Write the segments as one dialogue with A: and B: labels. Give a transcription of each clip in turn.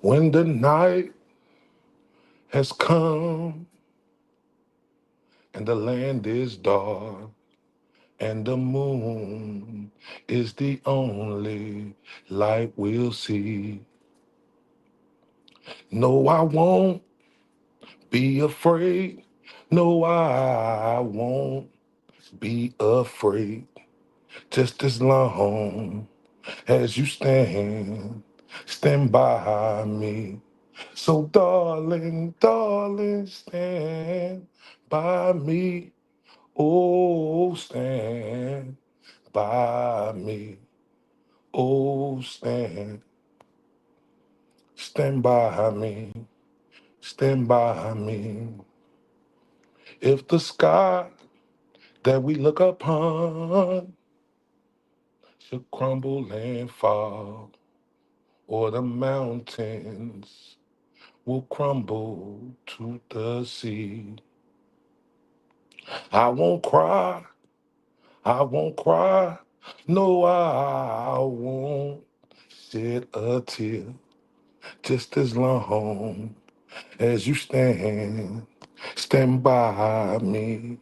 A: When the night has come and the land is dark and the moon is the only light we'll see. No, I won't be afraid. No, I won't be afraid. Just as long as you stand by me. So, darling, darling, stand by me. Oh, stand by me. Oh, stand by me. Stand by me. If the sky that we look upon should crumble and fall, or the mountains will crumble to the sea, I won't cry. I won't cry. No, I won't shed a tear. Just as long as you stand by me.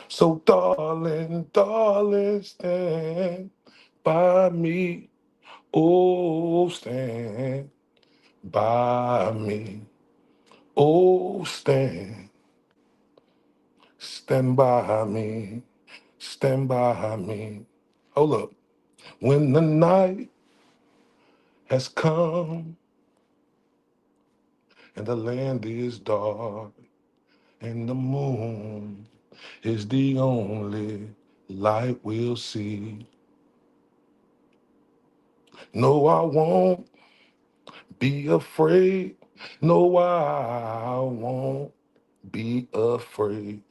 A: So, darling, darling, stand by me. Oh, stand by me. Oh, stand by me. Stand by me. Hold up. When the night has come and the land is dark and the moon is the only light we'll see. No, I won't be afraid. No, I won't be afraid.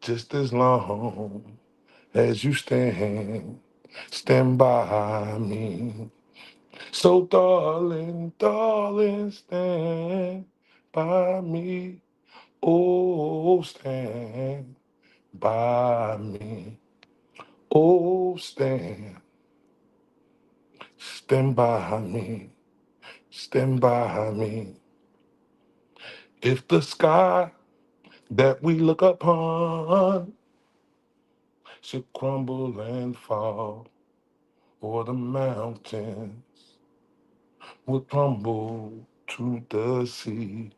A: Just as long as you stand by me. So, darling, darling, stand by me. Oh, stand by me. Oh, stand by me. Stand by me. If the sky that we look upon should crumble and fall, or the mountains would crumble to the sea,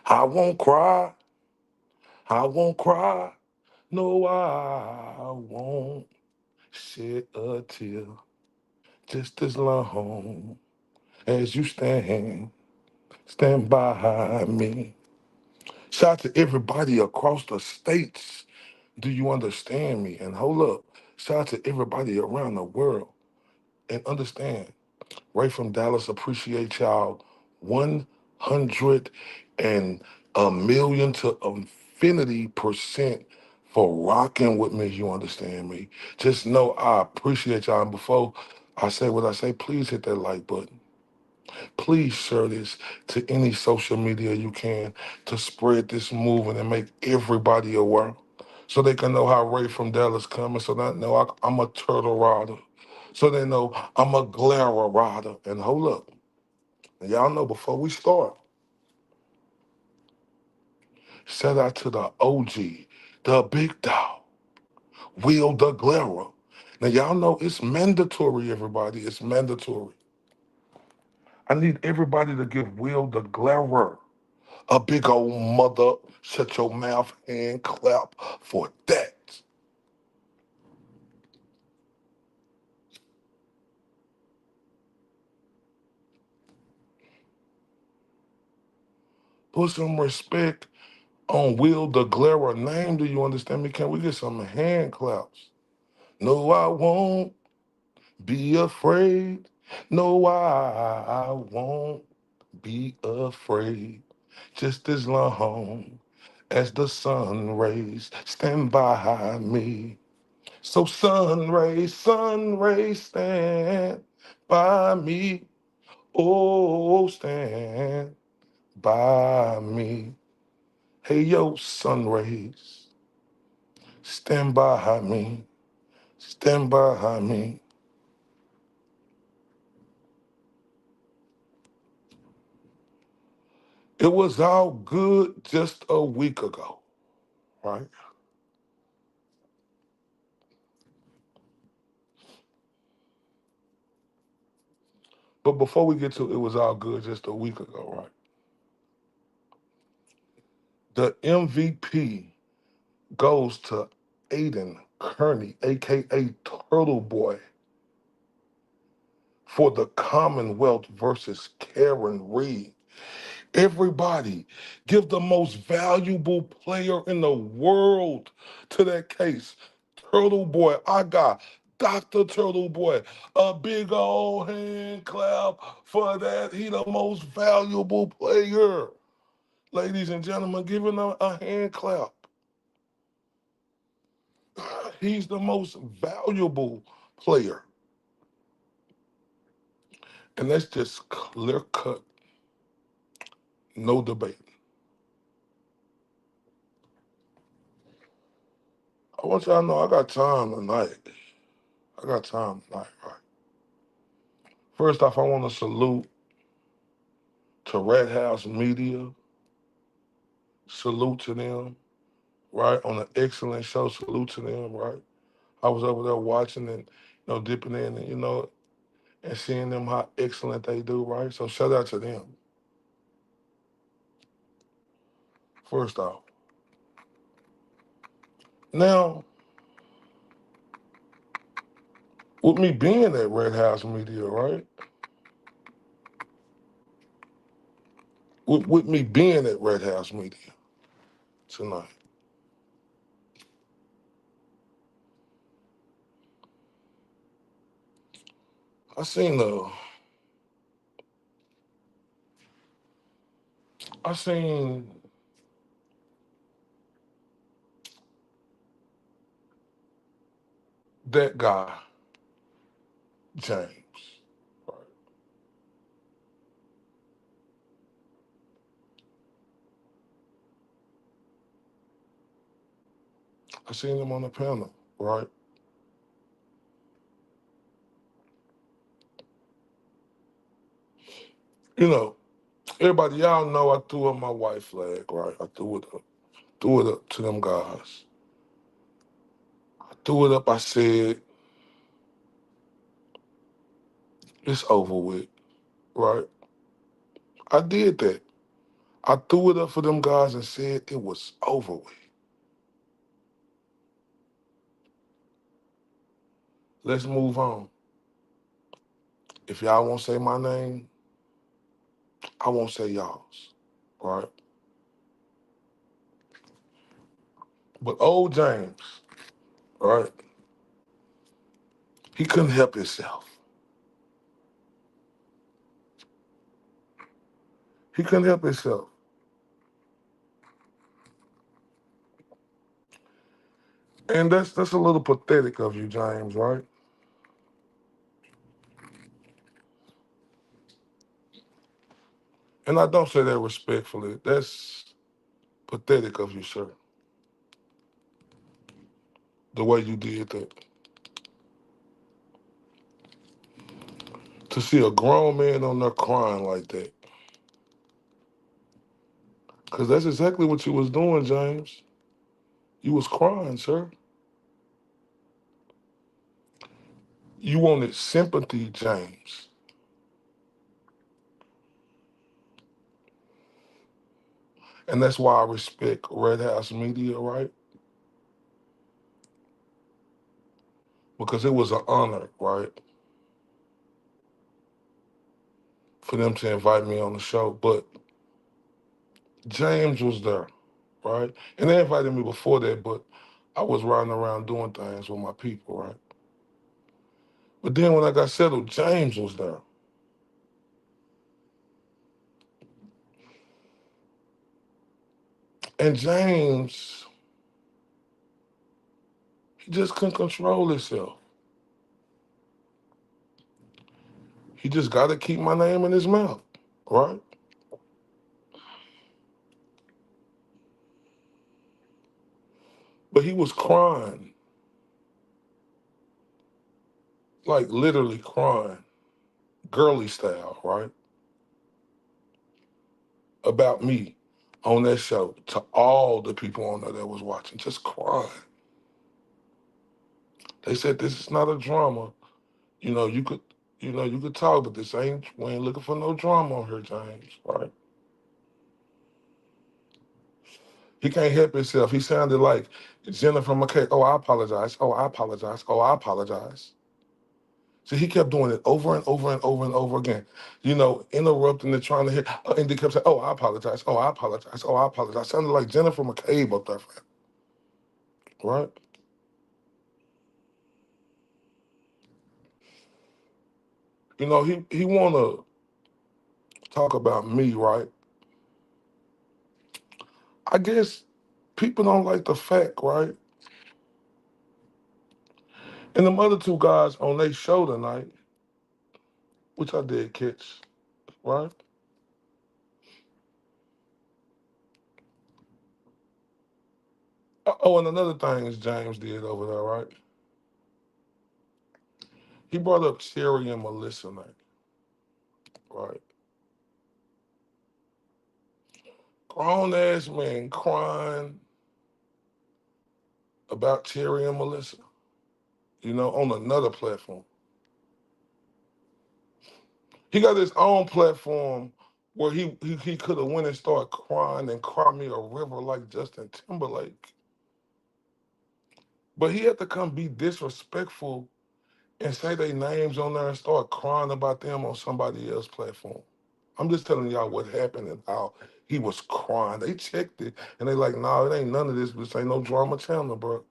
A: I won't cry. I won't cry. No, I won't shed a tear. Just as long as you stand by me. Shout out to everybody across the states. Do you understand me? And hold up. Shout out to everybody around the world. And understand, right from Dallas, appreciate y'all 100 and a million to infinity% for rocking with me. You understand me? Just know I appreciate y'all. And before I say what I say, please hit that like button. Please share this to any social media you can to spread this movement and make everybody aware so they can know how Ray from Dallas coming, so they know I'm a turtle rider, so they know I'm a glare rider. And hold up, and y'all know before we start, shout out to the OG, the big dog, Will the Glare. Now y'all know it's mandatory, everybody. It's mandatory. I need everybody to give Will the Glare a big old mother, shut your mouth and clap for that. Put some respect on Will the Glare name. Do you understand me? Can we get some hand claps? No, I won't be afraid. No, I won't be afraid. Just as long as the sun rays stand by me. So sun rays stand by me. Oh, stand by me. Hey, yo, sun rays, stand by me. Stand by me. It was all good just a week ago, right? But before we get to it was all good just a week ago, right? The MVP goes to Aiden Kearney, aka Turtle Boy, for the Commonwealth versus Karen Reed. Everybody give the most valuable player in the world to that case. Turtle Boy, I got Dr. Turtle Boy. A big old hand clap for that. He the most valuable player. Ladies and gentlemen, give him a hand clap. He's the most valuable player. And that's just clear cut, no debate. I want y'all to know I got time tonight. I got time tonight, right? First off, I want to salute to Red House Media. Salute to them, right? On an excellent show, salute to them, right? I was over there watching and, dipping in and, and seeing them how excellent they do, right? So shout out to them, first off. Now, with me being at Red House Media, right? With me being at Red House Media tonight, I seen the I seen that guy, James. Right? I seen him on the panel, right? You know, everybody, y'all know I threw up my white flag, right? I threw it up to them guys. I threw it up, I said, it's over with, right? I did that. I threw it up for them guys and said it was over with. Let's move on. If y'all won't say my name, I won't say y'all's, right? But old James, right? He couldn't help himself. He couldn't help himself. And that's a little pathetic of you, James, right? And I don't say that respectfully. That's pathetic of you, sir. The way you did that. To see a grown man on there crying like that. Because that's exactly what you was doing, James. You was crying, sir. You wanted sympathy, James. And that's why I respect Red House Media, right? Because it was an honor, right, for them to invite me on the show. But James was there, right? And they invited me before that, but I was riding around doing things with my people, right? But then when I got settled, James was there. And James, he just couldn't control himself. He just got to keep my name in his mouth, right? But he was crying, like literally crying, girly style, right? about me on that show to all the people on there that was watching, just crying. They said this is not a drama. You know, you could talk, but this ain't we ain't looking for no drama on here, James. Right? He can't help himself. He sounded like Jennifer McKay. Oh, I apologize. Oh, I apologize. Oh, I apologize. So he kept doing it over and over and over and over again. You know, interrupting and trying to hit. And he kept saying, "Oh, I apologize. Oh, I apologize. Oh, I apologize." Sounded like Jennifer McCabe up there, right? You know, he wanna talk about me, right? I guess people don't like the fact, right? And them other two guys on their show tonight, which I did catch, right? Oh, and another thing is James did over there, right? He brought up Terry and Melissa night, right? Grown ass man crying about Terry and Melissa, you know, on another platform. He got his own platform where he could have went and started crying and cry me a river like Justin Timberlake. But he had to come be disrespectful and say their names on there and start crying about them on somebody else's platform. I'm just telling y'all what happened and how he was crying. They checked it and they like, nah, it ain't none of this. This ain't no drama channel, bro.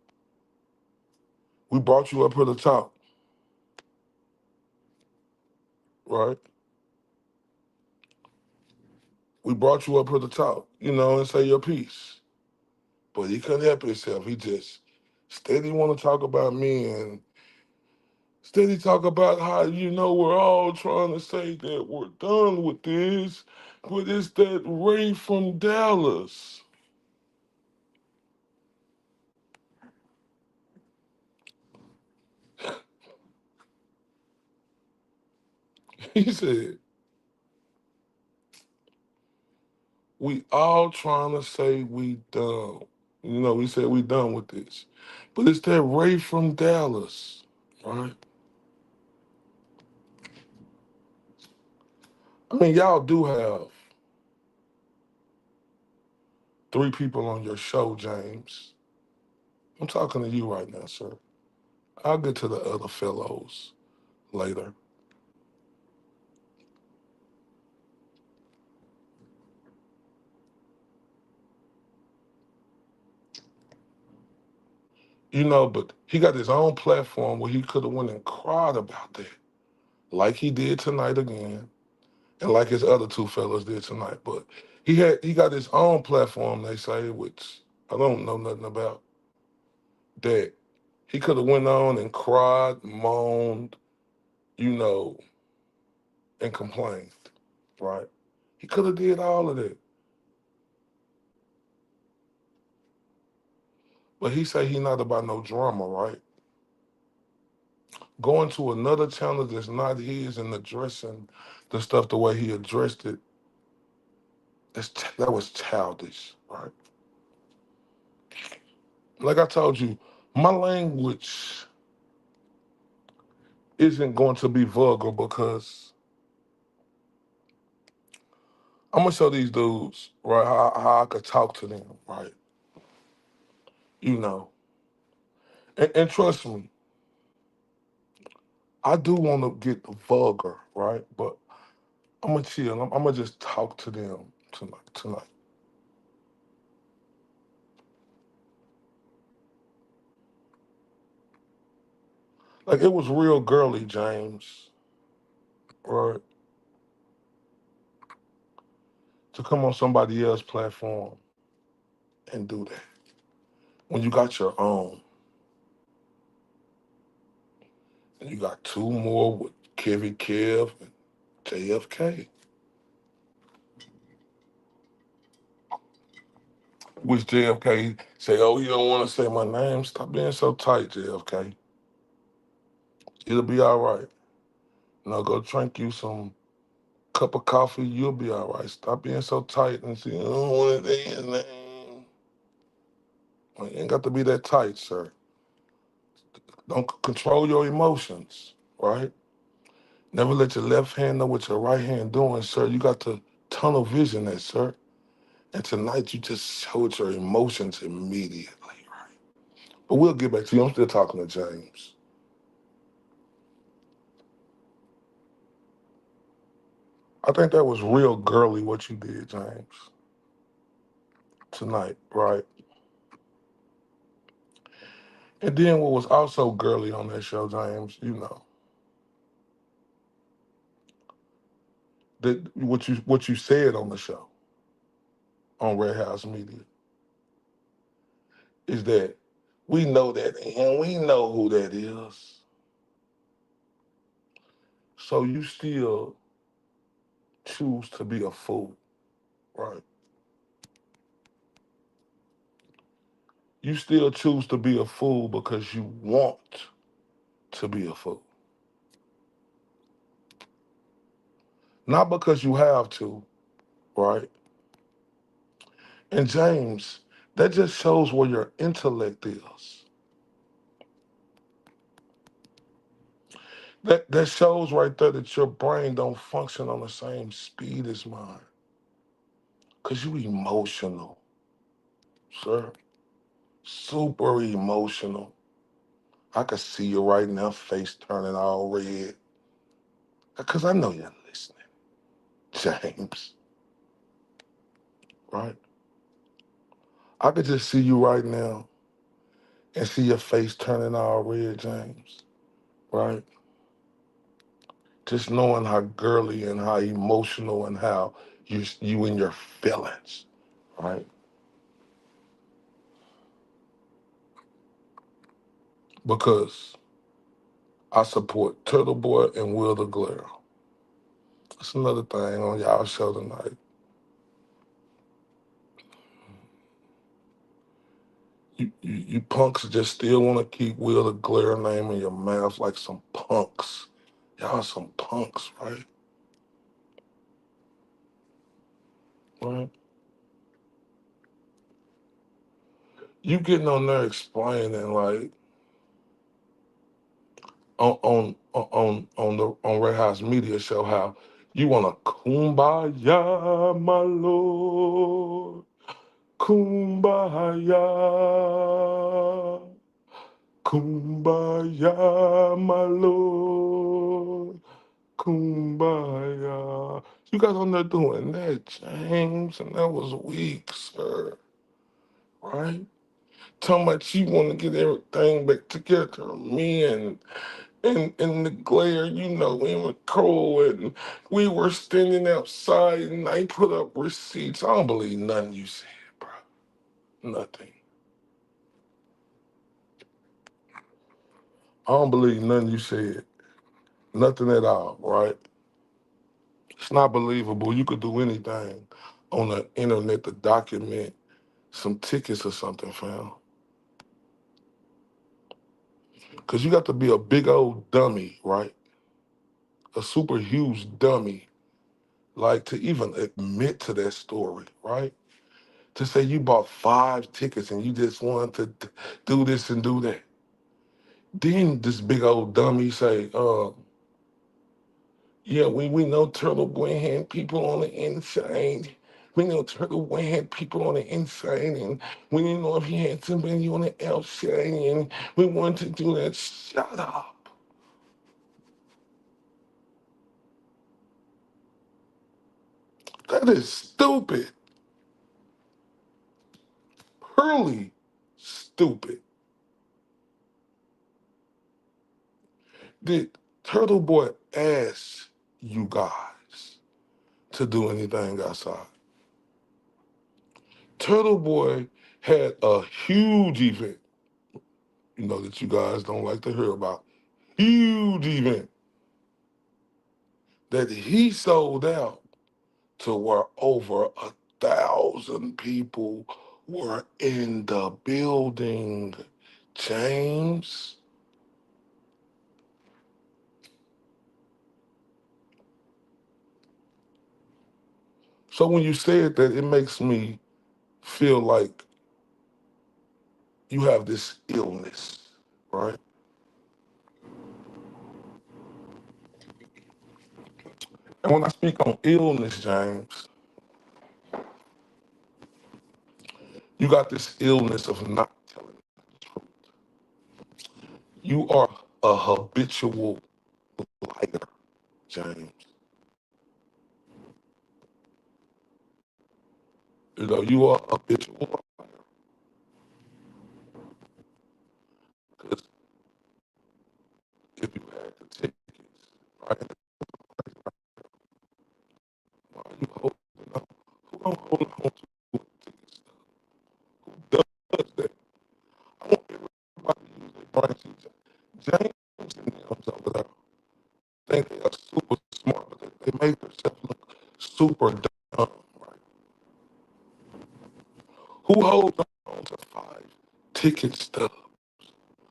A: We brought you up here to talk, right? We brought you up here to talk, you know, and say your piece. But he couldn't help himself. He just steady want to talk about me and steady talk about how, you know, we're all trying to say that we're done with this, but it's that Ray from Dallas. He said, we all trying to say we done. You know, we said we done with this. But it's that Ray from Dallas, right? I mean, y'all do have three people on your show, James. I'm talking to you right now, sir. I'll get to the other fellows later. You know, but he got his own platform where he could have went and cried about that, like he did tonight again, and like his other two fellas did tonight. But he got his own platform, they say, which I don't know nothing about. That he could have went on and cried, moaned, you know, and complained, right? He could have did all of that. But he say he not about no drama, right? Going to another channel that's not his and addressing the stuff the way he addressed it, that was childish, right? Like I told you, my language isn't going to be vulgar because I'm gonna show these dudes, right, how I could talk to them, right? You know. And trust me, I do want to get vulgar, right? But I'm gonna chill. I'm gonna just talk to them tonight. Like it was real girly, James, right? To come on somebody else's platform and do that when you got your own, and you got two more with Kevy Kev and JFK. Which JFK say, "Oh, you don't want to say my name? Stop being so tight, JFK. It'll be all right. Now go drink you some cup of coffee, you'll be all right. Stop being so tight and say, I don't want to say his name. Well, you ain't got to be that tight, sir. Don't control your emotions, right? Never let your left hand know what your right hand doing, sir. You got to tunnel vision that, sir. And tonight you just showed your emotions immediately, right? But we'll get back to you. I'm still talking to James. I think that was real girly what you did, James, tonight, right? And then what was also girly on that show, James, that what you said on the show on Red House Media is that we know that and we know who that is. So you still choose to be a fool, right? You still choose to be a fool because you want to be a fool. Not because you have to, right? And James, that just shows where your intellect is. That shows right there that your brain don't function on the same speed as mine. Cause you emotional, sir. Super emotional. I can see you right now, face turning all red. Cause I know you're listening, James. Right? I could just see you right now and see your face turning all red, James. Right? Just knowing how girly and how emotional and how you in your feelings. Right? Because I support Turtle Boy and Will the Glare. That's another thing on y'all show tonight. You punks just still want to keep Will the Glare name in your mouth like some punks. Y'all some punks, right? Right? You getting on there explaining like on Red House Media Show how you want to kumbaya, my lord, kumbaya, kumbaya, my lord. Kumbaya. You guys on there doing that, James, and that was weak, sir. Right? Talking about you want to get everything back together. Me and the glare, we were cold and we were standing outside and I put up receipts. I don't believe nothing you said, bro. Nothing. I don't believe nothing you said. Nothing at all, right? It's not believable. You could do anything on the internet to document some tickets or something, fam. Because you got to be a big old dummy, right? A super huge dummy, like to even admit to that story, right? To say you bought 5 tickets and you just wanted to do this and do that. Then this big old dummy say, yeah, we know Turtle Boy had people on the inside. We know Turtle Boy had people on the inside, and we didn't know if he had somebody on the outside, and we wanted to do that. Shut up. That is stupid. Pearly stupid. Did Turtle Boy ask you guys to do anything outside? Turtle Boy had a huge event, that you guys don't like to hear about. Huge event that he sold out to where over 1,000 people were in the building. James, So when you said that, it makes me feel like you have this illness, right? And when I speak on illness, James, you got this illness of not telling the truth. You are a habitual liar, James. You know, you are a habitual liar. Because if you had the tickets, right, why are you holding on? Who don't hold on to tickets? Who does that? I want everybody to use their brain. James and them over there think they are super smart, but they make themselves look super dumb, right? Who holds on to five ticket stubs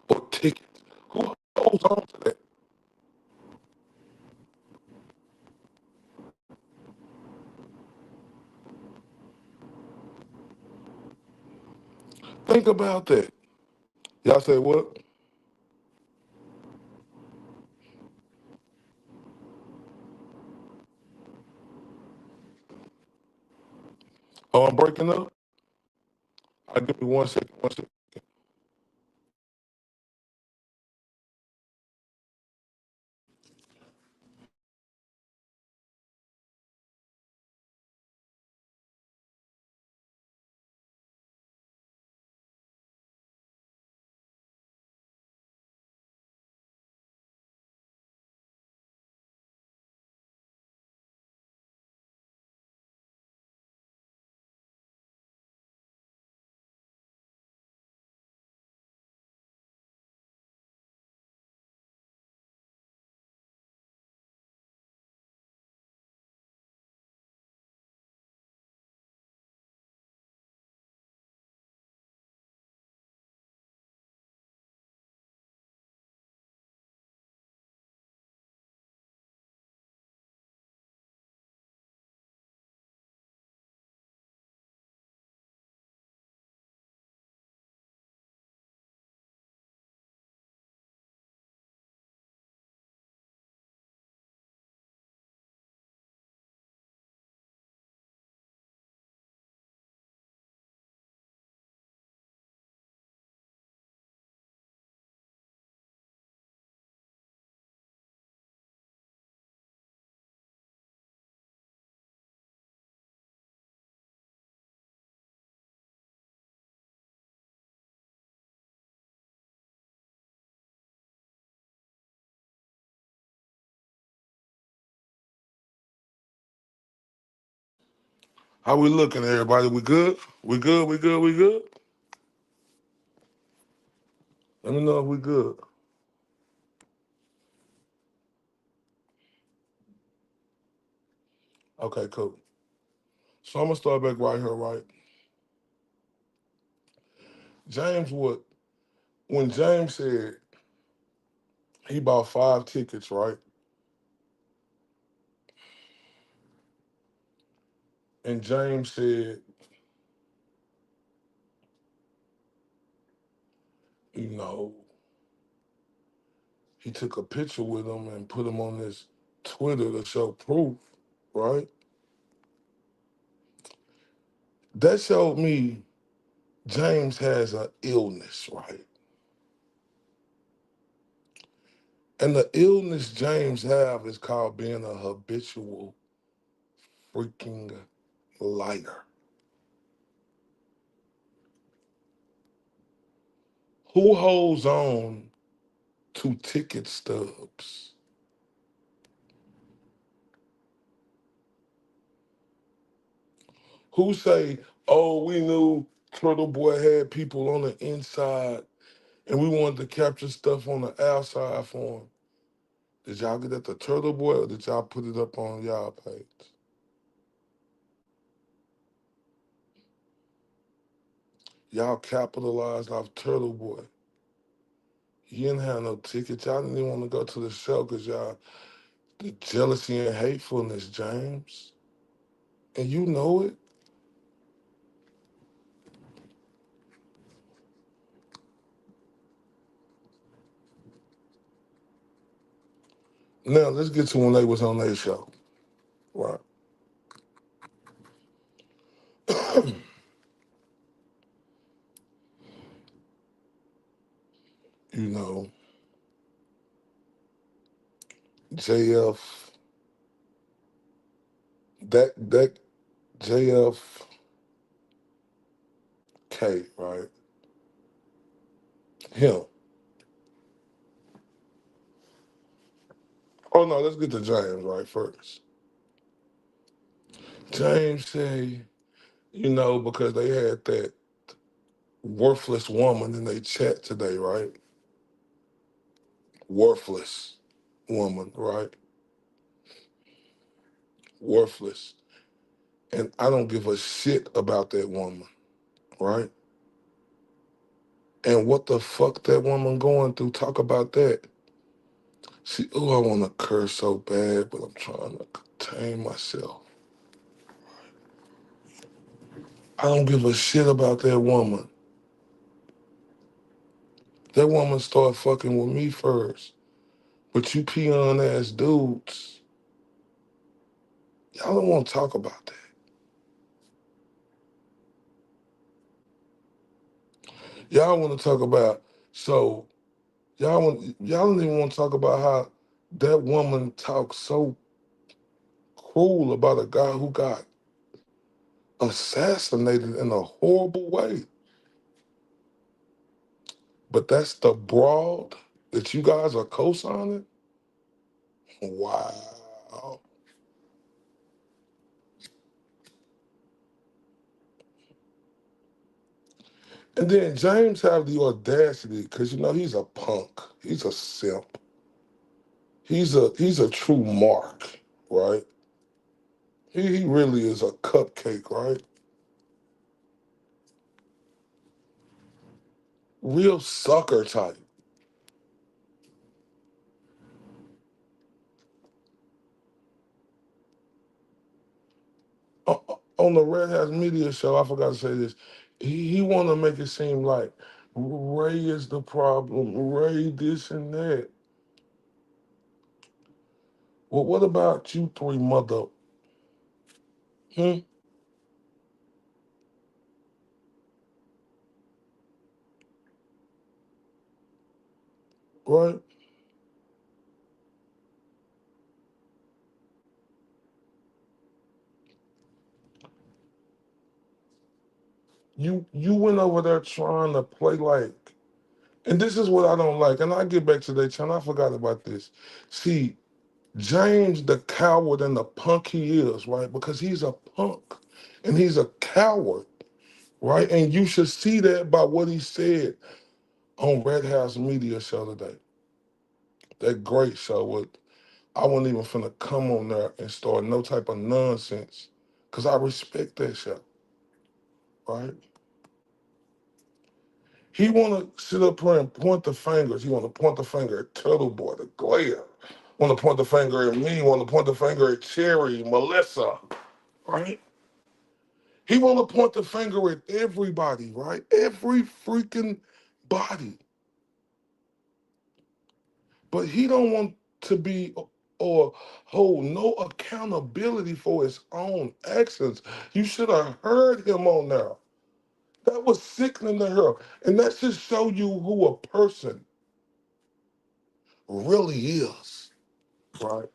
A: or tickets? Who holds on to that? Think about that. Y'all say what? Oh, I'm breaking up? Give me 1 second, 1 second. How we looking, everybody? We good? We good? We good? We good? Let me know if we good. Okay, cool. So I'm gonna start back right here, right? James would when James said he bought five tickets, right? And James said, you know, he took a picture with him and put him on his Twitter to show proof, right? That showed me James has an illness, right? And the illness James have is called being a habitual freaking liar. Who holds on to ticket stubs? Who say, oh, we knew Turtle Boy had people on the inside and we wanted to capture stuff on the outside for him? Did y'all get at the Turtle Boy or did y'all put it up on y'all page? Y'all capitalized off Turtle Boy. You didn't have no tickets. Y'all didn't even want to go to the show because y'all, the jealousy and hatefulness, James. and you know it. Now let's get to when they was on their show, right? You know, JF, that JFK, right? Him. Oh no, let's get to James right first. James say, because they had that worthless woman in their chat today, right? Worthless woman, right? Worthless. And I don't give a shit about that woman, right? And what the fuck that woman going through? Talk about that. See, oh, I want to curse so bad, but I'm trying to contain myself. I don't give a shit about that woman. That woman started fucking with me first. But you peon ass dudes, y'all don't want to talk about that. Y'all want to talk about, so y'all don't even want to talk about how that woman talks so cruel about a guy who got assassinated in a horrible way. But that's the broad that you guys are co-signing? Wow. And then James have the audacity, because he's a punk. He's a simp. He's a true mark, right? He really is a cupcake, right? Real sucker type. On the Red House Media Show, I forgot to say this. He want to make it seem like Ray is the problem. Ray this and that. Well, what about you three, mother? Hmm? Right? You went over there trying to play like, and this is what I don't like. And I get back to that channel. I forgot about this. See, James, the coward and the punk he is, right? Because he's a punk and he's a coward, right? And you should see that by what he said on Red House Media Show today. That great show with, I wasn't even finna come on there and start no type of nonsense because I respect that show, right? He want to sit up here and point the fingers. He want to point the finger at Turtle Boy, the Glare. Want to point the finger at me. Want to point the finger at Cherry, Melissa, right? He want to point the finger at everybody, right? Every freaking body. But he don't want to be or hold no accountability for his own actions. You should have heard him on there. That was sickening to her. And that should show you who a person really is, right?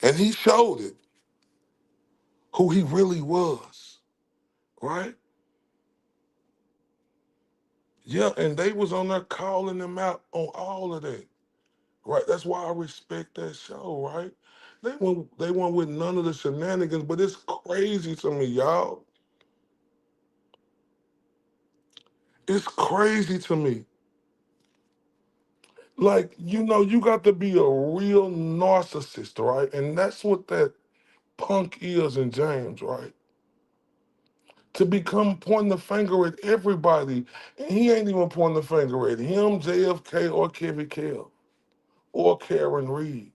A: And he showed it, who he really was, right? Yeah, and they was on there calling him out on all of that, right? That's why I respect that show, right? They went with none of the shenanigans, but it's crazy to me, y'all. It's crazy to me. Like, you got to be a real narcissist, right? And that's what that punk is in James, right? To become pointing the finger at everybody. And he ain't even pointing the finger at him, JFK, or Kevin Kell, or Karen Reed,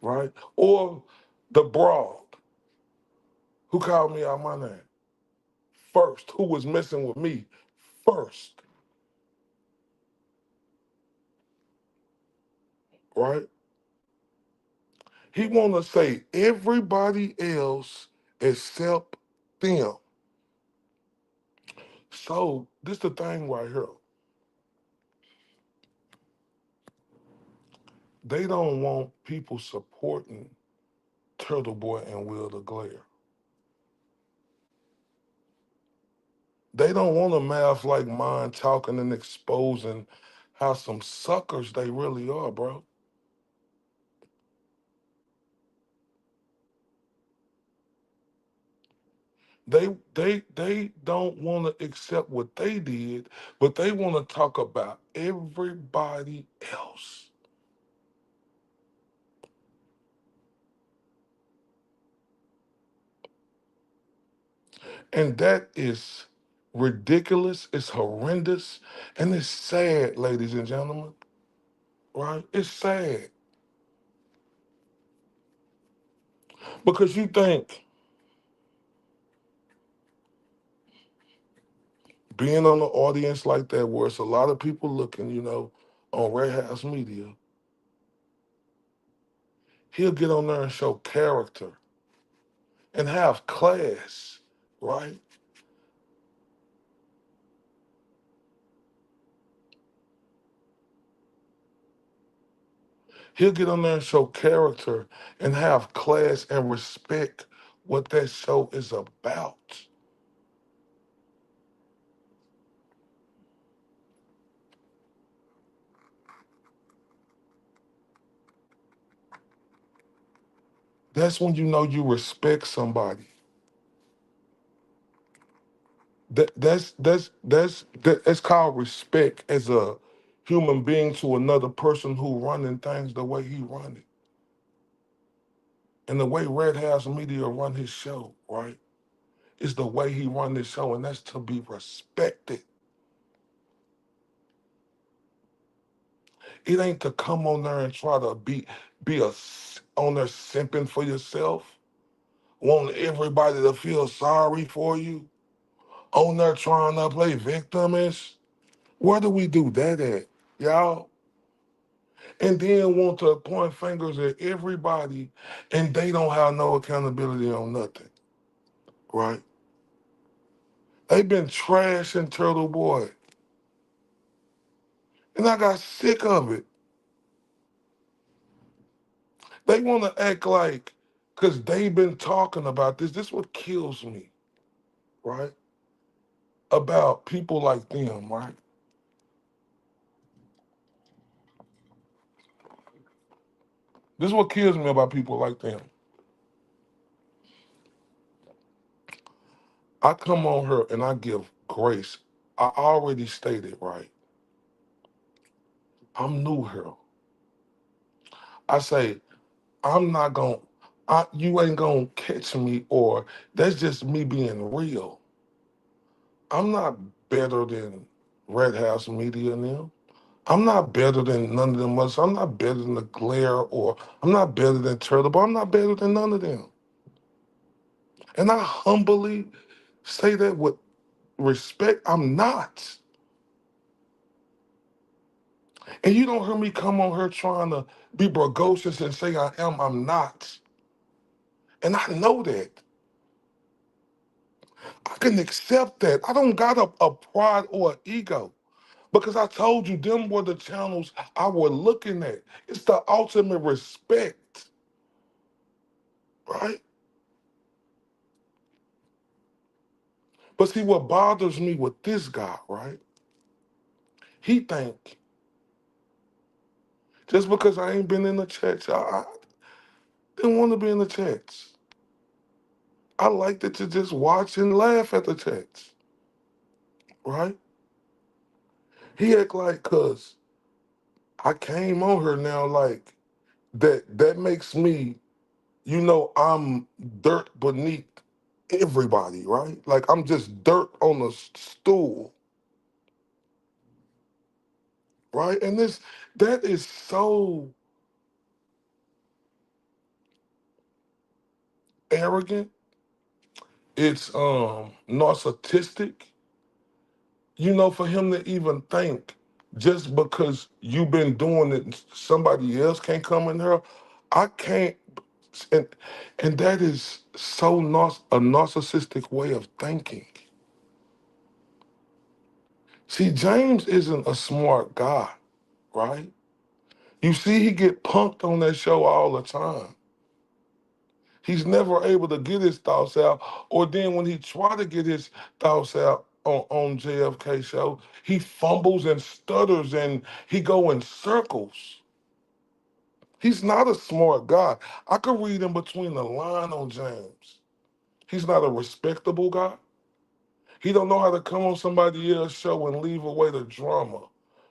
A: right? Or The broad who called me out my name first, who was messing with me first, right? He want to say everybody else except them. So this the thing right here. They don't want people supporting Turtle Boy and Will the Glare. They don't want a mouth like mine talking and exposing how some suckers they really are, bro. They don't want to accept what they did, but they want to talk about everybody else. And that is ridiculous, it's horrendous, and it's sad, ladies and gentlemen, right? It's sad. Because you think being on an audience like that where it's a lot of people looking, on Red House Media, he'll get on there and show character and have class, right? He'll get on there and show character and have class and respect what that show is about. That's when you know you respect somebody. That's called respect as a human being to another person who running things the way he run it. And the way Red House Media run his show, right? Is the way he run this show, and that's to be respected. It ain't to come on there and try to on there simping for yourself, wanting everybody to feel sorry for you, on there trying to play victimish. Where do we do that at, y'all? And then want to point fingers at everybody, and they don't have no accountability on nothing, right? They been trashing Turtle Boy, and I got sick of it. They want to act like, because they've been talking about this. This is what kills me, right? About people like them, right? This is what kills me about people like them. I come on her and I give grace. I already stated, right? I'm new here. I say, I'm not going, you ain't going to catch me, or that's just me being real. I'm not better than Red House Media and them. I'm not better than none of them others. I'm not better than the Glare, or I'm not better than Turtle, but I'm not better than none of them. And I humbly say that with respect. I'm not. And you don't hear me come on here trying to be bragocious and say I am. I'm not. And I know that. I can accept that. I don't got a pride or an ego. Because I told you them were the channels I was looking at. It's the ultimate respect, right? But see, what bothers me with this guy, right? He think just because I ain't been in the church, I didn't want to be in the church. I liked it to just watch and laugh at the church, right? He act like, cause I came on here now, like that makes me, I'm dirt beneath everybody, right? Like I'm just dirt on a stool, right? And that is so arrogant, it's narcissistic. For him to even think just because you've been doing it, somebody else can't come in here. I can't, and that is so a narcissistic way of thinking. See, James isn't a smart guy, right? You see, he get punked on that show all the time. He's never able to get his thoughts out. Or then when he try to get his thoughts out on JFK show, he fumbles and stutters and he go in circles. He's not a smart guy. I could read in between the line on James. He's not a respectable guy. He don't know how to come on somebody else's show and leave away the drama.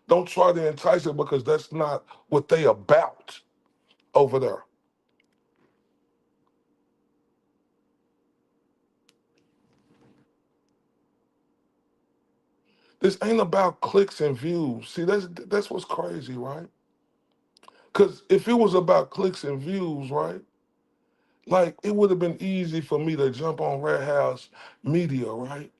A: Don't try to entice it because that's not what they about over there. This ain't about clicks and views. See, that's what's crazy, right? Because if it was about clicks and views, right, like it would have been easy for me to jump on Red House Media, right,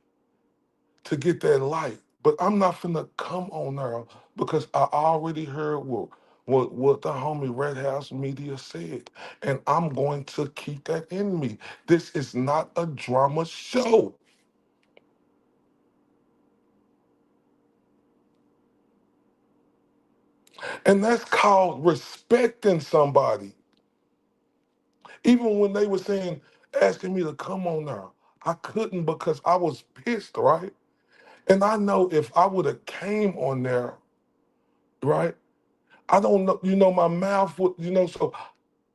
A: to get that light. But I'm not finna come on there because I already heard what the homie Red House Media said. And I'm going to keep that in me. This is not a drama show. And that's called respecting somebody. Even when they were saying, asking me to come on there, I couldn't because I was pissed, right? And I know if I would have came on there, right? I don't know, my mouth would, so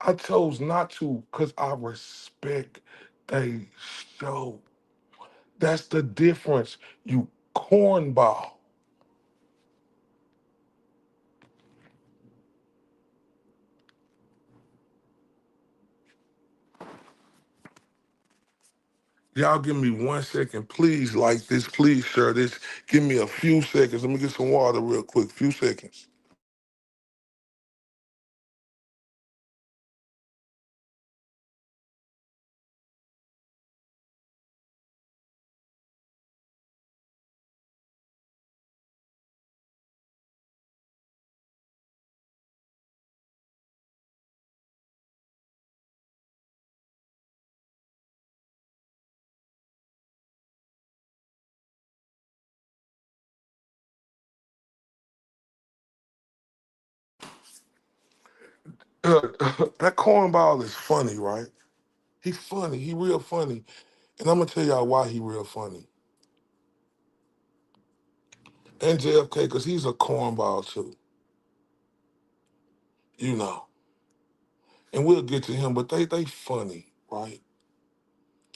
A: I chose not to because I respect they show. That's the difference, you cornball. Y'all give me 1 second. Please like this. Please share this. Give me a few seconds. Let me get some water real quick. Few seconds. That cornball is funny, right? He's funny. He real funny. And I'm gonna tell y'all why he real funny. And JFK, because he's a cornball too, you know. And we'll get to him, but they funny, right?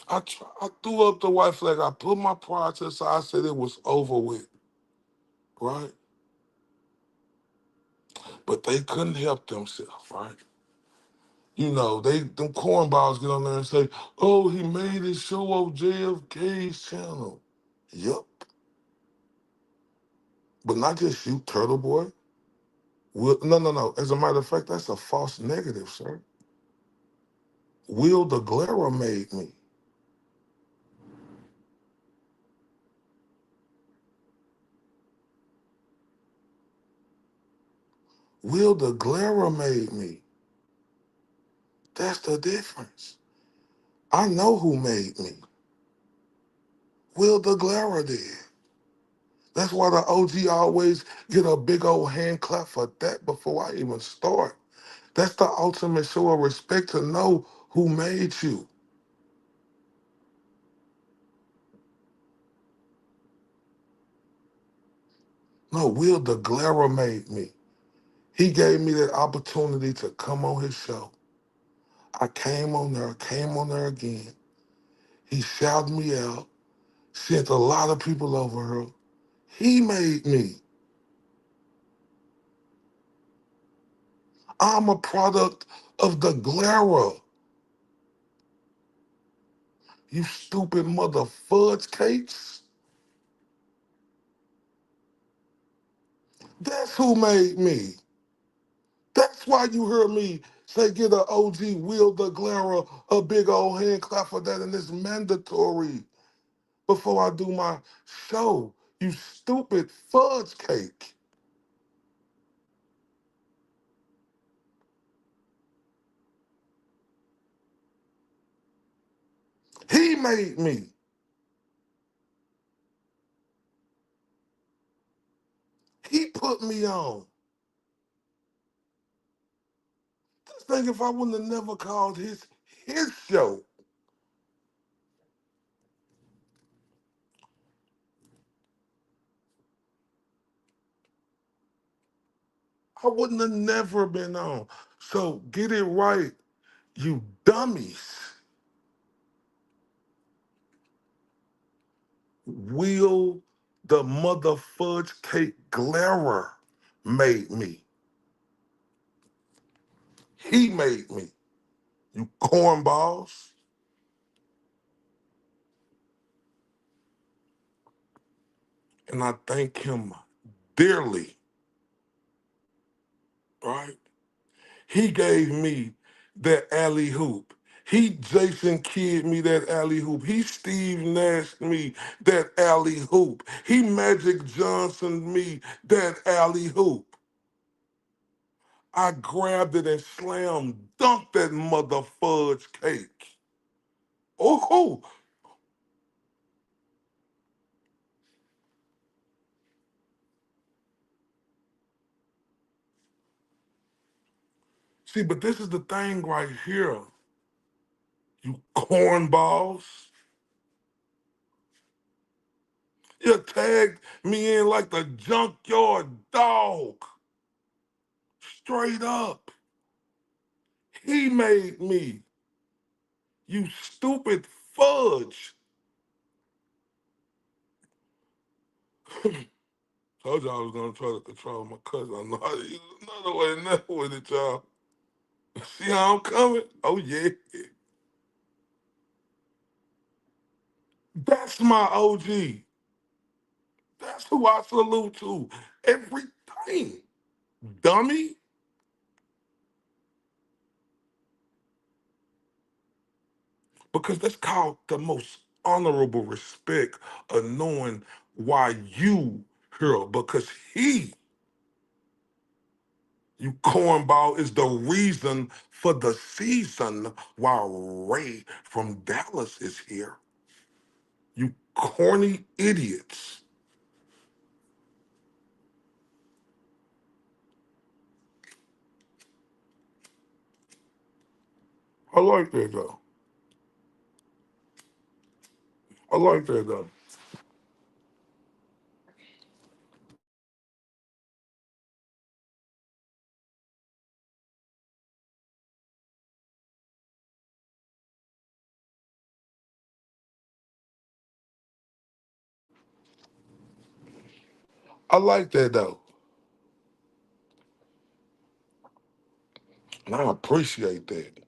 A: I threw up the white flag. I put my pride to the side. I said it was over with, right? But they couldn't help themselves, right? Them cornballs get on there and say, "Oh, he made his show on JFK's channel." Yup, but not just you, Turtle Boy. No, no, no. As a matter of fact, that's a false negative, sir. Will the Glera made me. Will the Glera made me. That's the difference. I know who made me. Will the Glera did. That's why the OG always get a big old hand clap for that before I even start. That's the ultimate show of respect to know who made you. No, Will the Glera made me. He gave me that opportunity to come on his show. I came on there again. He shouted me out, sent a lot of people over here. He made me. I'm a product of the Glera. You stupid mother fudge cakes. That's who made me. That's why you heard me Say, get a OG Will the Glare a big old hand clap for that, and it's mandatory before I do my show. You stupid fudge cake. He made me. He put me on. Just think if I wouldn't have never called his show, I wouldn't have never been on. So get it right, you dummies. Will the mother fudge cake glarer made me. He made me. You cornballs. And I thank him dearly, right? He gave me that alley hoop. He Jason Kidd me that alley hoop. He Steve Nash me that alley hoop. He Magic Johnson me that alley hoop. I grabbed it and slam dunked that mother fudge cake. Oh, see, but this is the thing right here, you cornballs. You tagged me in like the junkyard dog. Straight up. He made me. You stupid fudge. Told y'all I was gonna try to control my cousin. I know how to use another way than that with it, y'all. See how I'm coming? Oh yeah. That's my OG. That's who I salute to. Everything. Dummy. Because that's called the most honorable respect of knowing why you here. Because he, you cornball, is the reason for the season while Ray from Dallas is here. You corny idiots. I like that though. I like that though. I like that though. And I appreciate that.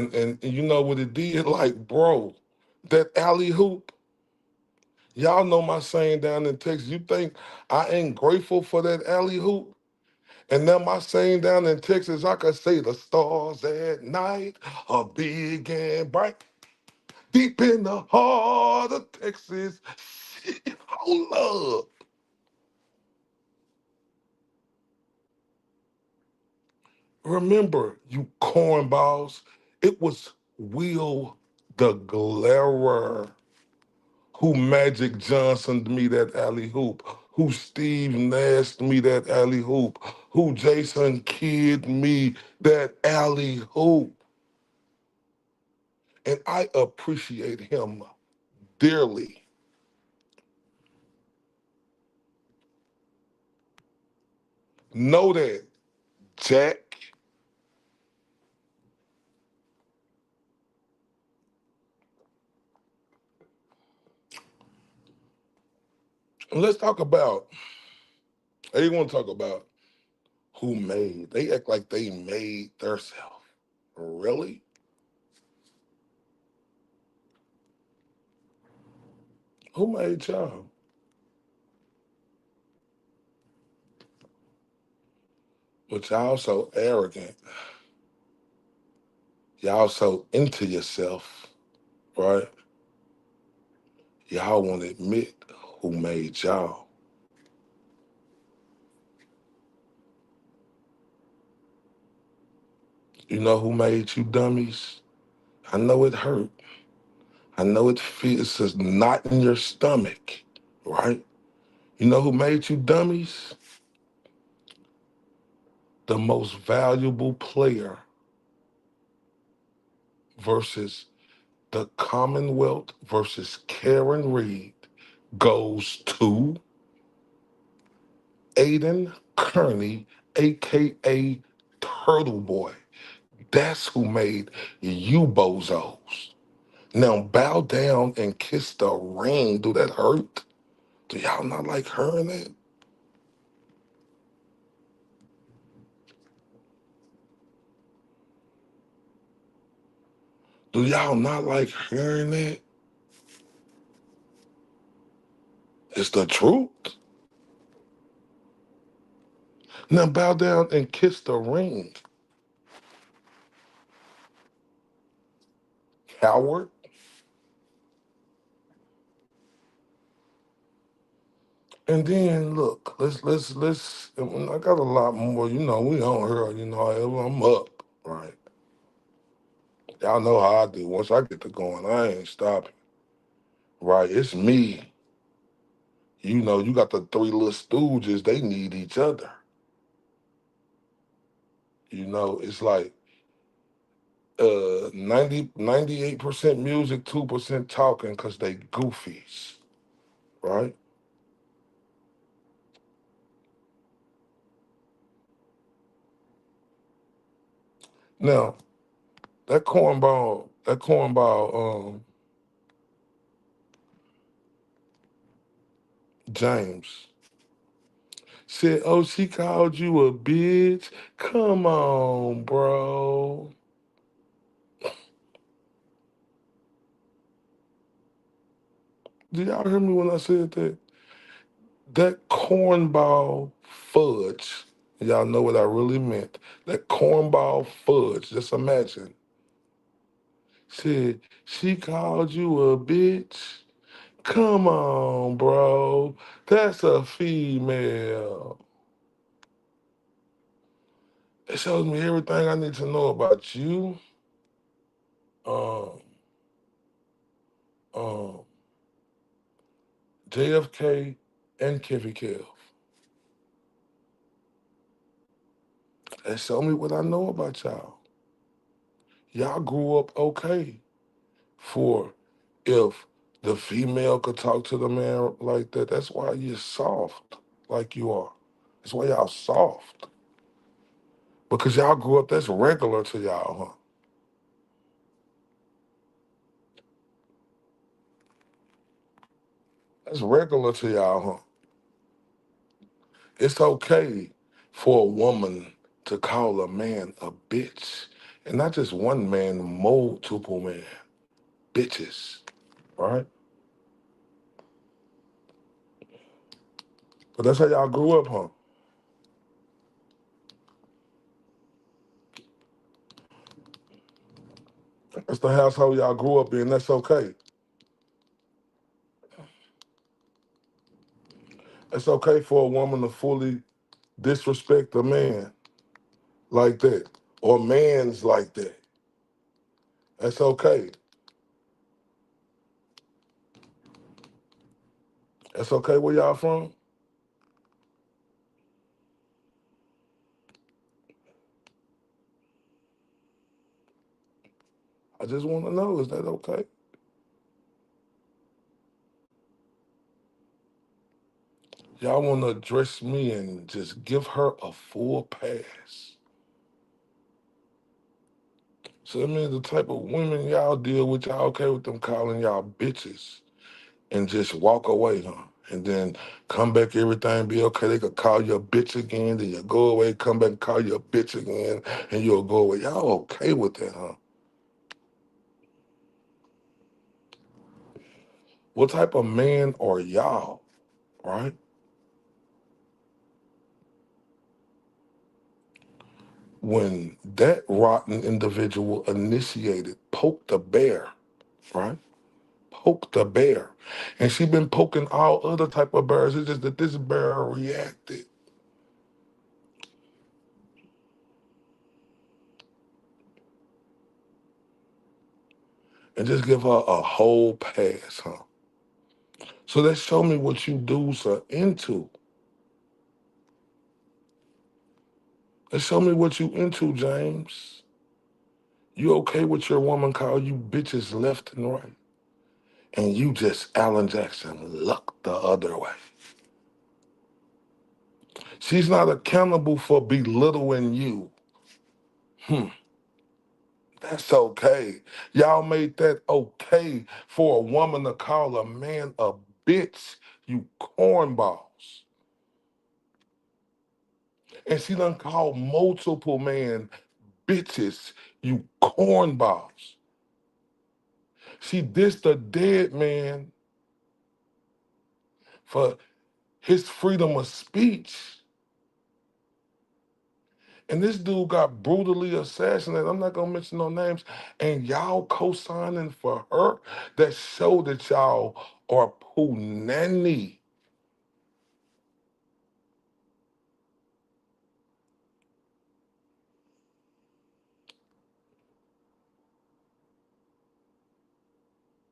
A: And you know what it did? Like, bro, that alley hoop, y'all know my saying down in Texas. You think I ain't grateful for that alley hoop? And now my saying down in Texas, I could say the stars at night are big and bright. Deep in the heart of Texas, hold up. Remember, you cornballs, it was Will the Glarer who Magic Johnson me that alley hoop, who Steve Nash me that alley hoop, who Jason Kidd me that alley hoop. And I appreciate him dearly. Know that, Jack. And let's talk about, they want to talk about who made. They act like they made themselves. Really? Who made y'all? But y'all so arrogant. Y'all so into yourself, right? Y'all won't admit who made y'all. You know who made you dummies? I know it hurt. I know it feels it's a knot in your stomach, right? You know who made you dummies? The most valuable player versus the Commonwealth versus Karen Reed goes to Aiden Kearney, aka Turtle Boy. That's who made you bozos. Now bow down and kiss the ring. Do that hurt? Do y'all not like hearing that? Do y'all not like hearing that? It's the truth. Now bow down and kiss the ring, coward. And then look, let's. I got a lot more. You know, we on here. You know, I'm up. Right. Y'all know how I do. Once I get to going, I ain't stopping. Right. It's me. You know, you got the three little stooges. They need each other. You know, it's like 98% music, 2% talking because they goofies. Right. Now that cornball, James said, "Oh, she called you a bitch. Come on, bro. Did y'all hear me when I said that? That cornball fudge. Y'all know what I really meant. That cornball fudge. Just imagine. Said she called you a bitch. Come on, bro. That's a female. It shows me everything I need to know about you. Um, um, JFK and Kevy Kev. It show me what I know about y'all. Y'all grew up okay for if the female could talk to the man like that. That's why you're soft like you are. That's why y'all soft. Because y'all grew up, that's regular to y'all, huh? That's regular to y'all, huh? It's okay for a woman to call a man a bitch. And not just one man, multiple men. Bitches, right? But that's how y'all grew up, huh? That's the household y'all grew up in. That's okay. It's okay for a woman to fully disrespect a man like that or mans like that. That's okay. That's okay where y'all from? I just want to know, is that okay? Y'all want to address me and just give her a full pass. So that means the type of women y'all deal with, y'all okay with them calling y'all bitches and just walk away, huh? And then come back, everything be okay. They could call you a bitch again, then you go away, come back and call you a bitch again, and you'll go away. Y'all okay with that, huh? What type of man are y'all, right? when that rotten individual initiated, poked the bear, right? Poked the bear. And she been poking all other type of bears. It's just that this bear reacted. And just give her a whole pass, huh? So that show me what you dudes are into. That show me what you into, James. You okay with your woman call you bitches left and right? And you just Alan Jackson look the other way. She's not accountable for belittling you. Hmm, that's okay. Y'all made that okay for a woman to call a man a bitch, you cornballs. And she done called multiple men bitches, you cornballs. She dissed a dead man for his freedom of speech. And this dude got brutally assassinated. I'm not gonna mention no names. And y'all co-signing for her. That show that y'all are punani.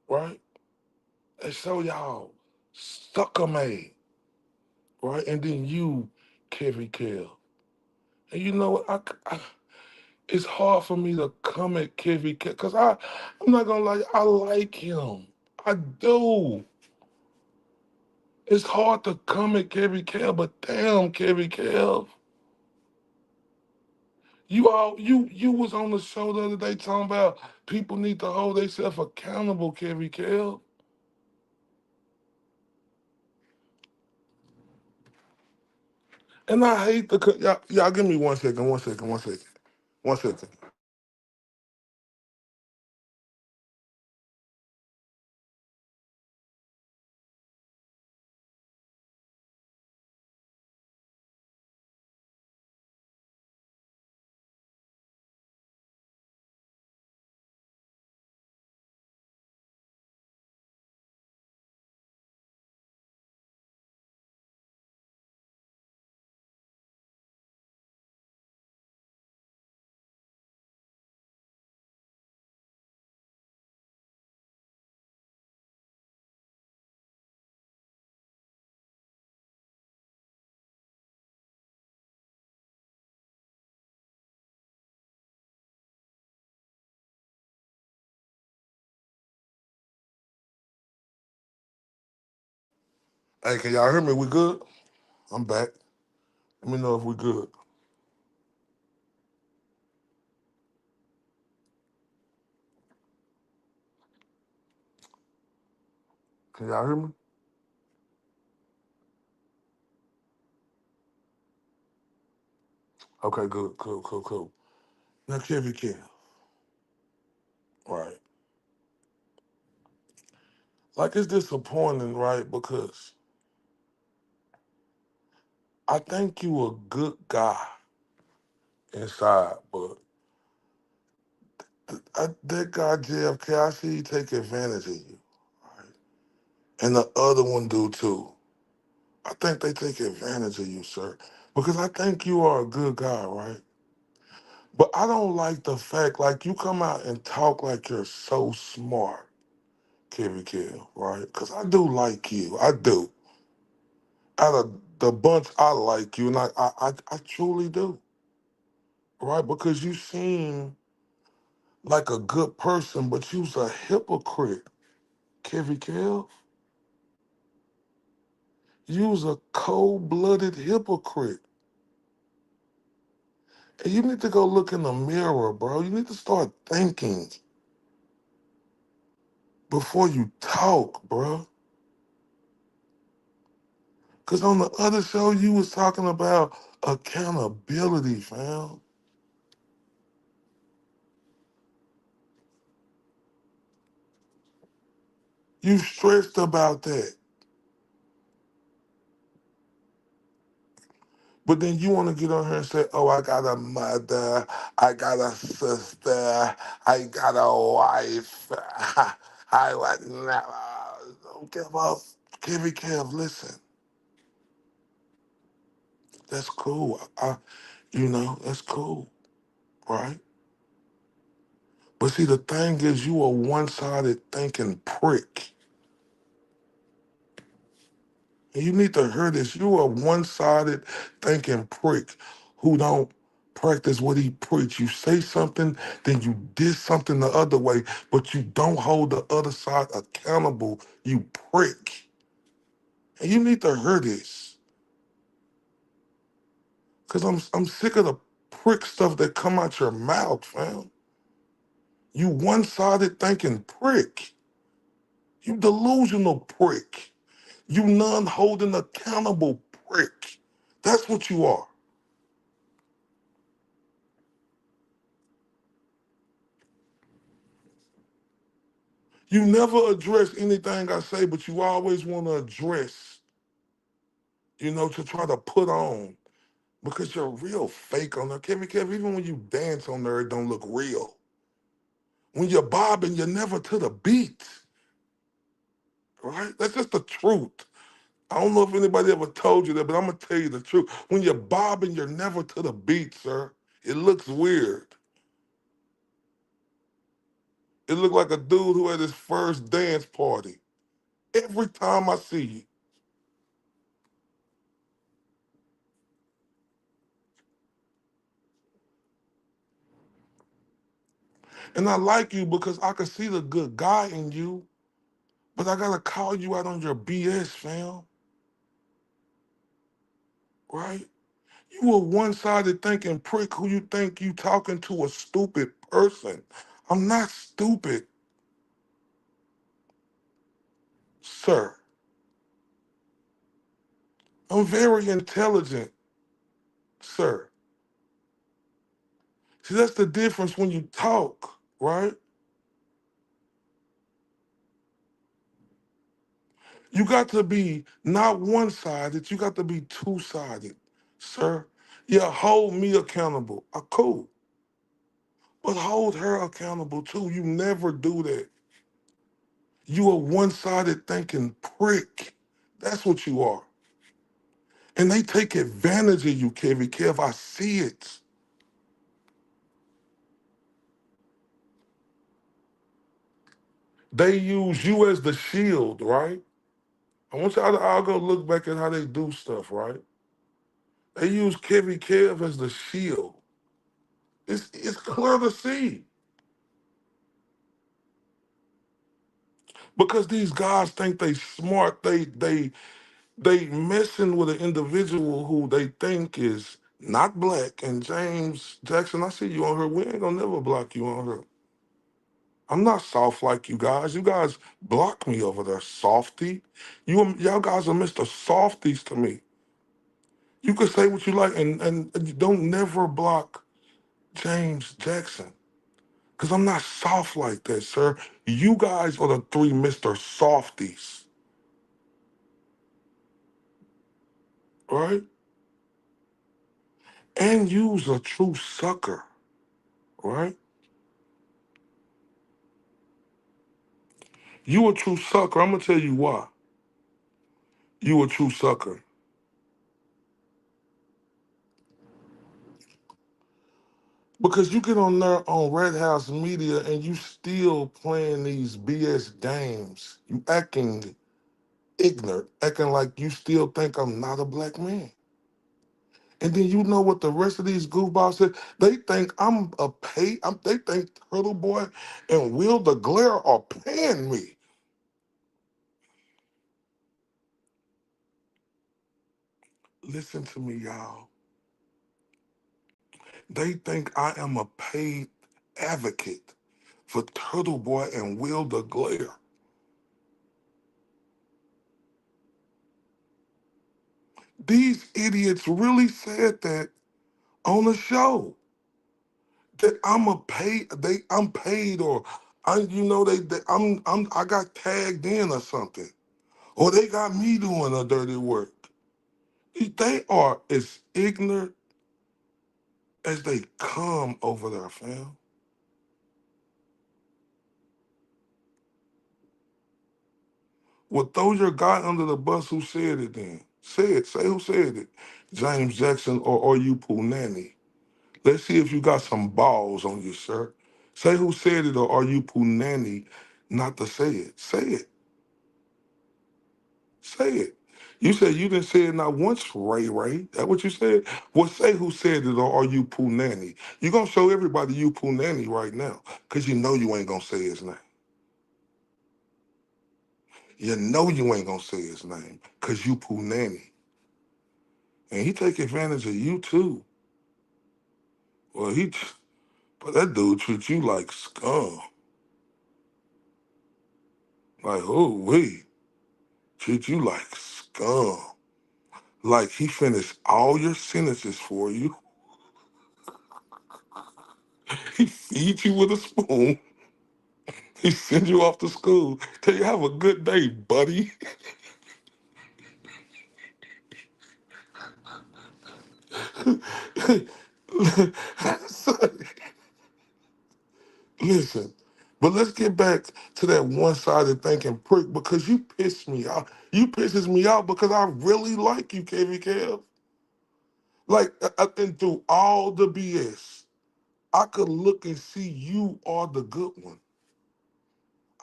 A: Right? That show y'all sucker made. Right? And then you, Kevy Kill. And you know what? It's hard for me to come at Kevy Kill because I'm not gonna lie, I like him. I do. It's hard to come at Kevy Kill, but damn, Kevy Kill. You was on the show the other day talking about people need to hold themselves accountable, Kevy Kell. And I hate y'all give me 1 second, 1 second, 1 second, 1 second. Hey, can y'all hear me? We good? I'm back. Let me know if we good. Can y'all hear me? Okay, good, cool, cool, cool. Now Kevy Kell, right? Like it's disappointing, right? Because I think you a good guy inside, but that guy JFK, I see he take advantage of you. Right? And the other one do too. I think they take advantage of you, sir. Because I think you are a good guy, right? But I don't like the fact, like, you come out and talk like you're so smart, Kevin Kill, right? Because I do like you. I do. Out of the bunch, I like you, and I truly do, right? Because you seem like a good person, but you's a hypocrite, Kevin Kill. You's a cold-blooded hypocrite. And you need to go look in the mirror, bro. You need to start thinking before you talk, bro. Because on the other show, you was talking about accountability, fam. You stressed about that. But then you want to get on here and say, oh, I got a mother, I got a sister, I got a wife. I was never, don't give up. Kivy Kev, listen, that's cool. That's cool, right? But see, the thing is, you a one-sided thinking prick. And you need to hear this. You a one-sided thinking prick who don't practice what he preach. You say something, then you did something the other way, but you don't hold the other side accountable, you prick. And you need to hear this. Cause I'm sick of the prick stuff that come out your mouth, fam. You one-sided thinking prick. You delusional prick. You non-holding accountable prick. That's what you are. You never address anything I say, but you always want to address, to try to put on because you're real fake on there. Kevin, Kev, even when you dance on there, it don't look real. When you're bobbing, you're never to the beat, right? That's just the truth. I don't know if anybody ever told you that, but I'm going to tell you the truth. When you're bobbing, you're never to the beat, sir. It looks weird. It looked like a dude who had his first dance party. Every time I see you. And I like you because I can see the good guy in you, but I gotta call you out on your BS, fam. Right? You a one-sided thinking prick who you think you talking to a stupid person. I'm not stupid, sir. I'm very intelligent, sir. See, that's the difference when you talk, right? You got to be not one-sided, you got to be two-sided, sir. Yeah, hold me accountable. Cool. But hold her accountable too. You never do that. You a one-sided thinking prick. That's what you are. And they take advantage of you, Kevy Kev. I see it. They use you as the shield, right? I want y'all to all go look back at how they do stuff, right? They use Kevy Kev as the shield. It's clear to see. Because these guys think they smart. They messing with an individual who they think is not black. And James Jackson, I see you on her. We ain't gonna never block you on her. I'm not soft like you guys. You guys block me over there, softy. Y'all guys are Mr. Softies to me. You can say what you like and you don't never block James Jackson. Cause I'm not soft like that, sir. You guys are the three Mr. Softies, right? And you's a true sucker, right? You a true sucker. I'm gonna tell you why. You a true sucker. Because you get on there on Red House Media and you still playing these BS games. You acting ignorant, acting like you still think I'm not a black man. And then you know what the rest of these goofballs said? They think I'm a they think Turtle Boy and Will the Glare are paying me. Listen to me, y'all. They think I am a paid advocate for Turtle Boy and Will the Glare. These idiots really said that on the show that I'm paid or I got tagged in or something or they got me doing a dirty work. They are as ignorant as they come over there, fam. Well, throw your guy under the bus who said it then. Say it. Say who said it. James Jackson or are you Pooh Nanny? Let's see if you got some balls on you, sir. Say who said it or are you Pooh Nanny not to say it. Say it. Say it. You said you didn't say it not once, Ray Ray. That what you said? Well, say who said it or are you Pooh Nanny? You gonna show everybody you Pooh Nanny right now. Cause you know you ain't gonna say his name. You know you ain't gonna say his name. Cause you Pooh Nanny. And he take advantage of you too. Well, but that dude treats you like scum. Like, oh, we treat you like scum. Like he finished all your sentences for you. He feeds you with a spoon. He sends you off to school. Tell you have a good day, buddy. So, listen, but let's get back to that one-sided thinking prick because you piss me off. You pisses me off because I really like you, KV. Like, and through all the BS, I could look and see you are the good one.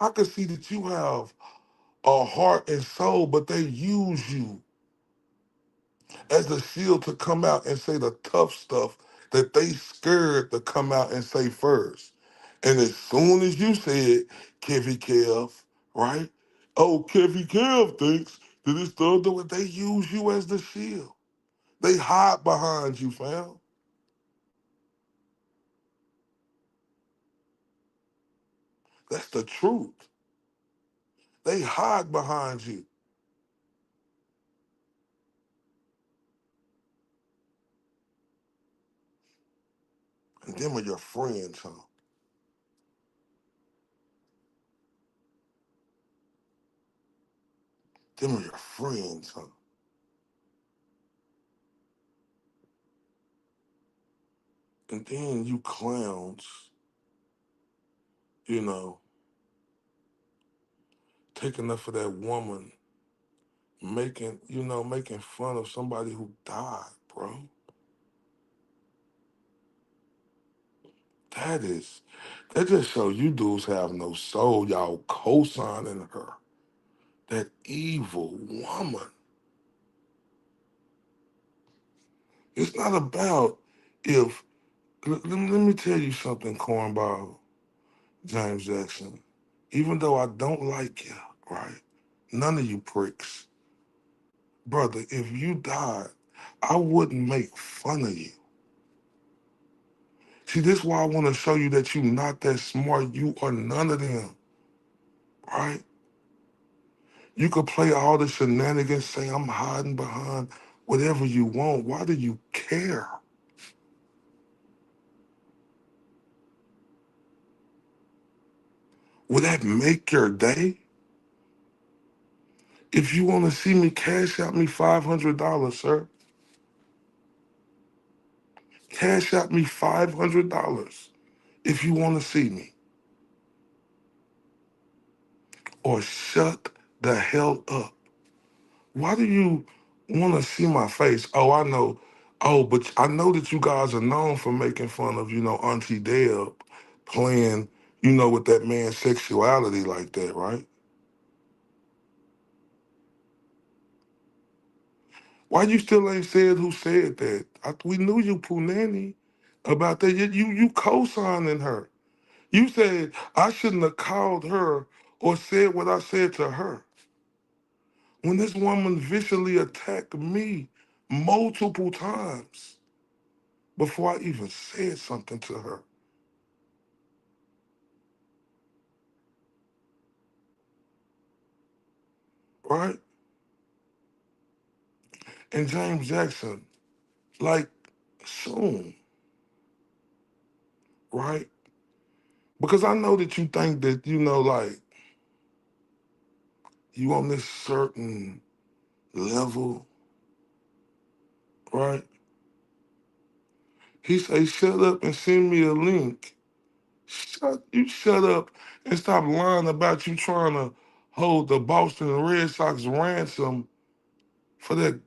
A: I could see that you have a heart and soul, but they use you as a shield to come out and say the tough stuff that they scared to come out and say first. And as soon as you said Kevy Kev, right? Oh, Kevy Kev thinks that it's the other way. They use you as the shield. They hide behind you, fam. That's the truth. They hide behind you. And them are your friends, huh? Them are your friends, huh? And then you clowns, you know, take enough of that woman making fun of somebody who died, bro. That is, that just shows you dudes have no soul. Y'all co-signing her, that evil woman. It's not about if. Let me tell you something, Cornball James Jackson. Even though I don't like you, right? None of you pricks, brother. If you died, I wouldn't make fun of you. See, this is why I want to show you that you're not that smart. You are none of them, right? You could play all the shenanigans, say I'm hiding behind whatever you want. Why do you care? Will that make your day? If you want to see me, cash out me $500, sir. Cash out me $500 if you want to see me. Or shut the hell up. Why do you want to see my face? Oh, I know. Oh, but I know that you guys are known for making fun of, Auntie Deb playing, with that man's sexuality like that, right? Why you still ain't said who said that? We knew you, Punani, about that. You co-signing her. You said I shouldn't have called her or said what I said to her. When this woman viciously attacked me multiple times before I even said something to her, right? And James Jackson, like, soon, right? Because I know that you think that, like, you on this certain level right? He say, shut up and send me a link. Shut up and stop lying about you trying to hold the Boston Red Sox ransom for that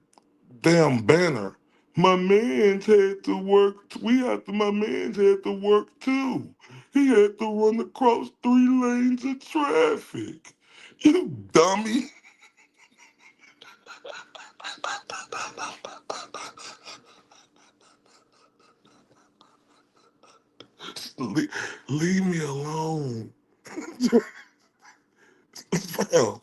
A: damn banner. My man's had to work. My man's had to work too. He had to run across 3 lanes of traffic. You dummy. Le- Leave me alone. Fam,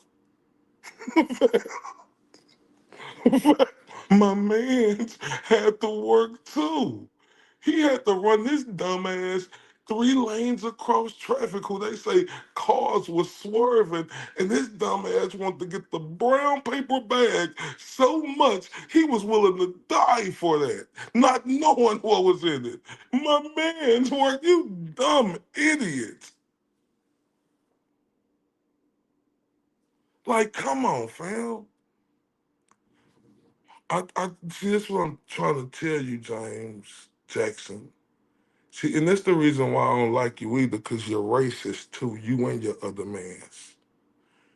A: my man's had to work too. He had to run this dumbass 3 lanes across traffic who they say cars was swerving, and this dumbass wanted to get the brown paper bag so much he was willing to die for that, not knowing what was in it. My man's work, you dumb idiot. Like, come on, fam. I see this is what I'm trying to tell you, James Jackson. See, and that's the reason why I don't like you either, because you're racist too, you and your other mans.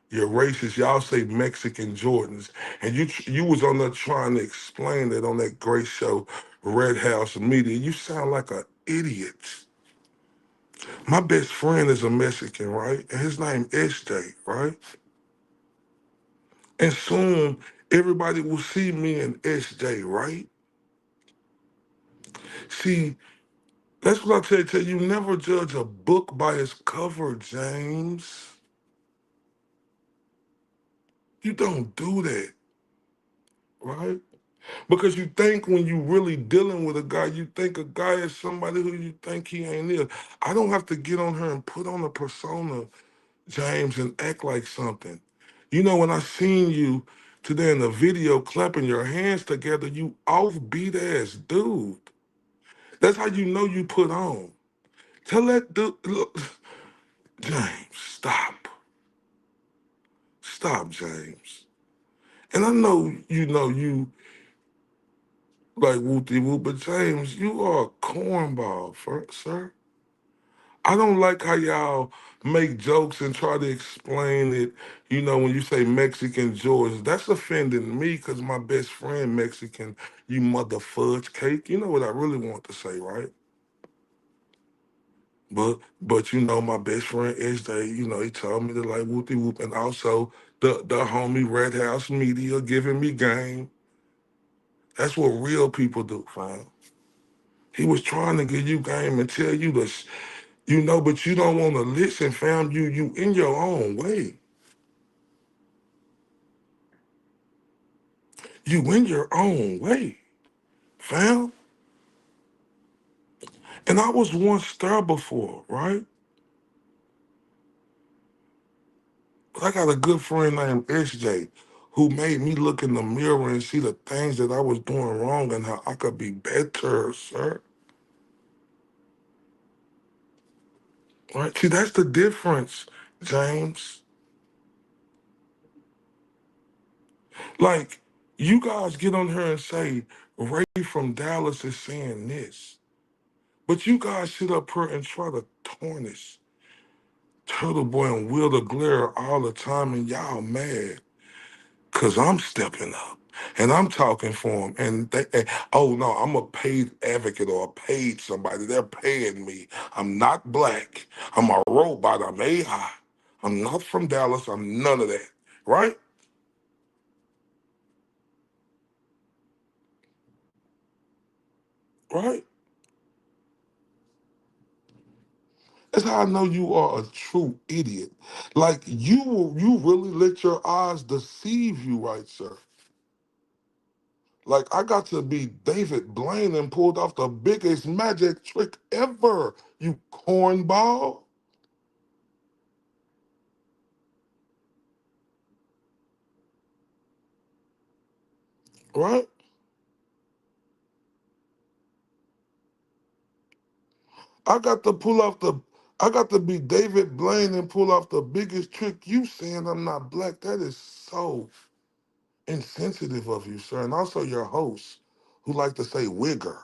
A: You're racist. Y'all say Mexican Jordans, and you was on there trying to explain it on that great show, Red House Media. You sound like an idiot. My best friend is a Mexican, right? And his name SJ, right? And soon everybody will see me and SJ, right? See, that's what I tell you. Never judge a book by its cover, James. You don't do that, right? Because you think when you really dealing with a guy, you think a guy is somebody who you think he ain't is. I don't have to get on her and put on a persona, James, and act like something. You know, when I seen you today in the video clapping your hands together, you offbeat ass dude. That's how you know you put on. Tell that dude, look, James, stop. Stop, James. And I know you like whoopty whoop, but James, you are a cornball, sir. I don't like how y'all make jokes and try to explain it. You know, when you say Mexican George, that's offending me because my best friend Mexican, you mother fudge cake. You know what I really want to say, right? But you know, my best friend SJ, he told me to like whoopty whoop, and also the homie Red House Media giving me game. That's what real people do, fam. He was trying to give you game and tell you this, but you don't want to listen, fam. You in your own way. You in your own way, fam. And I was once there before, right? But I got a good friend named SJ who made me look in the mirror and see the things that I was doing wrong and how I could be better, sir. Right? See, that's the difference, James. Like, you guys get on here and say, Ray from Dallas is saying this. But you guys sit up here and try to tarnish Turtle Boy and Will the Glare all the time, and y'all mad because I'm stepping up and I'm talking for them. Oh no, I'm a paid advocate or a paid somebody. They're paying me. I'm not black. I'm a robot. I'm AI. I'm not from Dallas. I'm none of that. Right? Right? That's how I know you are a true idiot. Like you really let your eyes deceive you, right, sir? Like I got to be David Blaine and pulled off the biggest magic trick ever, you cornball, right? I got to pull off the I got to be David Blaine and pull off the biggest trick. You saying I'm not black. That is so insensitive of you, sir. And also your host, who like to say wigger.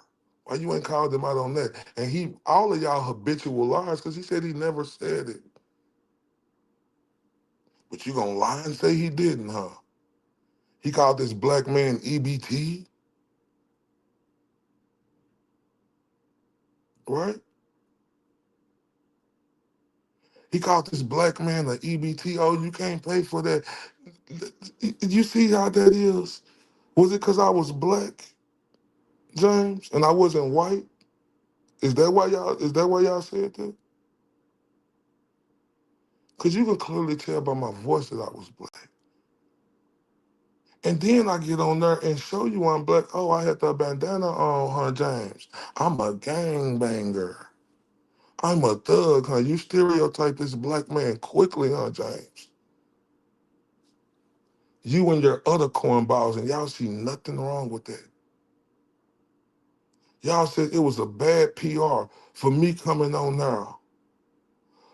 A: Why you ain't called him out on that? And all of y'all habitual liars, because he said he never said it. But you gonna lie and say he didn't, huh? He called this black man EBT, right? He called this black man an EBT. Oh, you can't pay for that. You see how that is? Was it because I was black, James, and I wasn't white? Is that why y'all said that? Because you can clearly tell by my voice that I was black. And then I get on there and show you I'm black. Oh, I had the bandana on, huh, James? I'm a gangbanger. I'm a thug, huh? You stereotype this black man quickly, huh, James? You and your other cornballs, and y'all see nothing wrong with that. Y'all said it was a bad PR for me coming on now.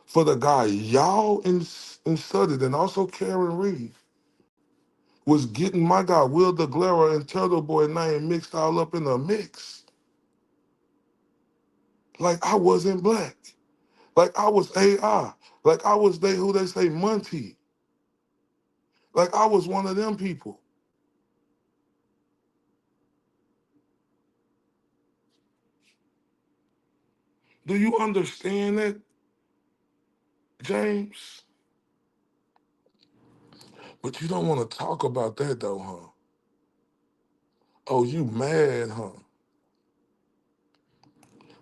A: For the guy y'all insulted, and also Karen Reed, was getting my guy Will DeGlera and Turtle Boy name mixed all up in a mix. Like I wasn't black. Like I was AI. Like I was who they say Monty. Like I was one of them people. Do you understand that, James? But you don't want to talk about that though, huh? Oh, you mad, huh?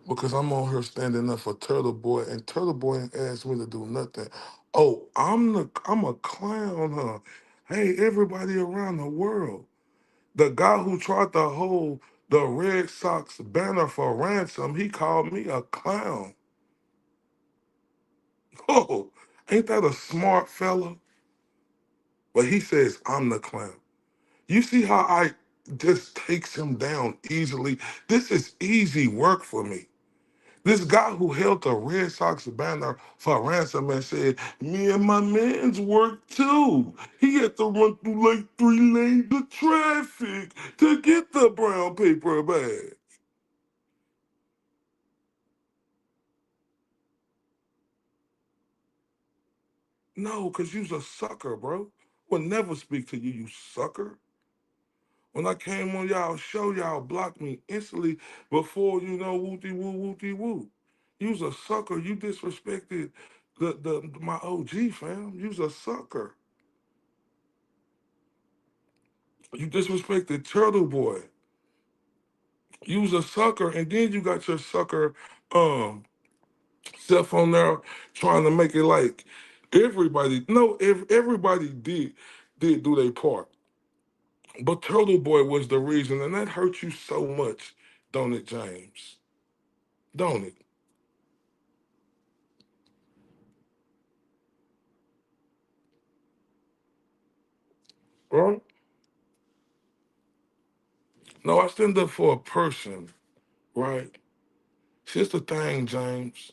A: Because I'm on here standing up for Turtle Boy, and Turtle Boy ain't asked me to do nothing. Oh, I'm a clown, huh? Hey, everybody around the world. The guy who tried to hold the Red Sox banner for ransom, he called me a clown. Oh, ain't that a smart fella? But he says I'm the clown. You see how I just takes him down easily? This is easy work for me. This guy who held the Red Sox banner for ransom and said, me and my man's work too. He had to run through like 3 lanes of traffic to get the brown paper bag. No, because you's a sucker, bro. Would never speak to you, you sucker. When I came on y'all show, y'all blocked me instantly before you know wooty woo wooty woo. You's a sucker. You disrespected the my OG fam. You's a sucker. You disrespected Turtle Boy. You was a sucker, and then you got your sucker um self on there trying to make it like everybody. No, everybody did do their part, but Turtle Boy was the reason, and that hurt you so much, don't it, James? Don't it, bro? No, I stand up for a person, right? Here's the thing, James.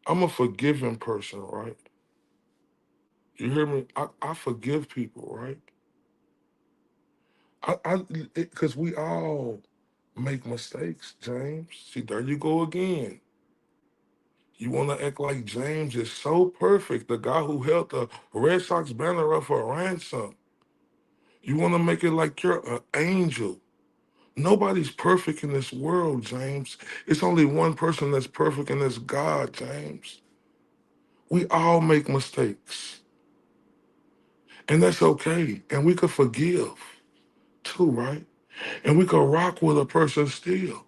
A: I'm a forgiving person, right? You hear me? I forgive people, right? Because we all make mistakes, James. See, there you go again. You want to act like James is so perfect, the guy who held the Red Sox banner up for ransom. You want to make it like you're an angel. Nobody's perfect in this world, James. It's only one person that's perfect, and that's God, James. We all make mistakes, and that's okay. And we could forgive too, right? And we could rock with a person still.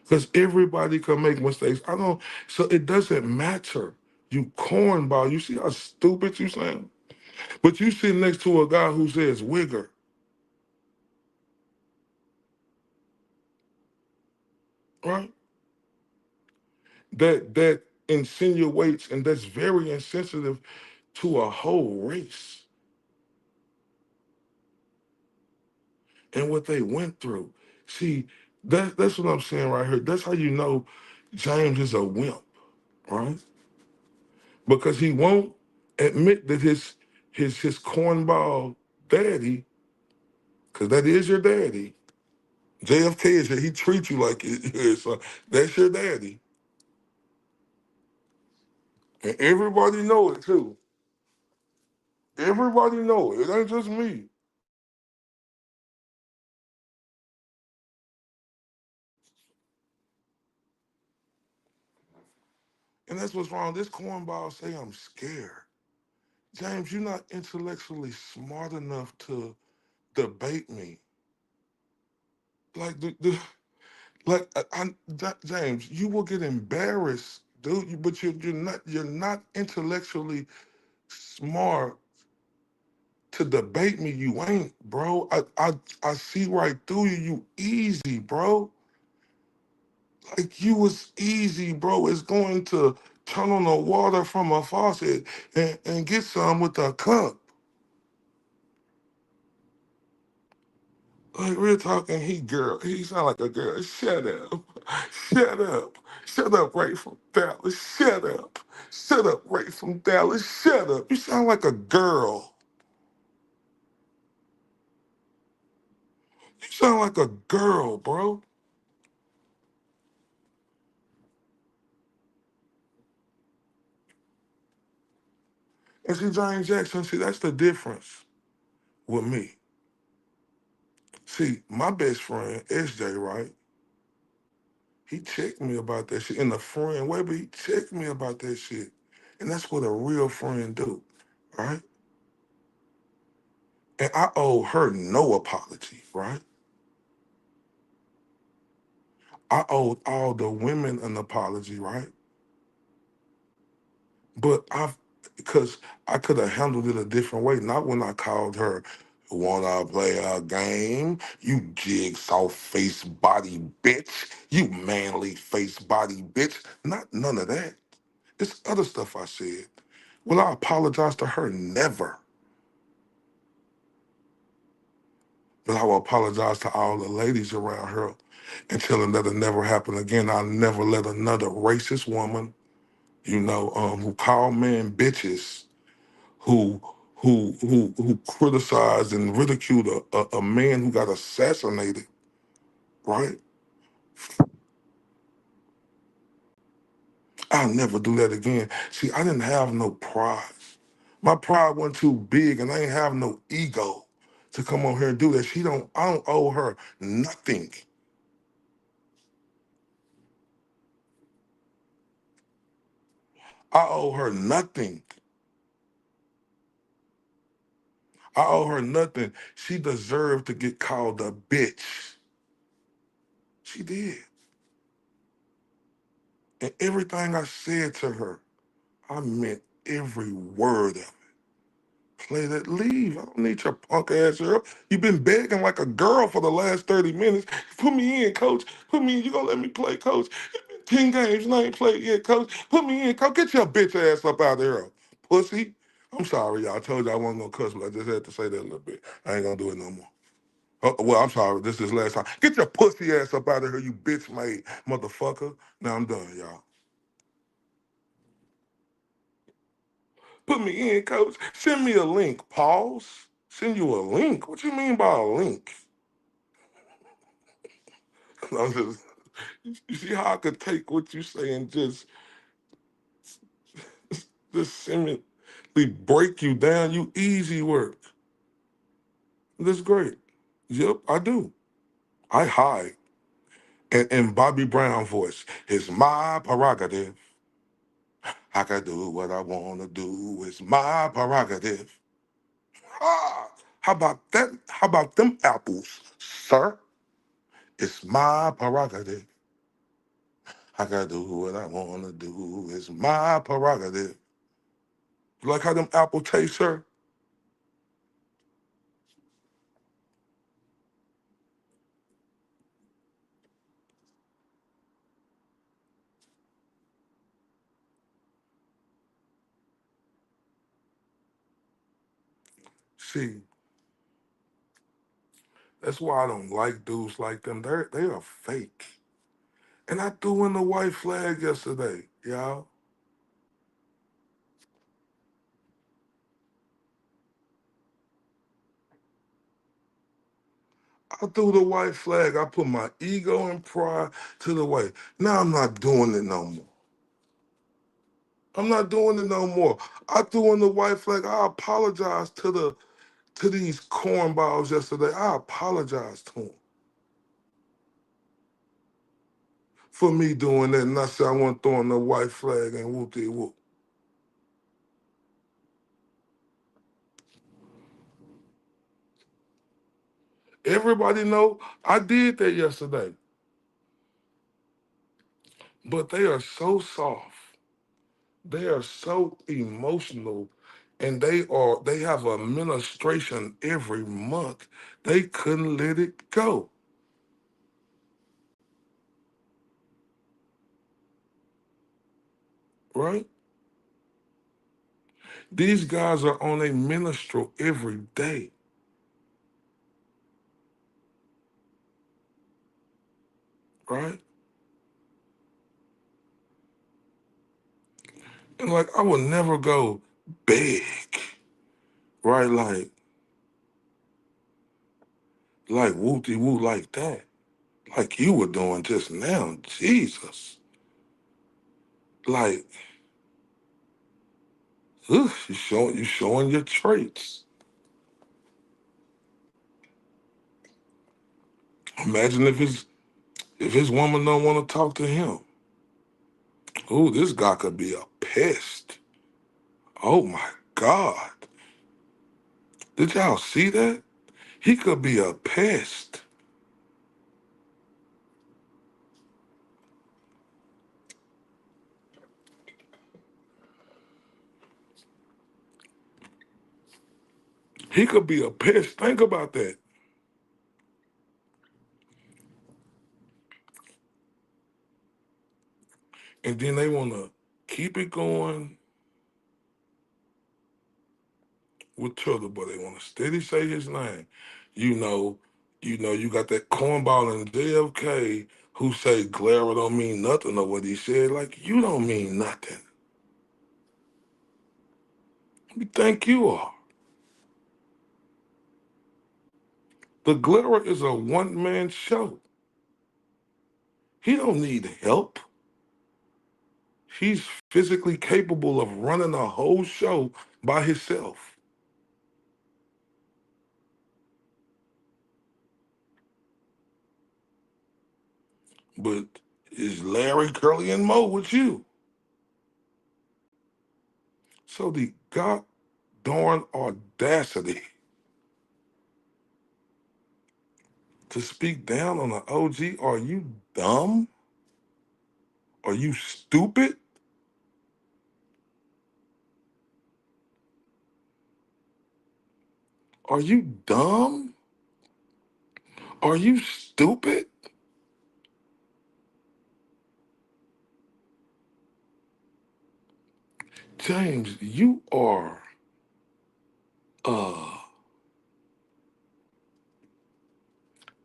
A: Because everybody can make mistakes. I don't, so it doesn't matter. You cornball. You see how stupid you sound? But you sit next to a guy who says wigger, right? That insinuates, and that's very insensitive to a whole race and what they went through. See, that's what I'm saying right here. That's how you know James is a wimp, right? Because he won't admit that his cornball daddy, because that is your daddy, JFK is he treats you like so that's your daddy, and everybody know it too. Everybody know it. It ain't just me. And that's what's wrong. This cornball say I'm scared. James, you're not intellectually smart enough to debate me. Like like James, you will get embarrassed, dude. But you're not intellectually smart to debate me. You ain't, bro. I see right through you. You easy, bro. Like you was easy, bro. It's going to turn on the water from a faucet and get some with a cup. Like we're talking, he girl. He sound like a girl. Shut up. Shut up. Shut up right from Dallas. Shut up. Shut up right from Dallas. Shut up. You sound like a girl. You sound like a girl, bro. And see, James Jackson, see, that's the difference with me. See, my best friend, SJ, right? He checked me about that shit in a friend way, but he checked me about that shit. And that's what a real friend do, right? And I owe her no apology, right? I owed all the women an apology, right? But because I could have handled it a different way. Not when I called her, wanna play a game? You jigsaw face body bitch. You manly face body bitch. Not none of that. It's other stuff I said. Will I apologize to her? Never. But I will apologize to all the ladies around her and tell them that it'll never happen again. I'll never let another racist woman, who call men bitches, who who criticized and ridiculed a man who got assassinated, right? I'll never do that again. See, I didn't have no pride. My pride wasn't too big, and I ain't have no ego to come on here and do that. I don't owe her nothing. I owe her nothing. I owe her nothing. She deserved to get called a bitch. She did. And everything I said to her, I meant every word of it. Play that leave. I don't need your punk ass girl. You've been begging like a girl for the last 30 minutes. Put me in, coach. Put me in. You gonna let me play, coach? It's been 10 games and I ain't played yet, coach. Put me in, coach. Get your bitch ass up out of here, pussy. I'm sorry, y'all. I told you I wasn't gonna cuss, but I just had to say that a little bit. I ain't gonna do it no more. Well, I'm sorry. This is last time. Get your pussy ass up out of here, you bitch made motherfucker. Now I'm done, y'all. Put me in, coach. Send me a link. Pause. Send you a link. What you mean by a link? I'm just, you see how I could take what you say and just seemingly break you down? You easy work. That's great. Yep, I do. I hide. In Bobby Brown voice, it's my prerogative. I can do what I want to do. It's my prerogative. Ah, how about that? How about them apples, sir? It's my prerogative. I can do what I want to do. It's my prerogative. You like how them apples taste, sir? See, that's why I don't like dudes like them. They are fake. And I threw in the white flag yesterday, y'all. I threw the white flag. I put my ego and pride to the way. Now I'm not doing it no more. I'm not doing it no more. I threw in the white flag. I apologize to these cornballs yesterday. I apologize to them for me doing that. And I said I want throwing the white flag and whoop de whoop. Everybody know I did that yesterday. But they are so soft. They are so emotional, and they have a administration every month. They couldn't let it go, right? These guys are on a minstrel every day, right? And like I would never go beg, right? Like whoop de whoop like that, like you were doing just now, Jesus. Like, ugh, you showing your traits. Imagine if his woman don't want to talk to him. Oh, this guy could be a pest. Oh my God. Did y'all see that? He could be a pest. He could be a pest. Think about that. And then they want to keep it going with Triller, but they want to steady say his name. You know, you got that cornball in JFK who say Clara don't mean nothing or what he said. Like, you don't mean nothing. You think you are. The Glare is a one-man show. He don't need help. He's physically capable of running a whole show by himself. But is Larry, Curly, and Moe with you? So the god darn audacity to speak down on an OG. Are you dumb? Are you stupid? Are you dumb? Are you stupid? James, you are a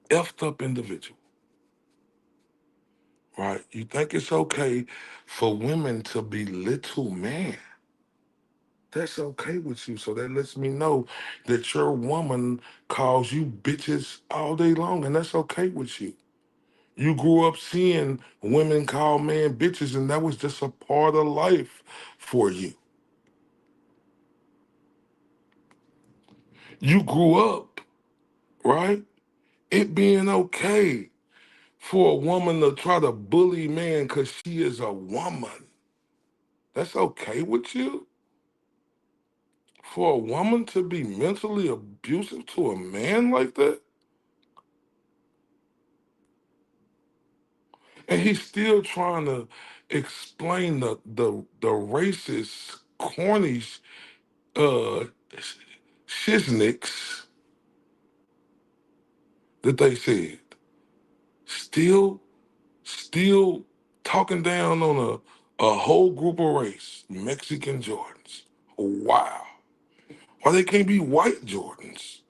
A: effed up individual, right? You think it's okay for women to belittle man. That's okay with you. So that lets me know that your woman calls you bitches all day long, and that's okay with you. You grew up seeing women call men bitches, and that was just a part of life for you. You grew up, right? It being okay for a woman to try to bully man because she is a woman. That's okay with you? For a woman to be mentally abusive to a man like that? And he's still trying to explain the racist, corny uh, shiznicks that they said. Still, still talking down on a whole group of race, Mexican Jordans. Wow. Why they can't be white Jordans?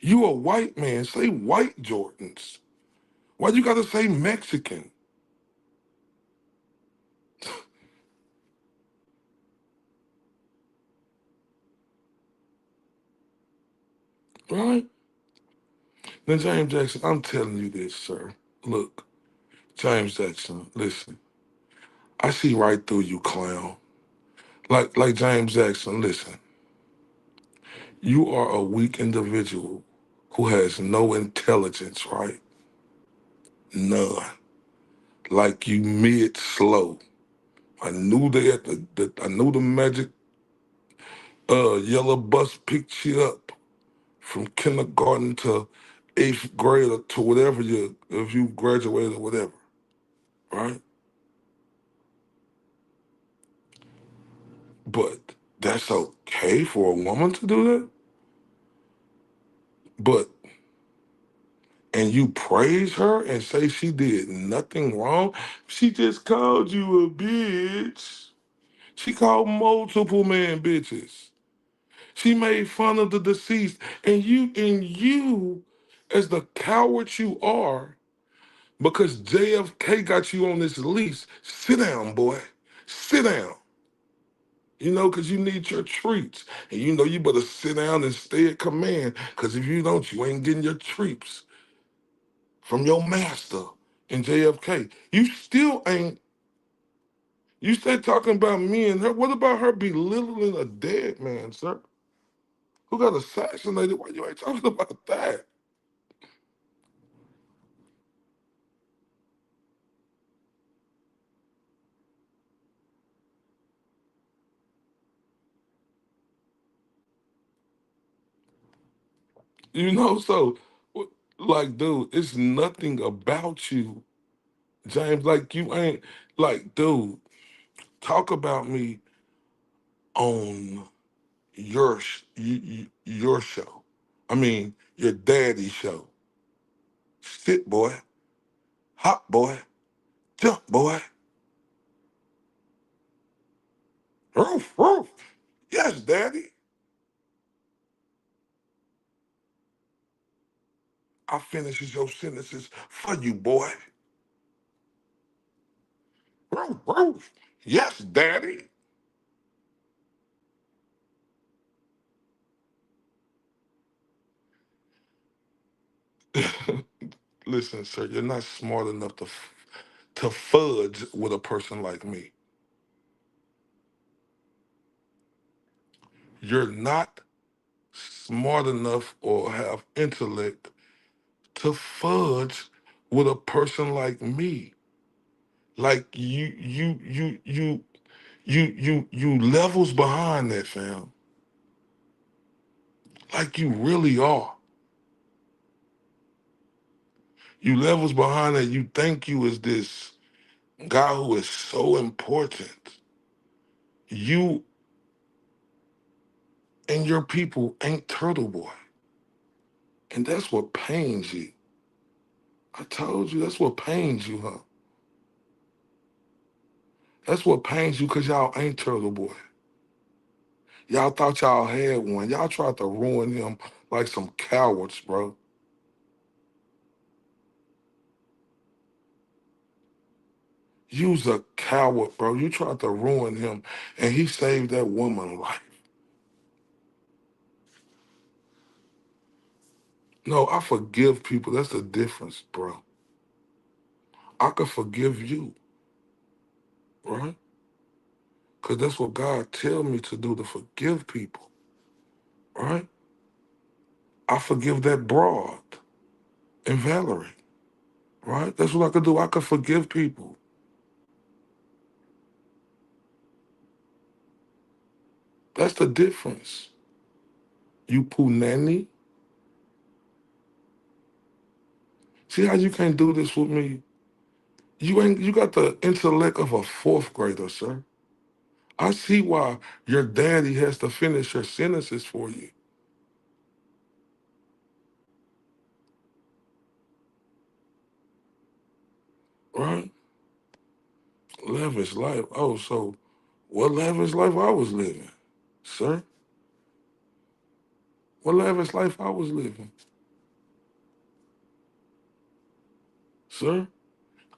A: You a white man, say white Jordans. Why you gotta say Mexican? Right? Now, James Jackson, I'm telling you this, sir. Look, James Jackson, listen. I see right through you, clown. Like James Jackson, listen. You are a weak individual who has no intelligence, right? None. Like you mid slow. I knew they had I knew the magic yellow bus picked you up from kindergarten to eighth grade or to whatever you if you graduated or whatever, right? But that's okay for a woman to do that. But and you praise her and say she did nothing wrong. She just called you a bitch. She called multiple men bitches. She made fun of the deceased. And you, as the coward you are, because JFK got you on this lease, sit down, boy. Sit down. You know, because you need your treats. And you know you better sit down and stay at command. Because if you don't, you ain't getting your treats from your master in JFK. You still ain't, you stay talking about me and her. What about her belittling a dead man, sir? Who got assassinated? Why you ain't talking about that? You know, so like, dude, it's nothing about you, James. Like you ain't like, dude, talk about me on your show. I mean, your daddy show. Sit, boy. Hop, boy. Jump, boy. Roof, roof. Yes, daddy. I finishes your sentences for you, boy. Roof, roof. Yes, daddy. Listen, sir, you're not smart enough to fudge with a person like me. You're not smart enough or have intellect to fudge with a person like me. Like you levels behind that, fam. Like you really are. You levels behind that. You think you is this guy who is so important. You and your people ain't Turtle Boy. And that's what pains you. I told you that's what pains you, huh? That's what pains you because y'all ain't Turtle Boy. Y'all thought y'all had one. Y'all tried to ruin him like some cowards, bro. You's a coward, bro. You tried to ruin him, and he saved that woman life. No, I forgive people. That's the difference, bro. I could forgive you, right? Because that's what God tell me to do, to forgive people, right? I forgive that broad and Valerie, right? That's what I could do. I could forgive people. That's the difference. You poo nanny. See how you can't do this with me? You got the intellect of a fourth grader, sir. I see why your daddy has to finish your sentences for you, right? Lavish life. Oh, so what lavish life I was living, sir? What lavish life I was living, sir?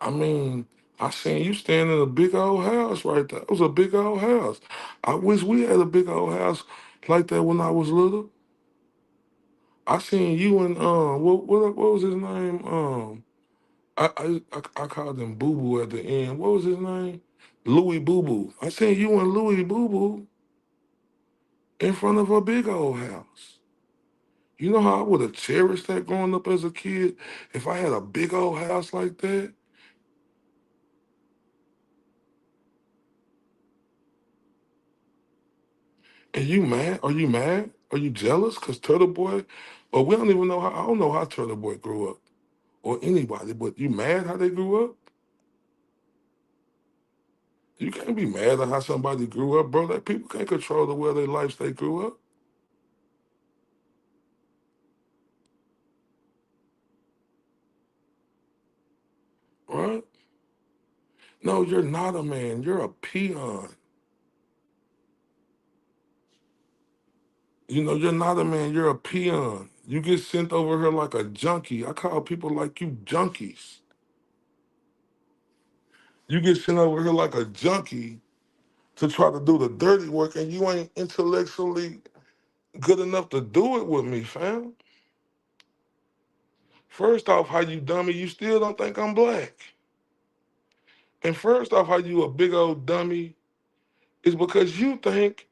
A: I mean, I seen you standing in a big old house right there. It was a big old house. I wish we had a big old house like that when I was little. I seen you and what was his name? I called him Boo Boo at the end. What was his name? Louis Boo Boo. I seen you and Louis Boo Boo in front of a big old house. You know how I would have cherished that growing up as a kid if I had a big old house like that? And you mad? Are you mad? Are you jealous? Cause Turtle Boy, or we don't even know how. I don't know how Turtle Boy grew up, or anybody. But you mad how they grew up? You can't be mad at how somebody grew up, bro. That people can't control the way their lives they grew up, right? No, you're not a man. You're a peon. You know, you're not a man. You're a peon. You get sent over here like a junkie. I call people like you junkies. You get sent over here like a junkie to try to do the dirty work, and you ain't intellectually good enough to do it with me, fam. First off, how you dummy, you still don't think I'm black. And first off, how you a big old dummy is because you think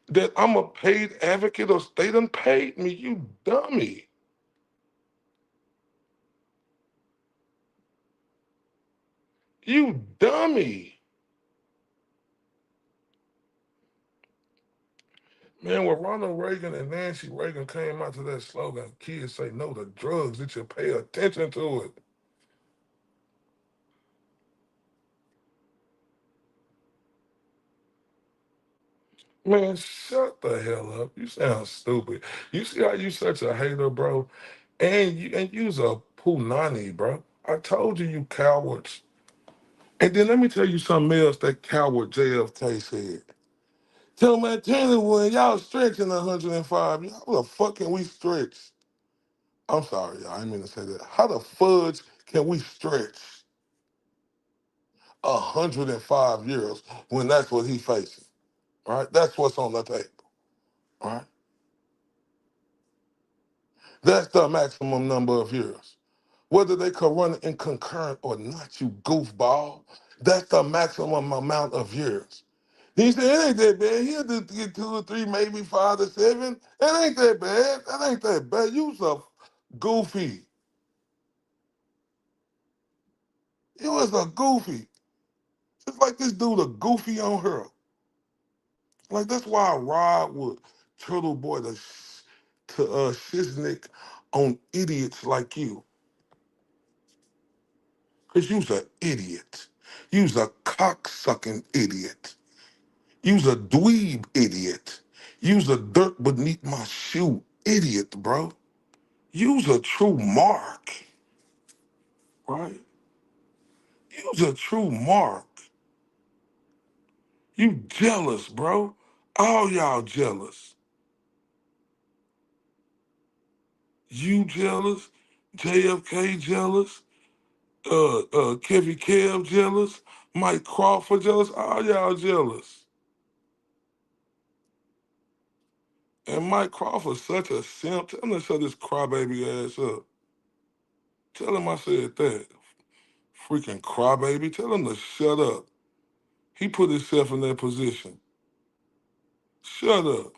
A: that I'm a paid advocate or they done paid me. You dummy. You dummy. Man, when Ronald Reagan and Nancy Reagan came out to that slogan, kids say no to drugs, that you pay attention to it. Man, shut the hell up. You sound stupid. You see how you such a hater, bro? And you's a punani, bro. I told you you cowards. And then let me tell you something else that coward JFK said. Tell man, when y'all stretching 105, how the fuck can we stretch? I'm sorry, y'all, I didn't mean to say that. How the fudge can we stretch 105 years when that's what he facing? All right, that's what's on the table. All right, that's the maximum number of years. Whether they could run in concurrent or not, you goofball, that's the maximum amount of years. He said, it ain't that bad. He'll just get 2 or 3, maybe 5 to 7. It ain't that bad. That ain't that bad. You was a goofy. You was a goofy. Just like this dude a goofy on her. Like that's why I ride with Turtle Boy to Shiznick on idiots like you. Cause you's an idiot. You's a cocksucking idiot. You's a dweeb idiot. You's a dirt beneath my shoe idiot, bro. You's a true mark, right? You's a true mark. You jealous, bro. All y'all jealous. You jealous. JFK jealous. Kevy Kev jealous. Mike Crawford jealous. All y'all jealous. And Mike Crawford such a simp. Tell him to shut his crybaby ass up. Tell him I said that. Freaking crybaby. Tell him to shut up. He put himself in that position. Shut up.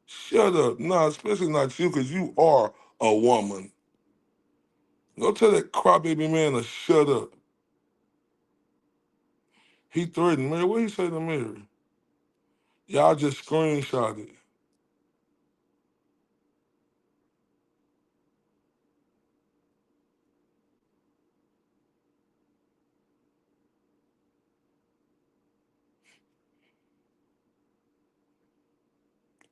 A: Shut up. Nah, especially not you, because you are a woman. Go tell that crybaby man to shut up. He threatened Mary. What he say to Mary? Y'all just screenshot it.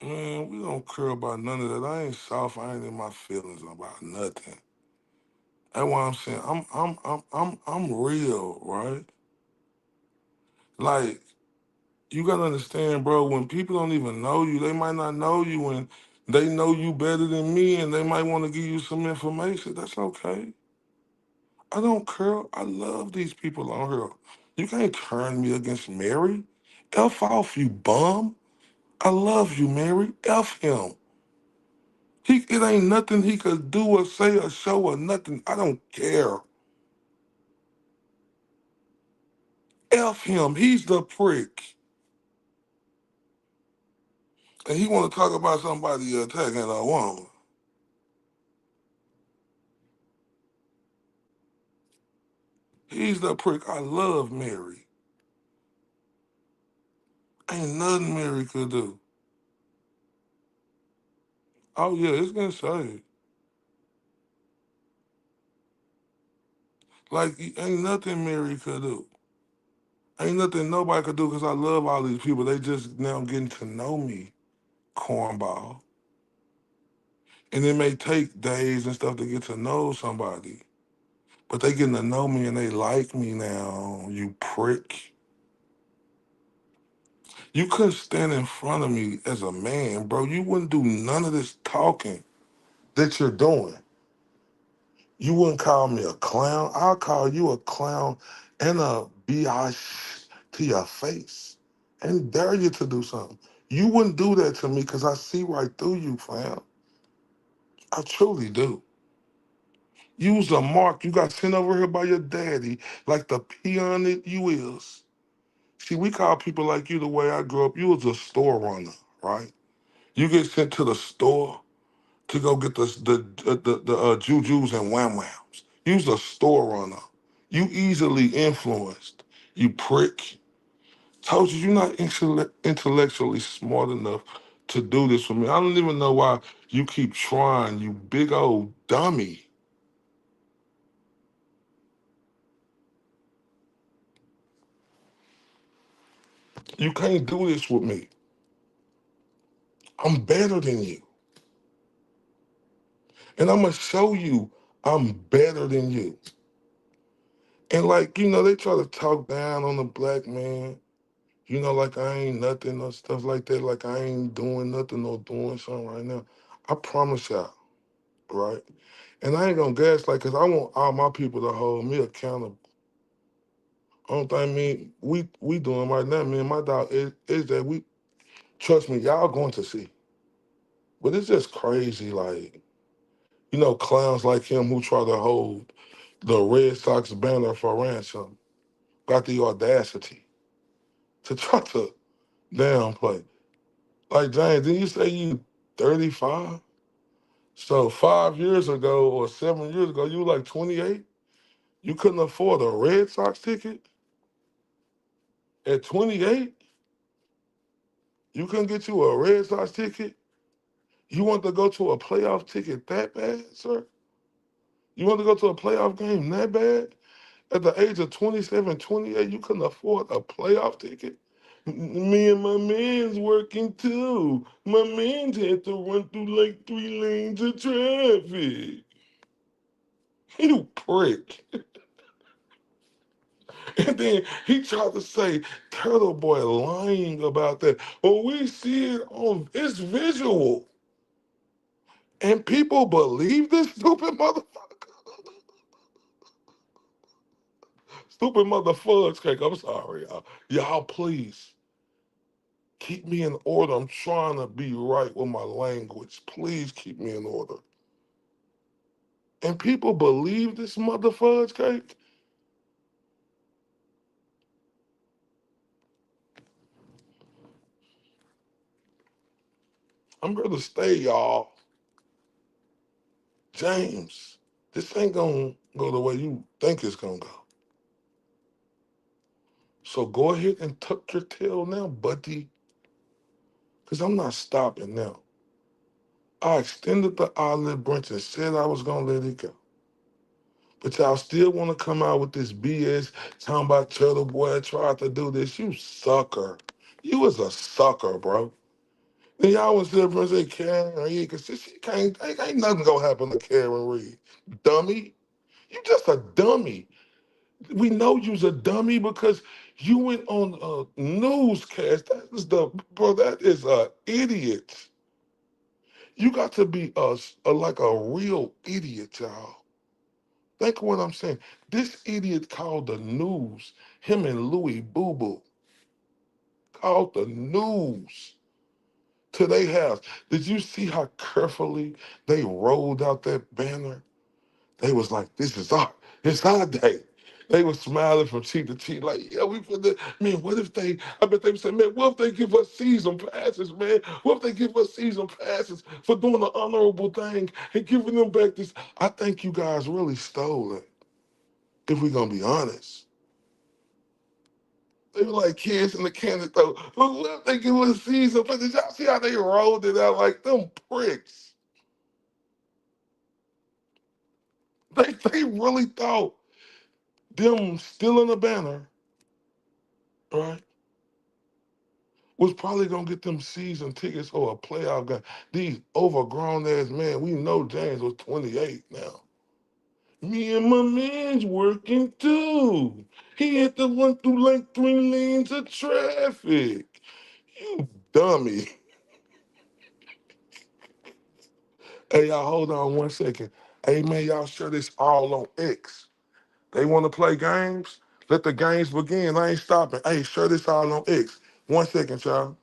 A: Man, we don't care about none of that. I ain't soft. I ain't in my feelings about nothing. That's why I'm saying I'm real, right? Like you gotta understand, bro. When people don't even know you, they might not know you, and they know you better than me, and they might want to give you some information. That's okay. I don't care. I love these people on here. You can't turn me against Mary. F off, you bum. I love you, Mary. F him. It ain't nothing he could do or say or show or nothing. I don't care. F him. He's the prick. And he want to talk about somebody attacking a woman. He's the prick. I love Mary. Ain't nothing Mary could do. Oh yeah, it's gonna say like ain't nothing Mary could do. Ain't nothing nobody could do because I love all these people. They just now getting to know me, cornball. And it may take days and stuff to get to know somebody, but they getting to know me and they like me now. You prick. You couldn't stand in front of me as a man, bro. You wouldn't do none of this talking that you're doing. You wouldn't call me a clown. I'll call you a clown and a biatch to your face and dare you to do something. You wouldn't do that to me because I see right through you, fam. I truly do. Use a mark you got sent over here by your daddy, like the peon that you is. See, we call people like you the way I grew up. You was a store runner, right? You get sent to the store to go get the jujus and wham whams. You's a store runner. You easily influenced. You prick. Told you you're not intellectually smart enough to do this for me. I don't even know why you keep trying, you big old dummy. You can't do this with me. I'm better than you. And I'm going to show you I'm better than you. And like, they try to talk down on the black man. Like I ain't nothing or stuff like that. Like I ain't doing nothing or doing something right now. I promise y'all, right? And I ain't gonna gaslight because I want all my people to hold me accountable. Only thing we doing right now, me and my dog, is that we trust me, y'all going to see. But it's just crazy, like, clowns like him who try to hold the Red Sox banner for ransom got the audacity to try to downplay. Like James, didn't you say you 35? So 5 years ago or 7 years ago, you were like 28? You couldn't afford a Red Sox ticket? At 28? You couldn't get you a Red Sox ticket? You want to go to a playoff ticket that bad, sir? You want to go to a playoff game that bad? At the age of 27, 28, you couldn't afford a playoff ticket? Me and my man's working too. My man's had to run through like 3 lanes of traffic. You prick. And then he tried to say Turtle Boy lying about that. Well, we see it it's visual. And people believe this stupid motherfucker. Stupid mother fudge cake. I'm sorry, y'all. Y'all, please keep me in order. I'm trying to be right with my language. Please keep me in order. And people believe this mother fudge cake. I'm here to stay, y'all. James, this ain't gonna go the way you think it's gonna go. So go ahead and tuck your tail now, buddy. Because I'm not stopping now. I extended the olive branch and said I was gonna let it go. But y'all still want to come out with this BS talking about Turtle Boy tried to do this. You sucker. You was a sucker, bro. Then y'all was there and say Karen Reed, because she can't, ain't nothing gonna happen to Karen Reed. Dummy. You just a dummy. We know you's a dummy because you went on a newscast. That is a idiot. You got to be like a real idiot, y'all. Think of what I'm saying. This idiot called the news, him and Louis Boo Boo, called the news to their house. Did you see how carefully they rolled out that banner? They was like, this is it's our day. They was smiling from cheek to cheek, like, yeah, we put the man, what if they, I bet they would say, man, what if they give us season passes, man? What if they give us season passes for doing the honorable thing and giving them back this? I think you guys really stole it, if we're gonna be honest. They were like kids in the candy store. What if they give us season passes? Did y'all see how they rolled it out like them pricks? They really thought them stealing a banner, right, was probably gonna get them season tickets or a playoff game. These overgrown ass men, we know James was 28 now. Me and my man's working too. He had to run through like 3 lanes of traffic. You dummy. Hey, y'all, hold on 1 second. Hey, man, y'all share this all on X. They want to play games? Let the games begin. I ain't stopping. Hey, share this all on X. 1 second, y'all.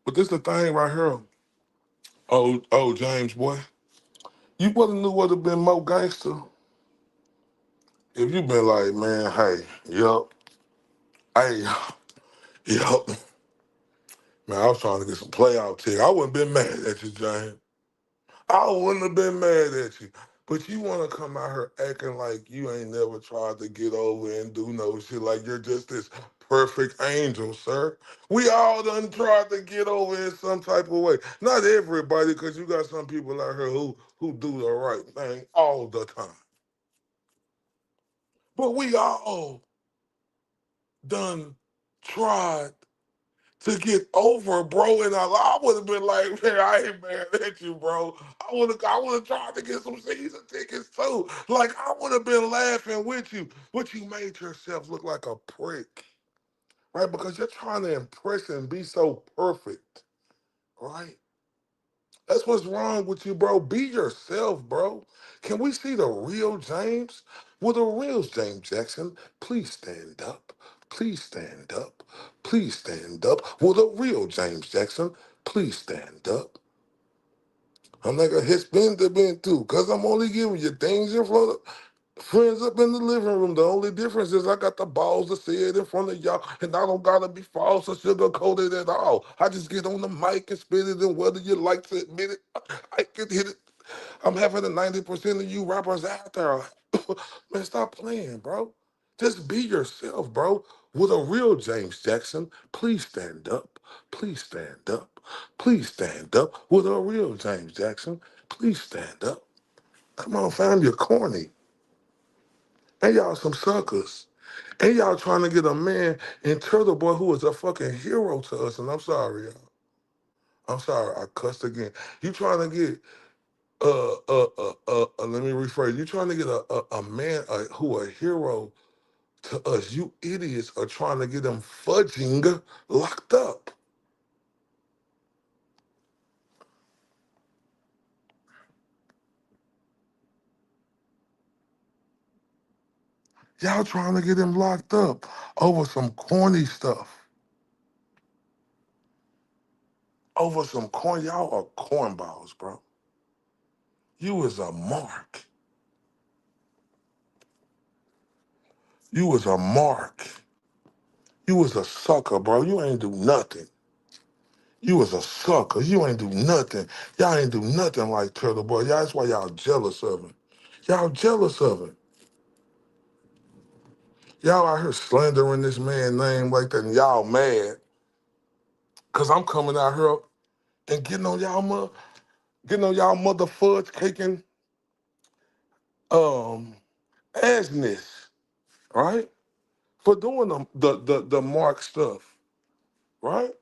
A: But this the thing right here. Oh, James, boy. You would have knew would have been more gangster if you been like, man, hey, yup, hey, yup. Man, I was trying to get some playoff tickets. I wouldn't been mad at you, James. I wouldn't have been mad at you. But you want to come out here acting like you ain't never tried to get over and do no shit, like you're just this perfect angel, sir. We all done tried to get over in some type of way. Not everybody, because you got some people out here who do the right thing all the time. But we all done tried to get over, bro. And I would have been like, man, I ain't mad at you, bro. I would have tried to get some season tickets too. Like I would have been laughing with you, but you made yourself look like a prick, right? Because you're trying to impress and be so perfect, right? That's what's wrong with you, bro. Be yourself, bro. Can we see the real James? Will the real James Jackson please stand up? Please stand up. Please stand up. Will the real James Jackson please stand up? I'm like a hit spin to been too, because I'm only giving you things in front of friends up in the living room. The only difference is I got the balls to say it in front of y'all, and I don't gotta be false or sugarcoated at all. I just get on the mic and spit it, and whether you like to admit it, I can hit it. I'm having the 90% of you rappers out there. Man, stop playing, bro. Just be yourself, bro. With a real James Jackson, please stand up. Please stand up. Please stand up. With a real James Jackson, please stand up. Come on, fam, you're corny. And y'all some suckers. And y'all trying to get a man in Turtle Boy who is a fucking hero to us. And I'm sorry, y'all. I'm sorry, I cussed again. You trying to get let me rephrase. You trying to get a man who a hero to us. You idiots are trying to get him fudging locked up. Y'all trying to get him locked up over some corny stuff. Over some corn. Y'all are cornballs, bro. You is a mark. You was a mark. You was a sucker, bro. You ain't do nothing. You was a sucker. You ain't do nothing. Y'all ain't do nothing like Turtle Boy. Y'all, that's why y'all jealous of him. Y'all jealous of him. Y'all out here slandering this man's name like that, and y'all mad because I'm coming out here and getting on y'all mother fudge caking um assness, right? for doing the Mark stuff, right?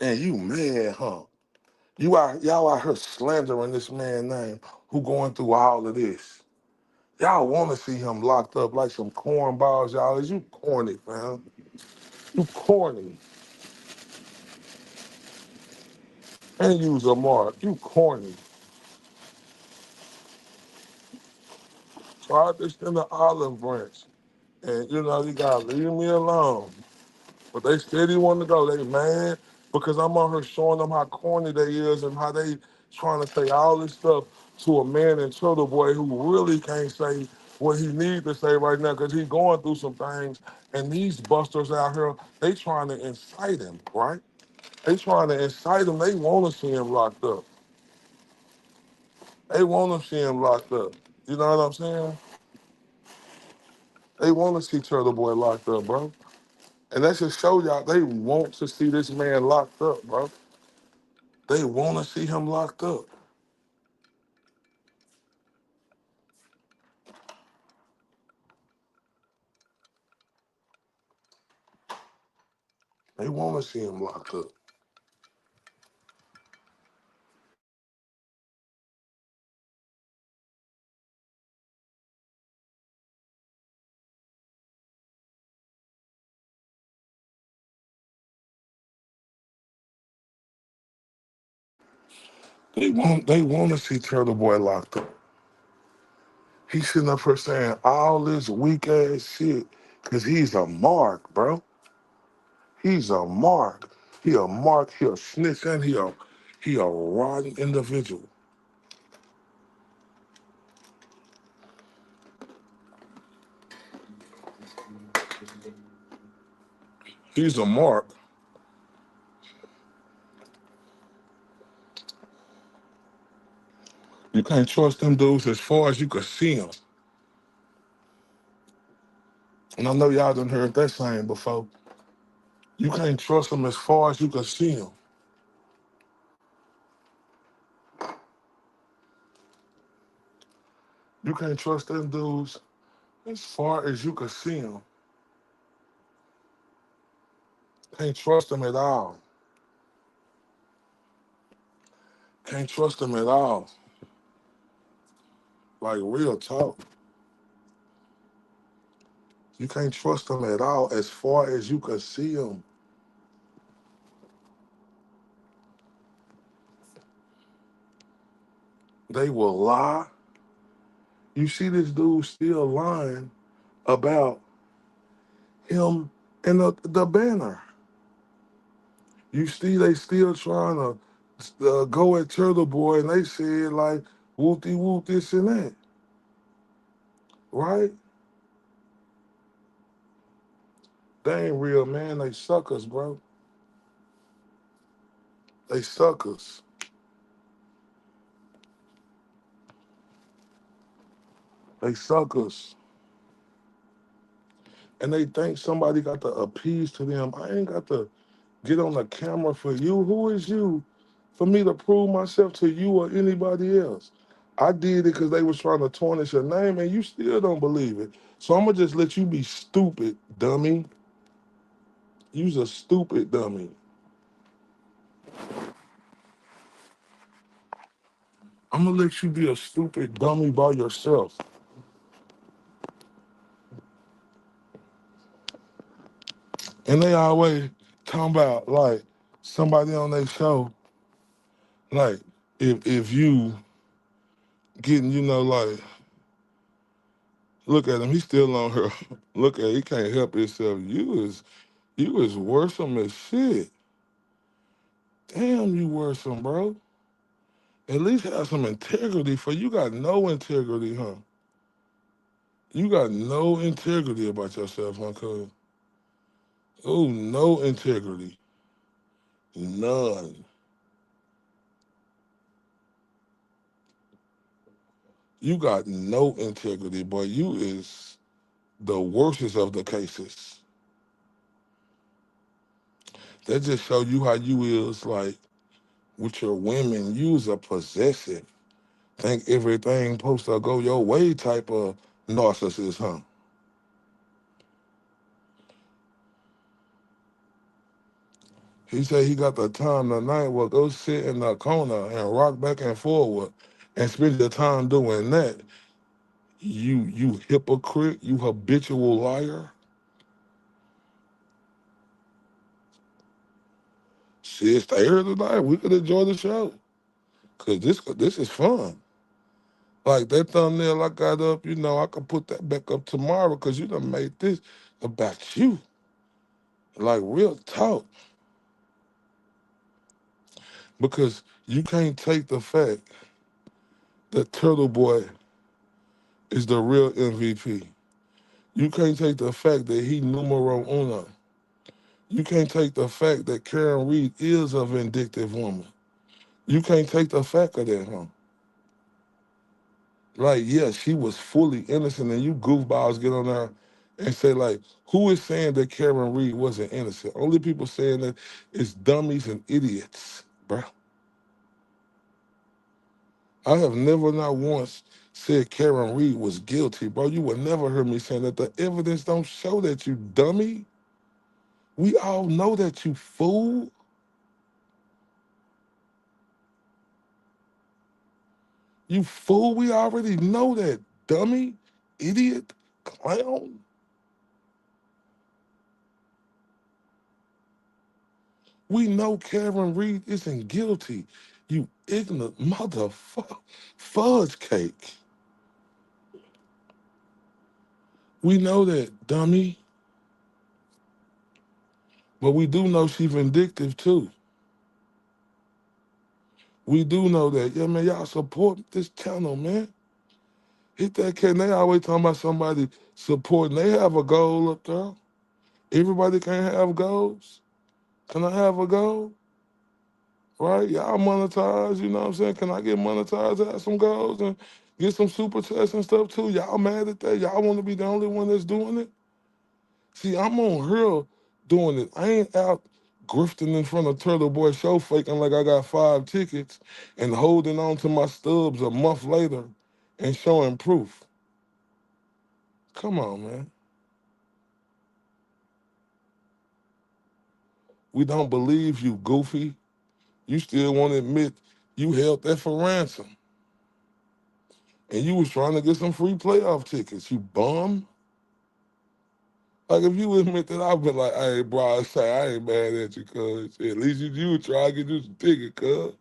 A: And you mad, huh? Y'all out here slandering this man's name who going through all of this. Y'all want to see him locked up like some cornballs, y'all. Is you corny, fam? You corny. And use a mark. You corny. So I just in the olive branch. And you gotta leave me alone. But they steady want to go. They mad because I'm on here showing them how corny they is and how they trying to say all this stuff to a man in Turtle Boy who really can't say what he need to say right now because he going through some things. And these busters out here, they trying to incite him, right? They trying to incite him. They want to see him locked up. They want to see him locked up. You know what I'm saying? They want to see Turtle Boy locked up, bro. And that just show y'all they want to see this man locked up, bro. They want to see him locked up. They want to see him locked up. They want to see Turtle Boy locked up. He's sitting up here saying all this weak ass shit because he's a mark, bro. He's a mark. He a mark. He a snitch and he a rotten individual. He's a mark. You can't trust them dudes as far as you can see them. And I know y'all done heard that saying before. You can't trust them as far as you can see them. You can't trust them dudes as far as you can see them. Can't trust them at all. Can't trust them at all. Like real talk. You can't trust them at all as far as you can see them. They will lie. You see this dude still lying about him and the banner. You see they still trying to go at Turtle Boy and they said like whoopty whoop this and that. Right? They ain't real, man. They suckers, bro. They suckers. They suckers. And they think somebody got to appease to them. I ain't got to get on the camera for you. Who is you for me to prove myself to you or anybody else? I did it because they was trying to tarnish your name and you still don't believe it. So I'm going to just let you be stupid, dummy. You's a stupid dummy. I'm going to let you be a stupid dummy by yourself. And they always talking about like somebody on their show, like if you getting, like, look at him, he's still on her. Look at he can't help himself. You is worrisome as shit. Damn, you worrisome, bro. At least have some integrity for you got no integrity, huh? You got no integrity about yourself, huh, cuz? Oh, no integrity. None. You got no integrity, boy. You is the worstest of the cases. That just show you how you is like with your women. You's a possessive. Think everything supposed to go your way type of narcissist, huh? He said he got the time tonight. Well, go sit in the corner and rock back and forward and spend your time doing that. You hypocrite, you habitual liar. Shit, stay here tonight. We could enjoy the show. Cause this is fun. Like that thumbnail I got up, I could put that back up tomorrow because you done made this about you. Like real talk. Because you can't take the fact that Turtle Boy is the real MVP. You can't take the fact that he numero uno. You can't take the fact that Karen Reed is a vindictive woman. You can't take the fact of that, huh? Like, yeah, she was fully innocent, and you goofballs get on there and say, like, who is saying that Karen Reed wasn't innocent? Only people saying that is dummies and idiots, bro. I have never not once said Karen Reed was guilty, bro. You will never hear me saying that. The evidence don't show that, you dummy. We all know that, you fool. You fool, we already know that, dummy, idiot, clown. We know Karen Reed isn't guilty. You ignorant motherfucker, fudge cake. We know that, dummy. But we do know she's vindictive too. We do know that. Yeah, man, y'all support this channel, man. Hit that can. They always talking about somebody supporting. They have a goal up there. Everybody can't have goals. Can I have a goal? Right? Y'all monetize, you know what I'm saying? Can I get monetized, have some goals, and get some super chats and stuff too? Y'all mad at that? Y'all want to be the only one that's doing it? See, I'm on here doing it. I ain't out grifting in front of Turtle Boy show faking like I got 5 tickets and holding on to my stubs a month later and showing proof. Come on, man. We don't believe you, goofy. You still want to admit you held that for ransom. And you was trying to get some free playoff tickets, you bum. Like, if you admit that, I've been like, hey, bro, I say I ain't mad at you, cuz. At least you would try to get you some ticket, cuz.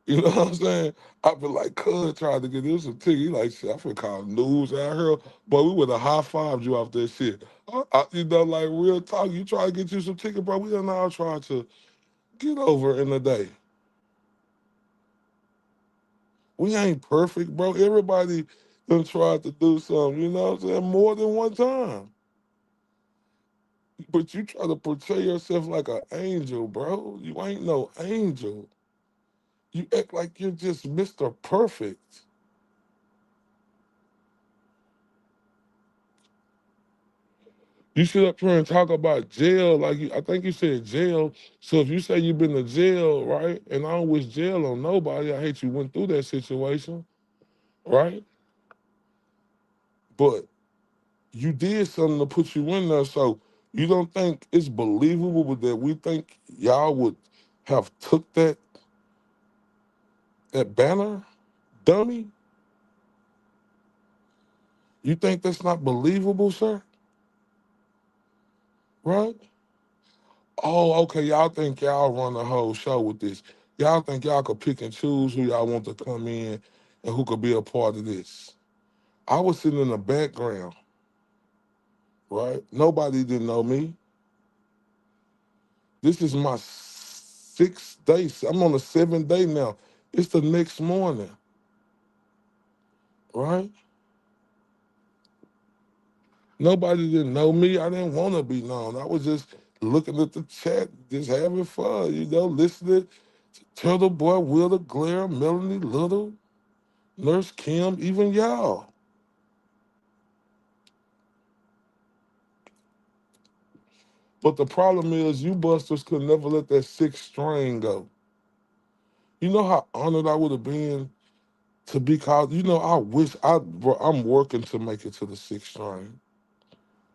A: You know what I'm saying? I been like, cuz tried to get you some ticket. He like, shit, I finna call news out here. But we would have high-fived you off that shit. Like, real talk, you try to get you some ticket, bro. We done all try to get over in a day. We ain't perfect, bro. Everybody done tried to do something, you know what I'm saying, more than one time. But you try to portray yourself like an angel, bro. You ain't no angel. You act like you're just Mr. Perfect. You sit up here and talk about jail, like I think you said jail. So if you say you've been to jail, right, and I don't wish jail on nobody, I hate you went through that situation, right? But you did something to put you in there, so you don't think it's believable that we think y'all would have took that banner, dummy? You think that's not believable, sir? Right? Oh, okay. Y'all think y'all run the whole show with this. Y'all think y'all could pick and choose who y'all want to come in and who could be a part of this. I was sitting in the background, right? Nobody didn't know me. This is my 6th day. I'm on the 7th day now. It's the next morning, right? Nobody didn't know me. I didn't want to be known. I was just looking at the chat, just having fun, listening to Turtle Boy, Will Glare, Melanie Little, Nurse Kim, even y'all. But the problem is you busters could never let that 6th string go. You know how honored I would have been to be called. I wish bro, I'm working to make it to the 6th string.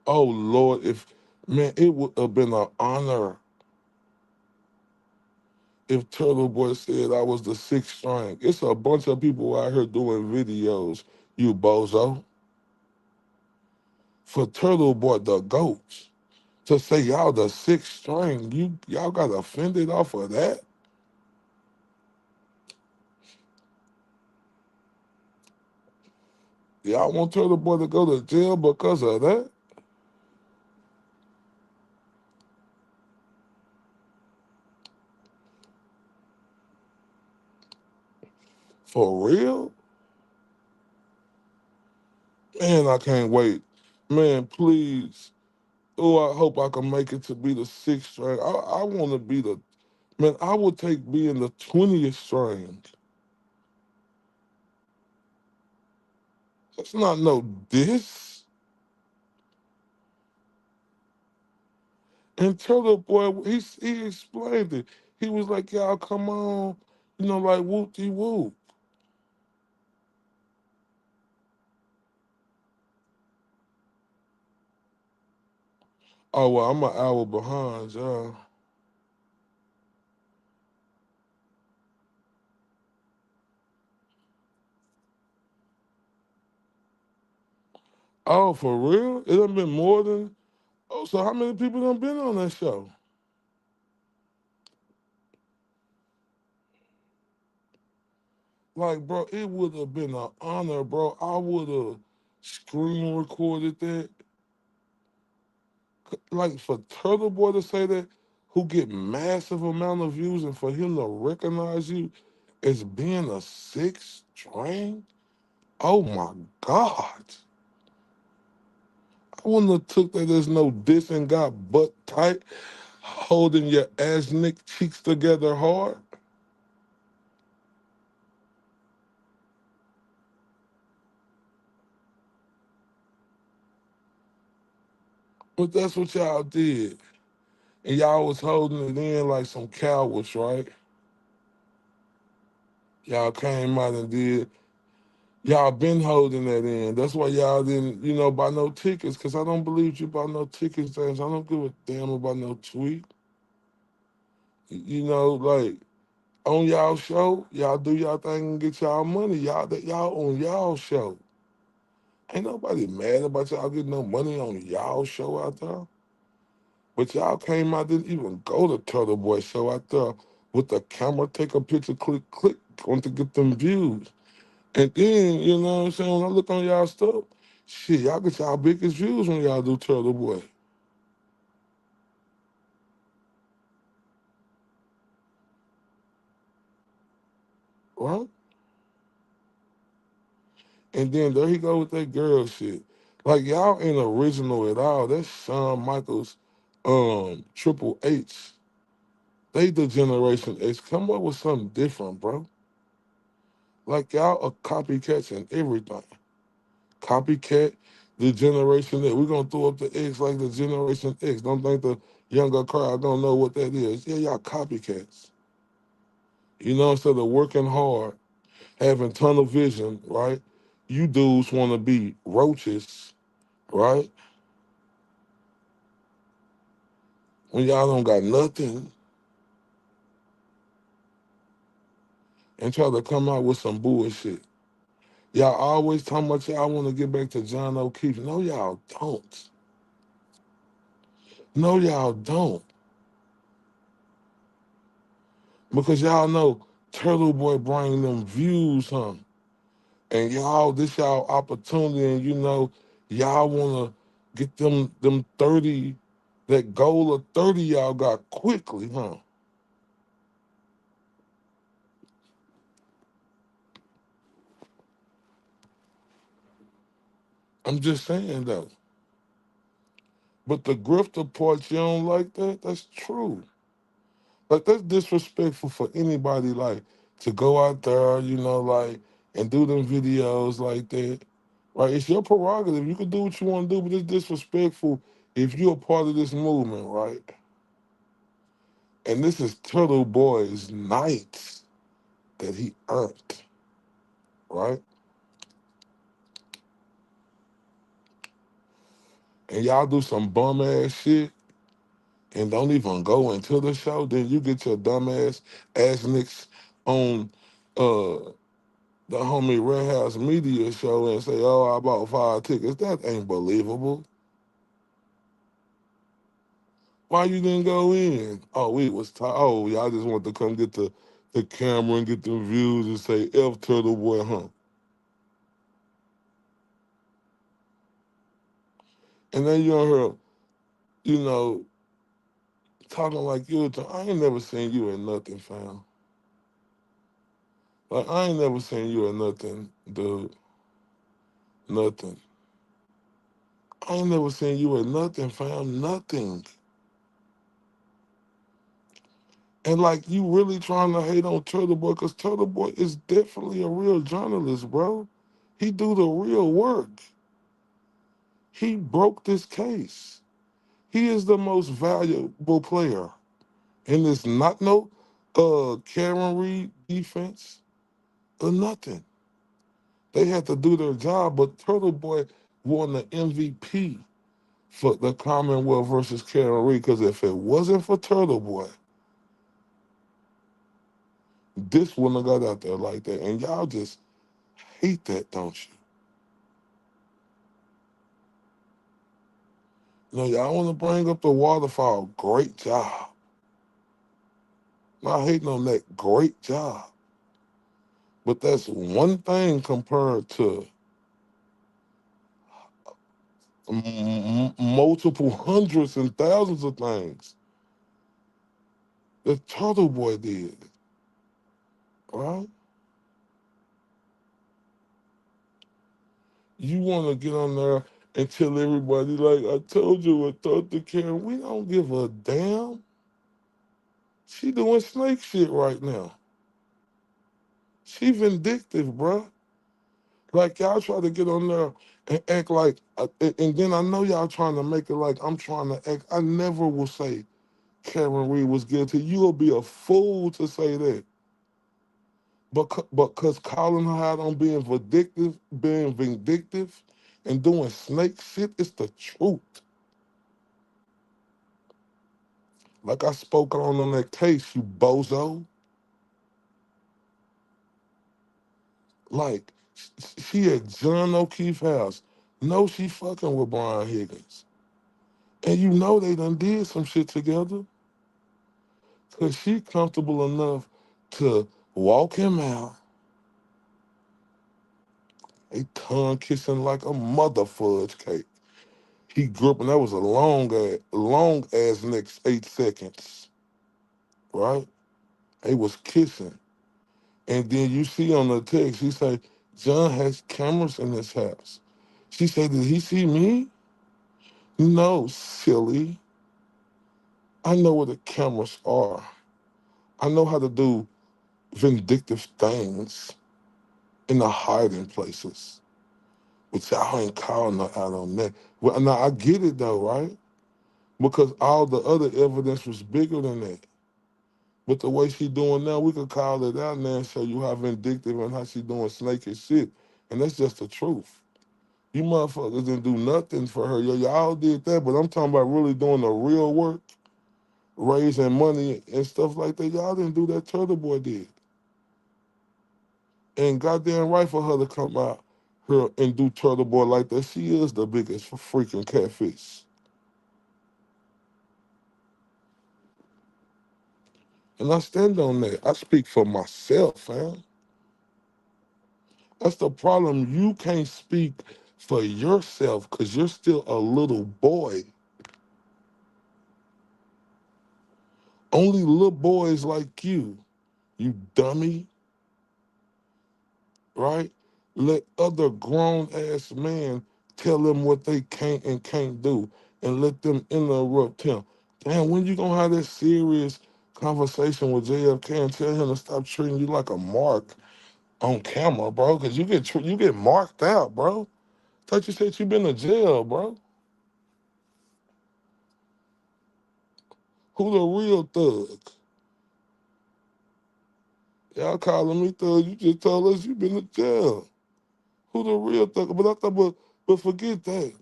A: Oh Lord, if Man, it would have been an honor if Turtle Boy said I was the sixth string. It's a bunch of people out here doing videos, you bozo. For Turtle Boy, the goats, to say y'all the sixth string, y'all got offended off of that? Y'all want Turtle Boy to go to jail because of that? For real? Man, I can't wait. Man, please. Oh, I hope I can make it to be the sixth string. I want to be the man. I would take being the 20th string. That's not no diss. And Turtle Boy, he explained it. He was like, "Y'all come on, like whoop de whoop." Oh well, I'm an hour behind, y'all. Oh, for real? It done been more than. Oh, so how many people done been on that show? Like, bro, it would have been an honor, bro. I would have screen recorded that. Like for Turtle Boy to say that, who get massive amount of views, and for him to recognize you as being a sixth string. Oh my God. I wouldn't have took that as no diss and got butt tight, holding your ass nick cheeks together hard. But that's what y'all did. And y'all was holding it in like some cowards, right? Y'all came out and did. Y'all been holding that in. That's why y'all didn't, buy no tickets, because I don't believe you buy no tickets, James. I don't give a damn about no tweet. Like on y'all show, y'all do y'all thing and get y'all money. Y'all on y'all show. Ain't nobody mad about y'all getting no money on y'all show out there. But y'all came out, didn't even go to Turtle Boy show out there with the camera, take a picture, click, click, want to get them views. And then, you know what I'm saying, when I look on y'all stuff, shit, y'all get y'all biggest views when y'all do Turtle Boy, right? And then there he go with that girl shit. Like y'all ain't original at all. That's Shawn Michaels, Triple H. They the Generation X. Come up with something different, bro. Like y'all are copycats and everything. Copycat, the Generation X. We're gonna throw up the X like the Generation X. Don't think the younger crowd don't know what that is. Yeah, y'all copycats. Instead of working hard, having tunnel vision, right? You dudes want to be roaches, right? When y'all don't got nothing and try to come out with some bullshit. Y'all always talking about y'all want to get back to John O'Keefe. No, y'all don't. No, y'all don't. Because y'all know Turtle Boy bring them views, huh? And y'all, this y'all opportunity, and y'all wanna get them 30, that goal of 30 y'all got quickly, huh? I'm just saying though. But the grifter part, you don't like that? That's true. Like that's disrespectful for anybody, like to go out there, like and do them videos like that. Right? It's your prerogative. You can do what you want to do, but it's disrespectful if you're a part of this movement, right? And this is Turtle Boy's night that he earned, right? And y'all do some bum ass shit. and don't even go into the show, then you get your ass nicks on uh the homie Red House Media show and say, "Oh, I bought 5 tickets." That ain't believable. Why you didn't go in? Oh, we was tired. Oh, y'all just want to come get the camera and get the views and say F Turtle Boy, huh? And then you on her, you know, talking like you. I ain't never seen you at nothing, fam. Like I ain't never seen you at nothing, dude. Nothing. I ain't never seen you at nothing, fam. Nothing. And like you really trying to hate on Turtle Boy, because Turtle Boy is definitely a real journalist, bro. He do the real work. He broke this case. He is the most valuable player. And it's not no Karen Reed defense or nothing. They had to do their job, but Turtle Boy won the MVP for the Commonwealth versus Karen Reed, because if it wasn't for Turtle Boy, this wouldn't have got out there like that. And y'all just hate that, don't you? You know, y'all want to bring up the waterfall. Great job. Not hating on that. Great job. But that's one thing compared to multiple hundreds and thousands of things that Turtle Boy did, right? You want to get on there and tell everybody, like, I told you, I thought the Karen, we don't give a damn. She doing snake shit right now. She vindictive, bruh. Like, y'all try to get on there and act like, and then I know y'all trying to make it like I'm trying to act. I never will say Karen Reed was guilty. You'll be a fool to say that. But because calling her out on being vindictive, and doing snake shit, it's the truth. Like I spoke on that case, you bozo. Like she at John O'Keefe house. No, she fucking with Brian Higgins, and you know they done did some shit together. Cause she comfortable enough to walk him out, a tongue kissing like a mother fudge cake. He grew up and that was a long ass next 8 seconds, right? They was kissing. And then you see on the text, he say, John has cameras in his house. She said, did he see me? No, silly. I know where the cameras are. I know how to do vindictive things in the hiding places. But y'all ain't calling her out on that. Well, now I get it though, right? Because all the other evidence was bigger than that. But the way she doing now, we could call it out now and show you how vindictive and how she doing snaky shit. And that's just the truth. You motherfuckers didn't do nothing for her. Y'all did that, but I'm talking about really doing the real work, raising money and stuff like that. Y'all didn't do that. Turtle Boy did. And goddamn right for her to come out here and do Turtle Boy like that. She is the biggest freaking catfish. And I stand on that. I speak for myself, fam. That's the problem. You can't speak for yourself because you're still a little boy. Only little boys like you dummy, right? Let other grown ass men tell them what they can't and can't do and let them interrupt him. Damn, when you gonna have this serious conversation with JFK and tell him to stop treating you like a mark on camera, bro? Because you get marked out, bro. Thought you said you been to jail, bro. Who the real thug? Y'all calling me thug. You just told us you been to jail. Who the real thug? But I thought, but forget that,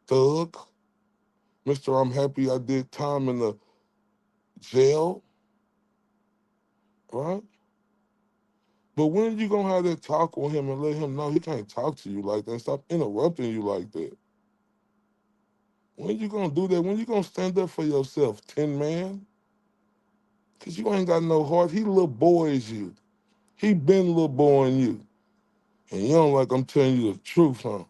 A: thug. Mr. I'm happy I did time in the jail, right? But when are you gonna have that talk with him and let him know he can't talk to you like that? Stop interrupting you like that. When you gonna do that? When you gonna stand up for yourself, Tin Man? Cause you ain't got no heart. He little boys you. He been little boying you. And you don't like I'm telling you the truth, huh?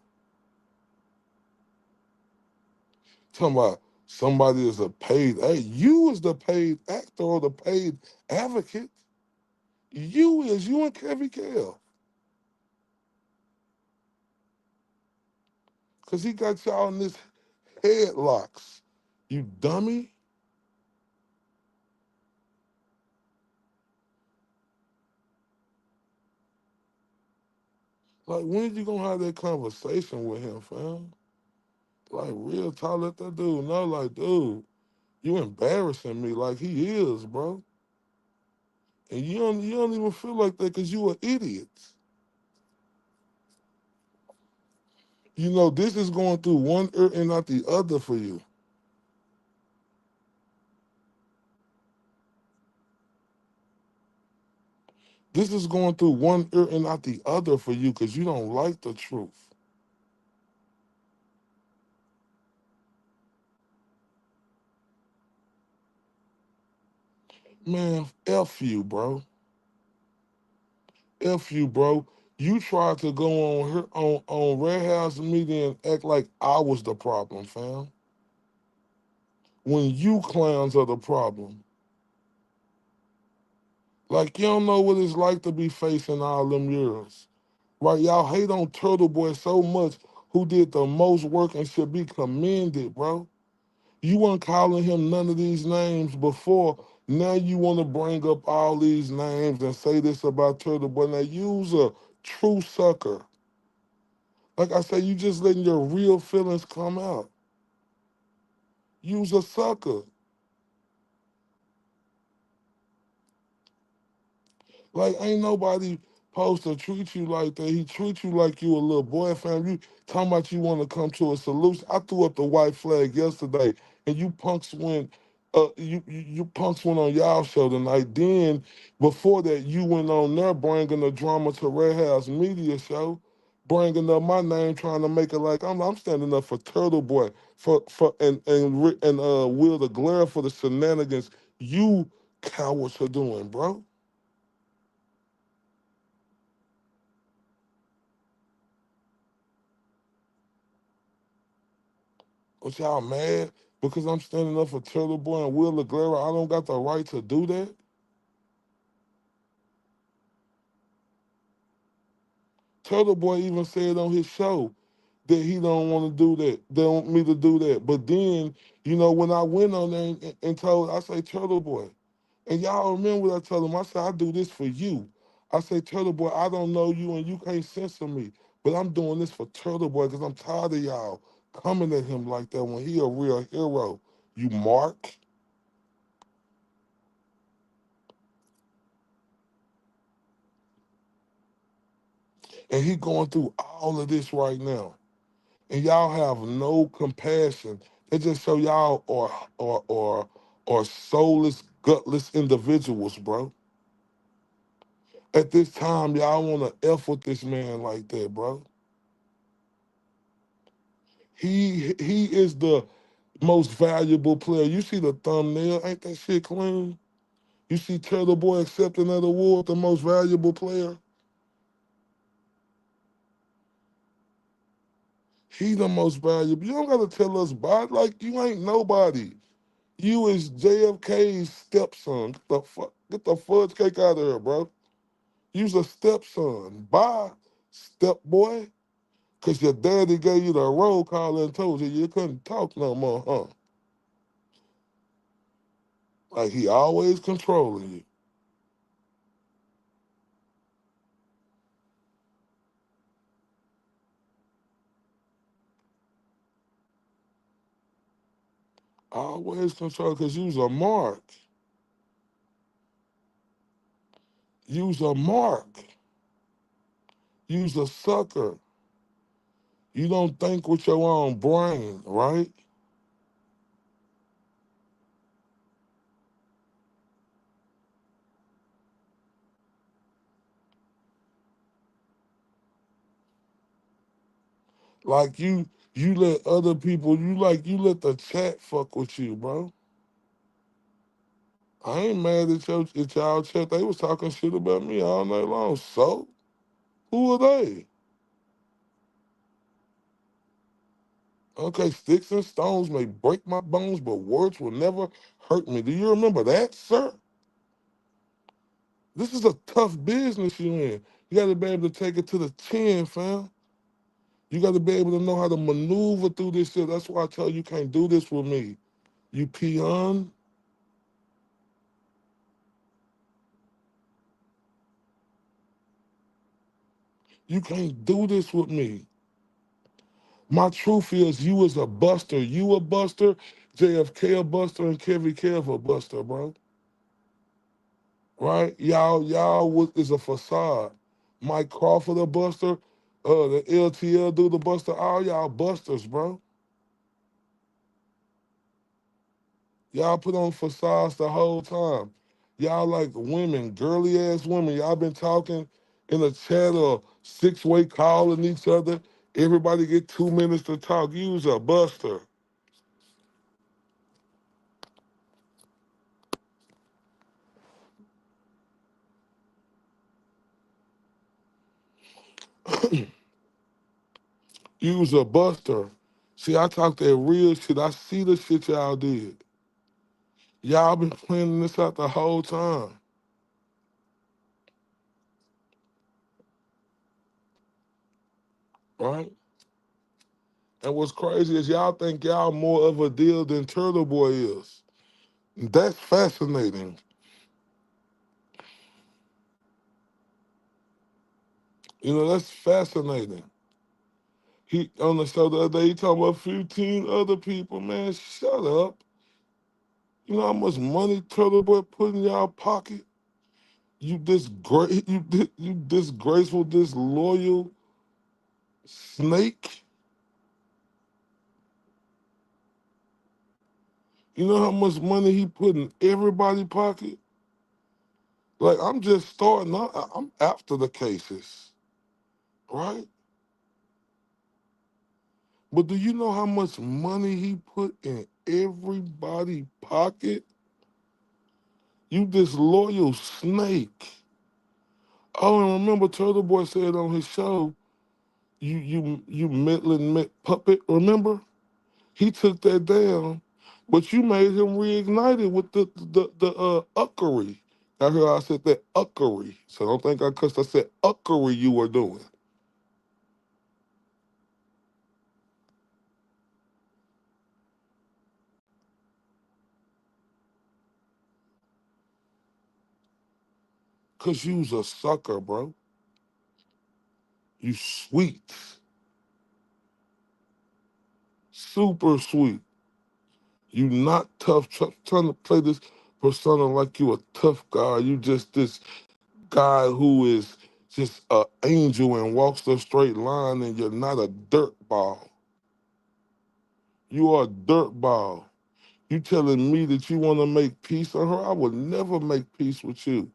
A: Talking about somebody is a paid, hey, you is the paid actor or the paid advocate. You and Kevin Kell. Cause he got y'all in this headlocks. You dummy. Like, when you gonna have that conversation with him, fam? Like, real talk, let that dude know, like, dude, you embarrassing me like he is, bro. And you don't even feel like that because you an idiot. You know, this is going through one ear and not the other for you. This is going through one ear and not the other for you because you don't like the truth. Man, F you, bro. F you, bro. You tried to go on here on Red House Media and act like I was the problem, fam. When you clowns are the problem. Like, you don't know what it's like to be facing all them years. Right? Y'all hate on Turtle Boy so much, who did the most work and should be commended, bro. You weren't calling him none of these names before. Now you want to bring up all these names and say this about Turtle Boy. Now you's a true sucker. Like I said, you just letting your real feelings come out. You's a sucker. Like, ain't nobody supposed to treat you like that. He treat you like you a little boy, fam. You talking about you want to come to a solution. I threw up the white flag yesterday, and you punks went. You punks went on y'all show tonight. Then before that, you went on there bringing the drama to Red House Media Show, bringing up my name, trying to make it like I'm standing up for Turtle Boy for and Will the Glare for the shenanigans you cowards are doing, bro. But y'all mad because I'm standing up for Turtle Boy and Will LeGlara? I don't got the right to do that. Turtle Boy even said on his show that he don't want to do that. They want me to do that. But then, when I went on there and told, I say, Turtle Boy, and y'all remember what I told him? I said, I do this for you. I say, Turtle Boy, I don't know you and you can't censor me, but I'm doing this for Turtle Boy because I'm tired of y'all coming at him like that when he a real hero. You mark. And he going through all of this right now. And y'all have no compassion. They just show y'all or soulless, gutless individuals, bro. At this time, y'all want to F with this man like that, bro. He is the most valuable player. You see the thumbnail, ain't that shit clean? You see Turtle Boy accepting that award, the most valuable player. He the most valuable. You don't gotta tell us about like you ain't nobody. You is JFK's stepson. Get the fudge cake out of here, bro. You's a stepson. Bye, step boy. Cause your daddy gave you the roll call and told you couldn't talk no more, huh? Like he always controlling you. Always control cause you's a mark. You's a mark. You's a sucker. You don't think with your own brain, right? Like you let other people, you let the chat fuck with you, bro. I ain't mad at y'all chat. They was talking shit about me all night long. So who are they? Okay, sticks and stones may break my bones, but words will never hurt me. Do you remember that, sir? This is a tough business you in. You got to be able to take it to the chin, fam. You got to be able to know how to maneuver through this shit. That's why I tell you can't do this with me. You peon, you can't do this with me. My truth is you was a buster. You a buster, JFK a buster, and Kevin Kev a buster, bro. Right? Is a facade. Mike Crawford a buster, the LTL dude the buster, all y'all busters, bro. Y'all put on facades the whole time. Y'all like women, girly ass women. Y'all been talking in a chat or six-way calling each other. Everybody get 2 minutes to talk. You's a buster. You's a buster. See, I talk that real shit. I see the shit y'all did. Y'all been planning this out the whole time, right? And what's crazy is y'all think y'all more of a deal than Turtle Boy is. That's fascinating. You know, that's fascinating. He on the show the other day, he talking about 15 other people. Man, shut up. You know how much money Turtle Boy put in y'all pocket? You disgraceful, disloyal snake. You know how much money he put in everybody's pocket? Like I'm just starting. I'm after the cases, right? But do you know how much money he put in everybody's pocket? You disloyal snake. Oh, and remember Turtle Boy said on his show, you meddling puppet, remember? He took that down, but you made him reignite it with the uckery. I heard I said that uckery. So don't think I cussed, I said uckery you were doing. Cause you's a sucker, bro. You sweet. Super sweet. You not tough, trying to play this persona like you a tough guy. You just this guy who is just an angel and walks the straight line, and you're not a dirt ball. You are a dirt ball. You telling me that you want to make peace on her? I would never make peace with you.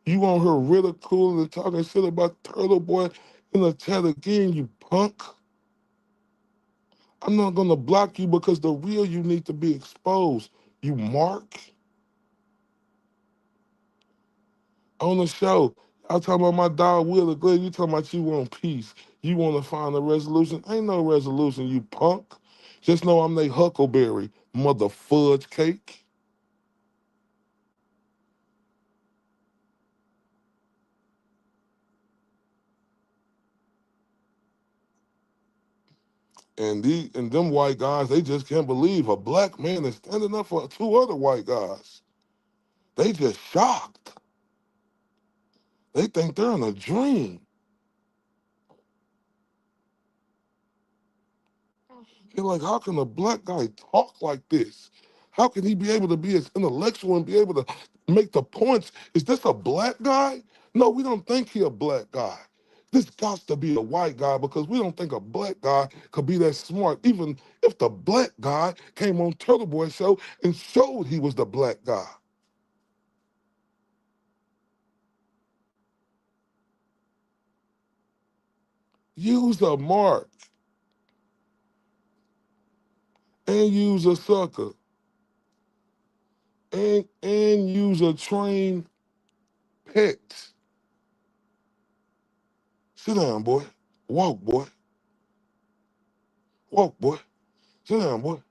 A: You want her ridiculing and talking shit about Turtle Boy in the chat again, you punk. I'm not gonna block you because the real you need to be exposed. You mark on the show. I talking about my dog Wheeler Glenn. You talking about you want peace. You want to find a resolution. Ain't no resolution, you punk. Just know I'm they Huckleberry, mother fudge cake. And them white guys, they just can't believe a black man is standing up for two other white guys. They just shocked. They think they're in a dream. They're like, how can a black guy talk like this? How can he be able to be as intellectual and be able to make the points? Is this a black guy? No, we don't think he a black guy. This got to be a white guy because we don't think a black guy could be that smart. Even if the black guy came on Turtle Boy show and showed he was the black guy. Use a mark. and use a sucker and use a trained pet. Sit down, boy. Walk, boy. Walk, boy. Sit down, boy.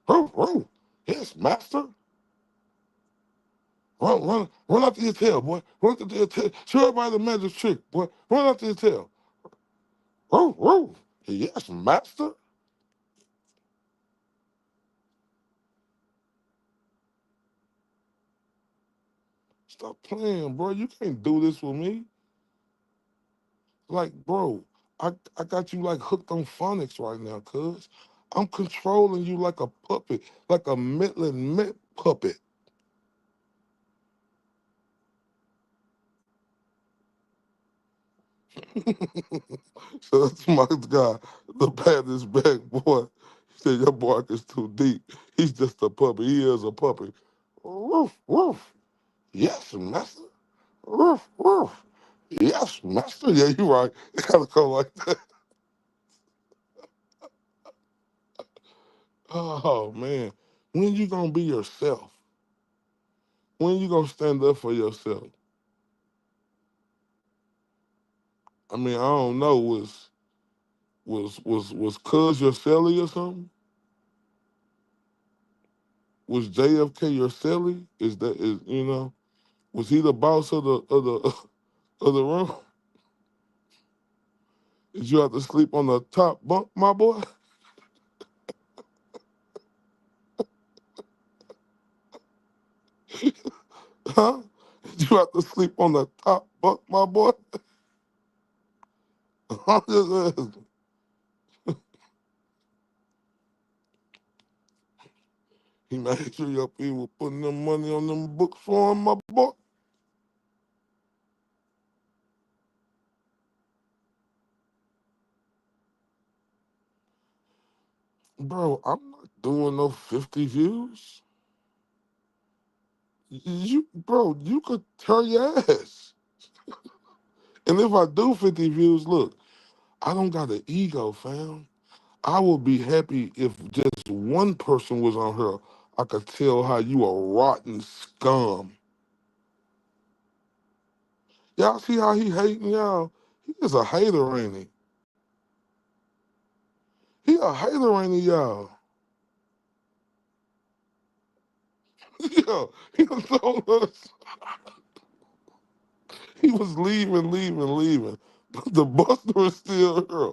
A: Roof, roof. Yes, master. Run out to your tail, boy. Run out to your tail. Show everybody the magic trick, boy. Run out to your tail. Roof, roof. Yes, master. Stop playing, bro. You can't do this with me. Like, bro, I got you like hooked on phonics right now, cuz. I'm controlling you like a puppet, like a Midland Met puppet. So that's my guy, the baddest back boy. He said, your bark is too deep. He's just a puppy. He is a puppy. Woof, woof. Yes, master. Woof, woof. Yes, master. Yeah, you right. It gotta go like that. Oh, man. When you gonna be yourself? When you gonna stand up for yourself? I mean, I don't know. Was Cuz your celly or something? Was JFK your celly? Is was he the boss of the of the room? Did you have to sleep on the top bunk, my boy? Huh? Did you have to sleep on the top bunk, my boy? I'm just asking. He made sure your people putting them money on them books for him, my boy. Bro, I'm not doing no 50 views. Bro, you could tear your ass. And if I do 50 views, look, I don't got an ego, fam. I would be happy if just one person was on here. I could tell how you a rotten scum. Y'all see how he hating y'all? He is a hater, ain't he? He a hater, ain't he, y'all? Yeah, he done told us he was leaving. But the buster is still here.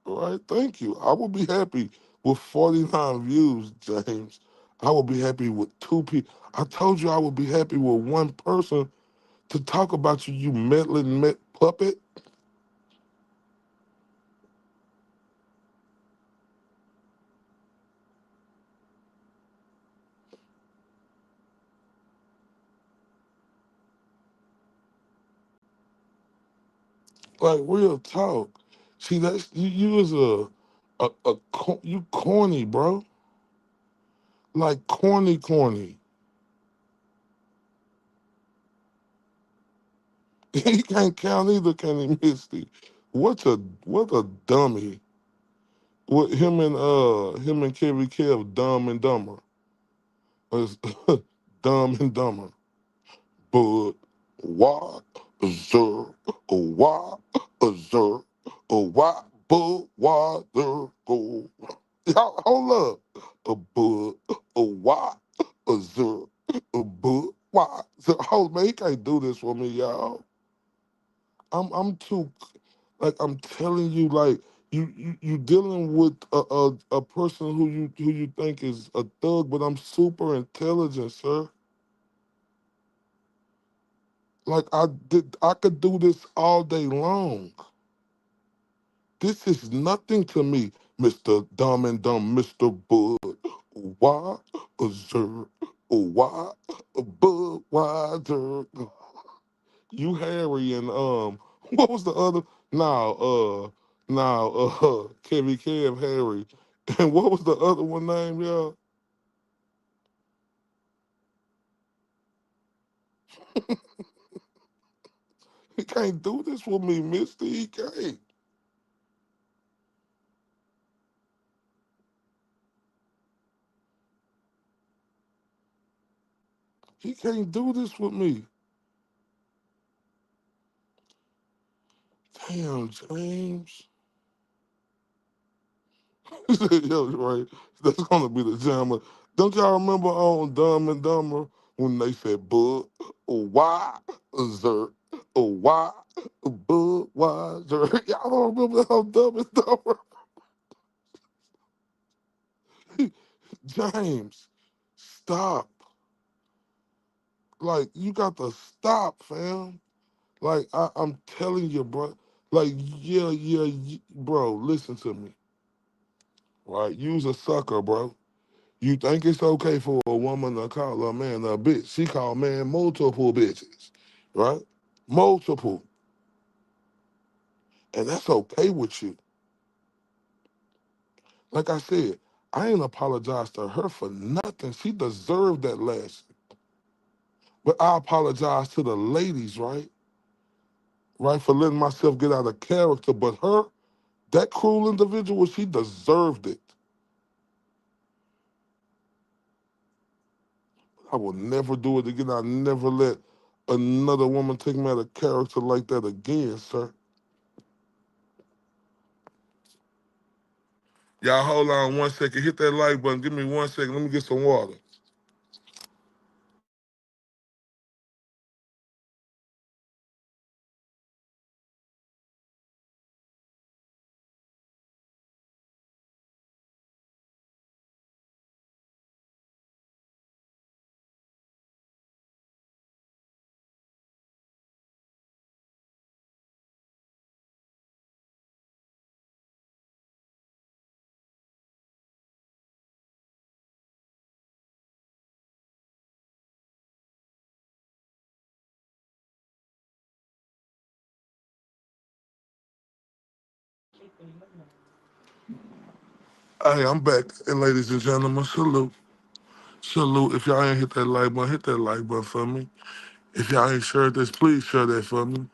A: All right, thank you. I will be happy with 49 views, James. I will be happy with two people. I told you I would be happy with one person to talk about you, you meddling puppet. Like real talk. See, that's you is you corny, bro. Like corny. He can't count either, can he, Misty? What a dummy. What him and Kerry Kev, Dumb and Dumber. It's Dumb and Dumber. But why sir, why sir, why but why there go? Y'all hold up. Why sir, but why? So, hold man, he can't do this for me, y'all. I'm too like I'm telling you, like you dealing with a person who you think is a thug, but I'm super intelligent, sir. Like I could do this all day long. This is nothing to me, Mr. Dumb and Dumb, Mr. Bud. Why, sir? Why, Budweiser? You Harry and what was the other? Kevy Kev Harry, and what was the other one name, y'all? He can't do this with me, Mister. He can't. He can't do this with me. Damn, James. Yo, right. That's gonna be the jammer. Don't y'all remember on Dumb and Dumber when they said Bud, why, Zer, why, Bud, why, Zer? Y'all don't remember how Dumb and Dumber? James, stop. Like, you got to stop, fam. Like, I'm telling you, bro. Like, bro, listen to me. Right? You's a sucker, bro. You think it's okay for a woman to call a man a bitch. She called man multiple bitches, right? Multiple. And that's okay with you. Like I said, I ain't apologized to her for nothing. She deserved that lesson. But I apologize to the ladies, right? Right, for letting myself get out of character. But her, that cruel individual, she deserved it. I will never do it again. I'll never let another woman take me out of character like that again, sir. Y'all hold on 1 second. Hit that like button. Give me 1 second. Let me get some water. Hey, I'm back. And ladies and gentlemen, salute. Salute. If y'all ain't hit that like button, hit that like button for me. If y'all ain't shared this, please share that for me.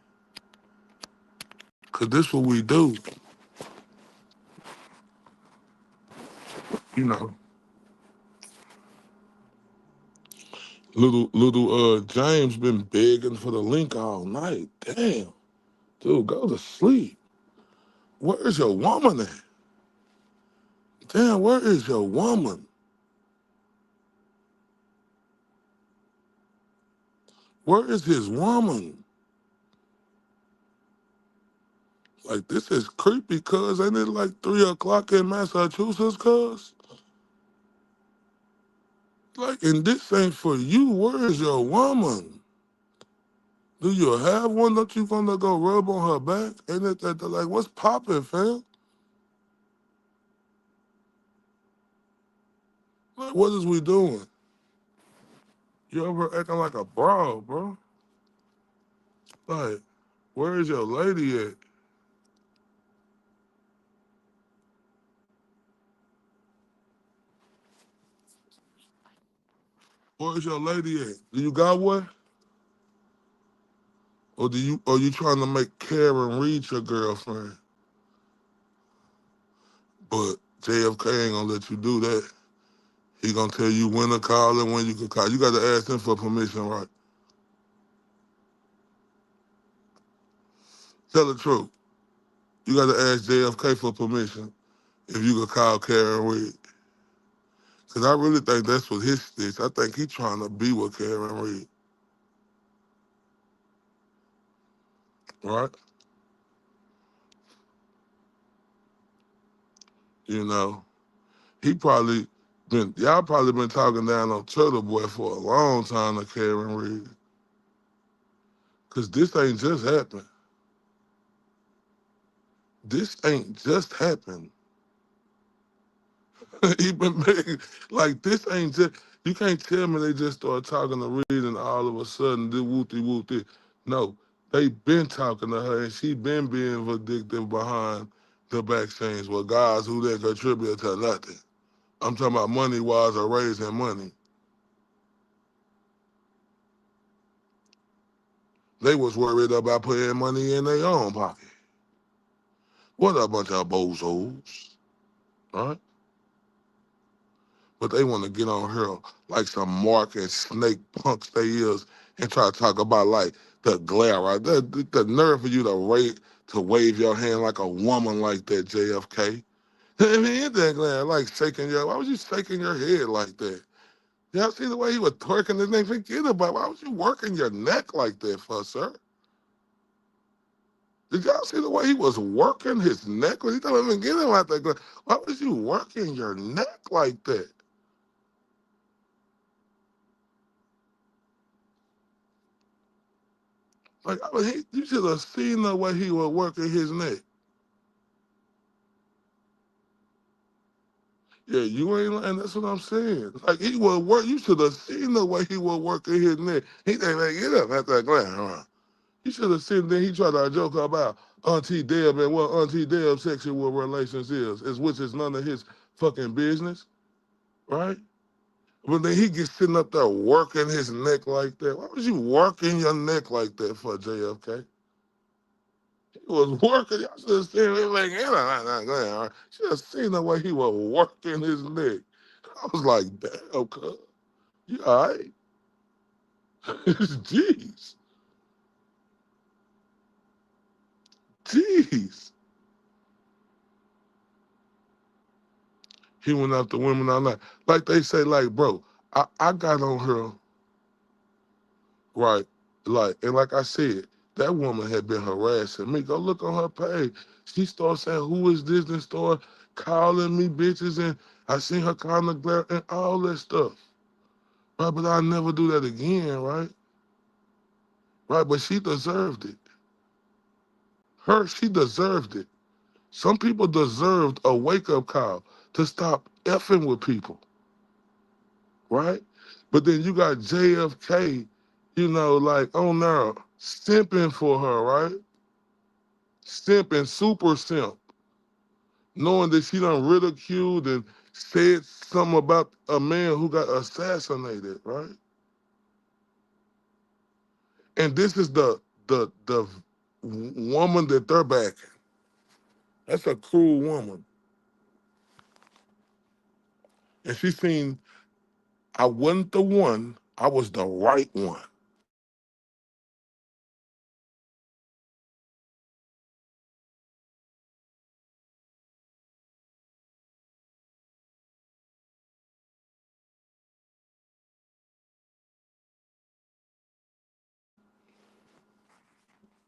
A: Cause this what we do. You know. Little James been begging for the link all night. Damn. Dude, go to sleep. Where is your woman at? Damn, where is your woman? Where is his woman? Like, this is creepy, cuz. Ain't it like 3 o'clock in Massachusetts, cuz? Like, and this ain't for you. Where is your woman? Do you have one that you gonna go rub on her back? Ain't it that, like, what's poppin', fam? Like, what is we doing? You ever acting like a bro, bro? Like, where is your lady at? Where is your lady at? Do you got one? Or are you trying to make Karen Reed your girlfriend? But JFK ain't gonna let you do that. He gonna tell you when to call and when you can call. You got to ask him for permission, right? Tell the truth. You got to ask JFK for permission if you could call Karen Reed. Because I really think that's what his stitch. I think he trying to be with Karen Reed, right? You know, y'all probably been talking down on Turtle Boy for a long time to Karen Reed. Because this ain't just happened. This ain't just happened. He been making, like, this ain't just, you can't tell me they just started talking to Reed and all of a sudden, did whoopty. No, they been talking to her and she been being vindictive behind the back scenes with guys who didn't contribute to nothing. I'm talking about money-wise or raising money. They was worried about putting money in their own pocket. What a bunch of bozos, right? But they want to get on her like some mark and snake punks they is and try to talk about like the glare, right? The nerve for you to wave your hand like a woman like that, JFK. I mean, ain't that glare, like shaking your, why was you shaking your head like that? Y'all see the way he was twerking his neck? Forget about, why was you working your neck like that for, sir? Did y'all see the way he was working his neck? When he told him, get him out there. Why was you working your neck like that? Like, I mean, you should have seen the way he was working his neck. Yeah, you ain't lying. That's what I'm saying. Like, he was work. You should have seen the way he was working his neck. He didn't like, get up at that glance. You should have seen. Then he tried to joke about Auntie Deb and what Auntie Deb's sexual relations is which is none of his fucking business, right? But then he gets sitting up there working his neck like that. Why was you working your neck like that for, JFK? He was working. Y'all should have seen him like, should have seen the way he was working his neck. I was like, damn, cuz, you all right? Jeez. Jeez. He went after women all night. Like they say, like, bro, I got on her, right? Like, and like I said, that woman had been harassing me. Go look on her page. She started saying, who is this? And started calling me bitches. And I seen her calling the glare and all that stuff. Right? But I'll never do that again, right? Right? But she deserved it. She deserved it. Some people deserved a wake-up call to stop effing with people, right? But then you got JFK, like on there simping for her, right? Simping, super simp, knowing that she done ridiculed and said something about a man who got assassinated, right? And this is the woman that they're backing. That's a cruel woman. And she seen I wasn't the one, I was the right one,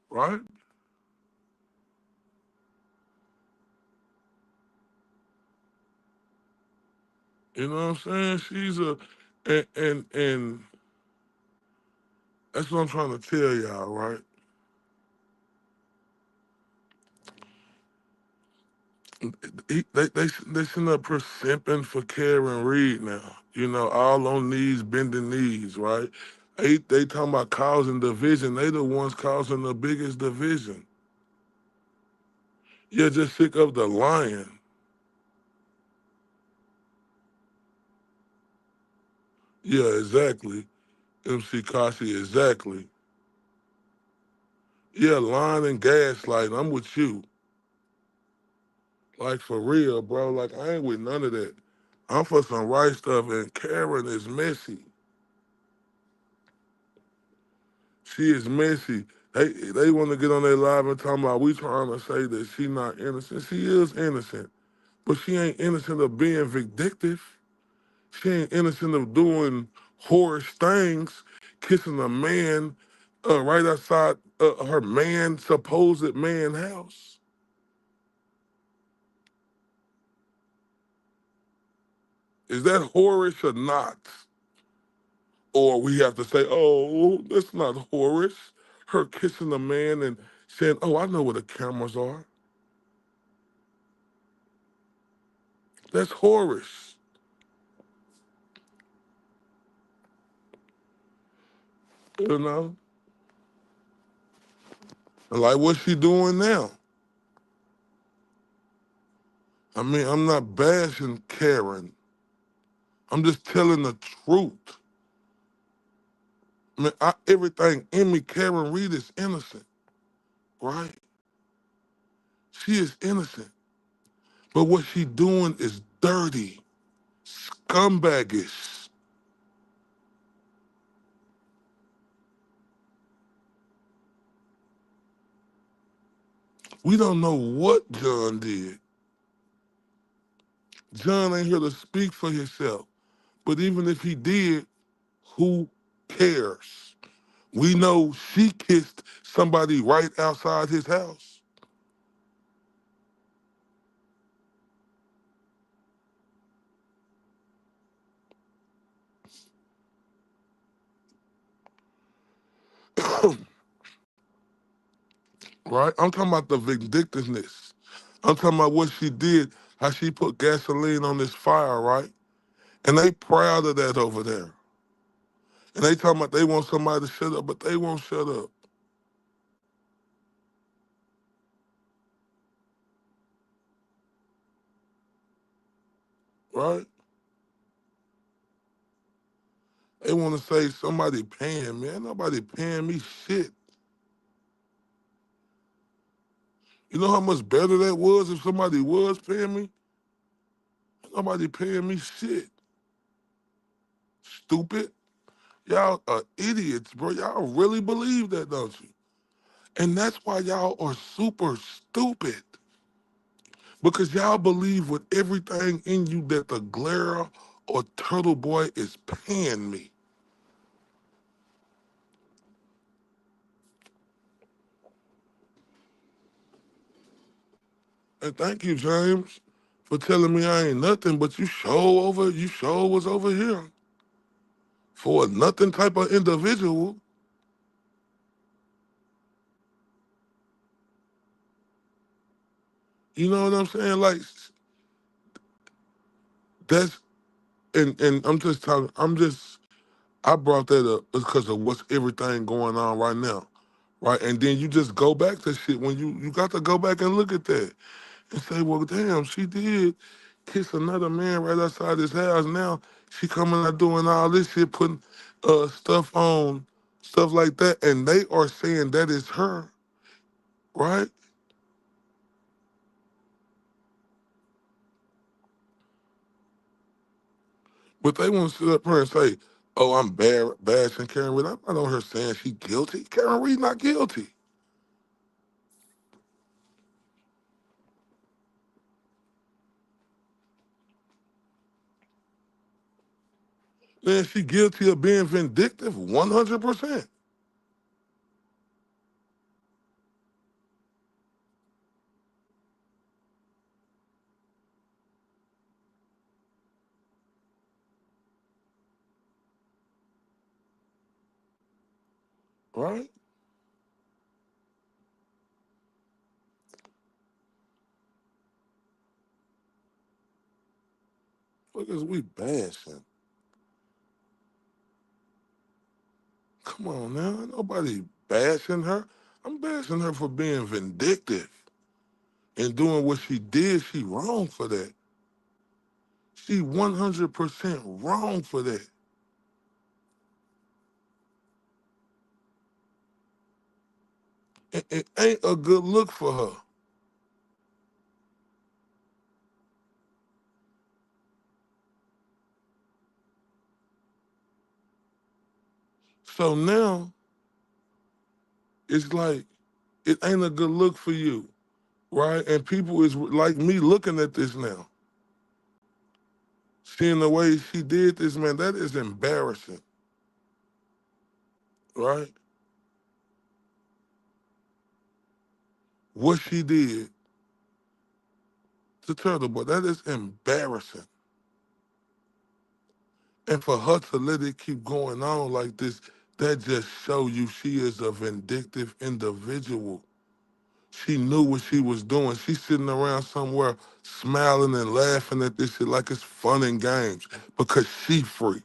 A: right? You know what I'm saying? And that's what I'm trying to tell y'all, right? They sitting up here simping for Karen Reed now. All on knees, bending knees, right? They talking about causing division. They the ones causing the biggest division. You're just sick of the lying. Yeah, exactly. MC Kasi, exactly. Yeah, lying and gaslighting. I'm with you. Like for real, bro. Like I ain't with none of that. I'm for some right stuff, and Karen is messy. She is messy. They want to get on their live and talk about we trying to say that she not innocent. She is innocent, but she ain't innocent of being vindictive. She ain't innocent of doing whorish things, kissing a man right outside her supposed man house. Is that whorish or not? Or we have to say, oh, that's not whorish. Her kissing a man and saying, oh, I know where the cameras are. That's whorish. You know? Like what's she doing now? I mean, I'm not bashing Karen. I'm just telling the truth. I mean, everything in me, Karen Reed is innocent, right? She is innocent. But what she doing is dirty. Scumbaggish. We don't know what John did. John ain't here to speak for himself. But even if he did, who cares? We know she kissed somebody right outside his house. Right? I'm talking about the vindictiveness. I'm talking about what she did, how she put gasoline on this fire, right? And they proud of that over there. And they talking about they want somebody to shut up, but they won't shut up, right? They want to say somebody paying me. Ain't nobody paying me shit. You know how much better that was if somebody was paying me? Ain't nobody paying me shit. Stupid. Y'all are idiots, bro. Y'all really believe that, don't you? And that's why y'all are super stupid. Because y'all believe with everything in you that the glare or turtle boy is paying me. And thank you, James, for telling me I ain't nothing, but you show was over here. For a nothing type of individual, you know what I'm saying? Like that's and I'm just talking I brought that up because of what's everything going on right now. Right? And then you just go back to shit when you got to go back and look at that and say, well, damn, she did kiss another man right outside his house. Now she coming out doing all this shit, putting stuff on, stuff like that, and they are saying that is her, right? But they want to sit up here and say, oh, I'm bashing Karen Reed. I'm not on her saying she guilty. Karen Reed not guilty. Man, she guilty of being vindictive 100%, right? What is we bashing? Come on now, ain't nobody bashing her. I'm bashing her for being vindictive and doing what she did. She wrong for that. She 100% wrong for that. It ain't a good look for her. So now it's like it ain't a good look for you, right? And people is like me looking at this now, seeing the way she did this, man. That is embarrassing, right? What she did to Turtle Boy, that is embarrassing. And for her to let it keep going on like this, that just show you she is a vindictive individual. She knew what she was doing. She's sitting around somewhere smiling and laughing at this shit like it's fun and games because she free.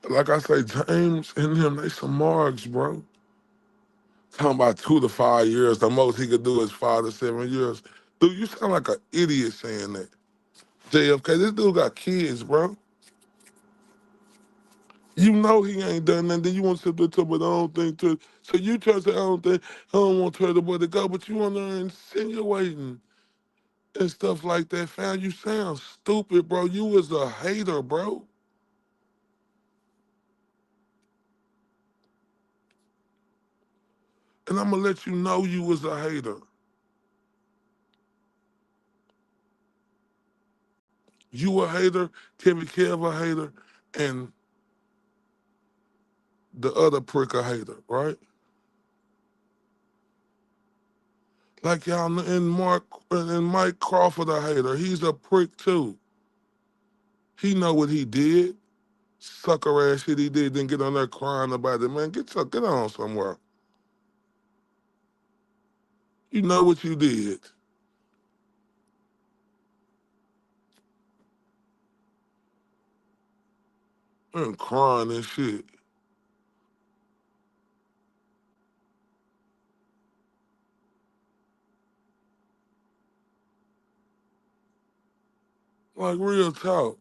A: Like I say, James and him, they some marks, bro. Talking about 2 to 5 years. The most he could do is 5 to 7 years. Dude, you sound like an idiot saying that. JFK, this dude got kids, bro. You know he ain't done nothing. Then you want to sit there and talk about I don't think to. So you try to say I don't think I don't want Turtle Boy to go, but you want to insinuating and stuff like that. Fam, you sound stupid, bro. You was a hater, bro. And I'm gonna let you know you was a hater. You a hater, Kevin Kev a hater, and the other prick a hater, right? Like y'all and Mark and Mike Crawford a hater. He's a prick too. He know what he did. Sucker ass shit he did, then get on there crying about it. Man, get on somewhere. You know what you did. And crying and shit. Like real talk.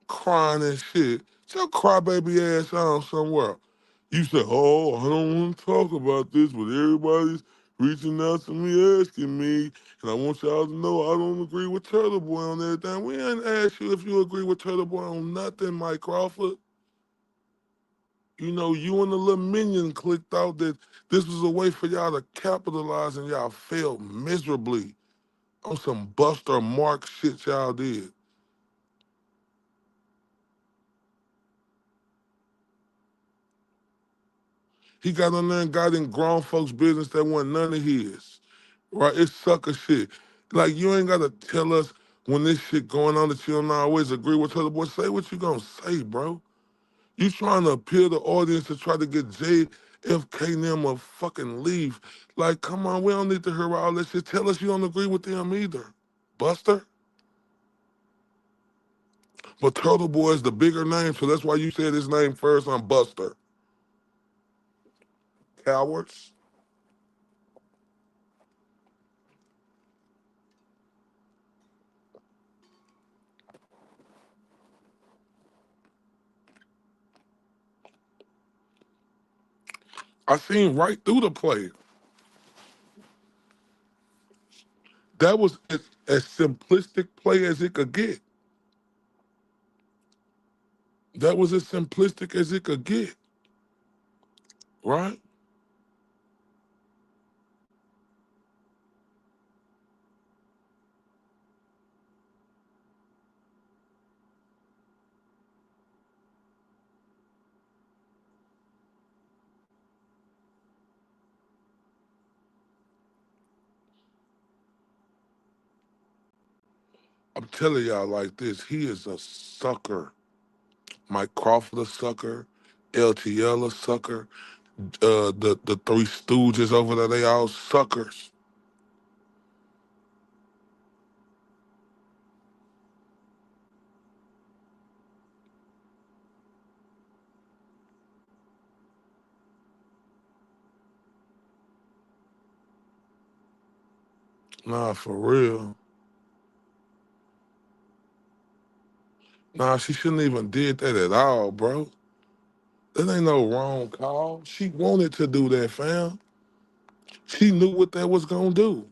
A: Crying and shit. Your crybaby ass on somewhere. You say, oh, I don't want to talk about this, but everybody's reaching out to me, asking me, and I want y'all to know I don't agree with Turtle Boy on everything. We ain't asked you if you agree with Turtle Boy on nothing, Mike Crawford. You know, you and the little minion clicked out that this was a way for y'all to capitalize, and y'all failed miserably on some Buster Mark shit y'all did. He got on there and got in grown folks' business that wasn't none of his. Right? It's sucker shit. Like you ain't gotta tell us when this shit going on that you don't always agree with other boys. Say what you gonna say, bro. You trying to appeal the audience to try to get JFK and them a fucking leave. Like, come on, we don't need to hear all this shit. Tell us you don't agree with them either. Buster? But Turtle Boy is the bigger name, so that's why you said his name first. I'm Buster. Cowards. I seen right through the play. That was as simplistic play as it could get. That was as simplistic as it could get, right? I'm telling y'all like this, he is a sucker. Mike Crawford a sucker, LTL a sucker, the Three Stooges over there, they all suckers. Nah, for real. Nah, she shouldn't even did that at all, bro. That ain't no wrong call. She wanted to do that, fam. She knew what that was gonna do.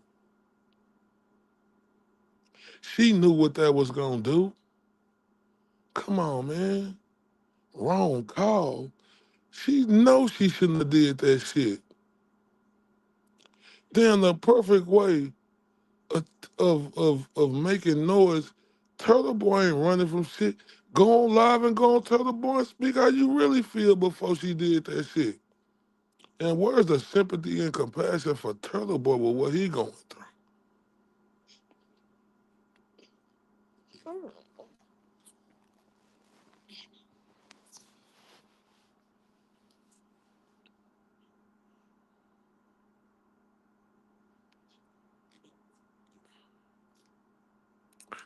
A: She knew what that was gonna do. Come on, man. Wrong call. She knows she shouldn't have did that shit. Then the perfect way of of making noise, Turtle Boy ain't running from shit. Go on live and go on Turtle Boy and speak how you really feel before she did that shit. And where's the sympathy and compassion for Turtle Boy with what he going through?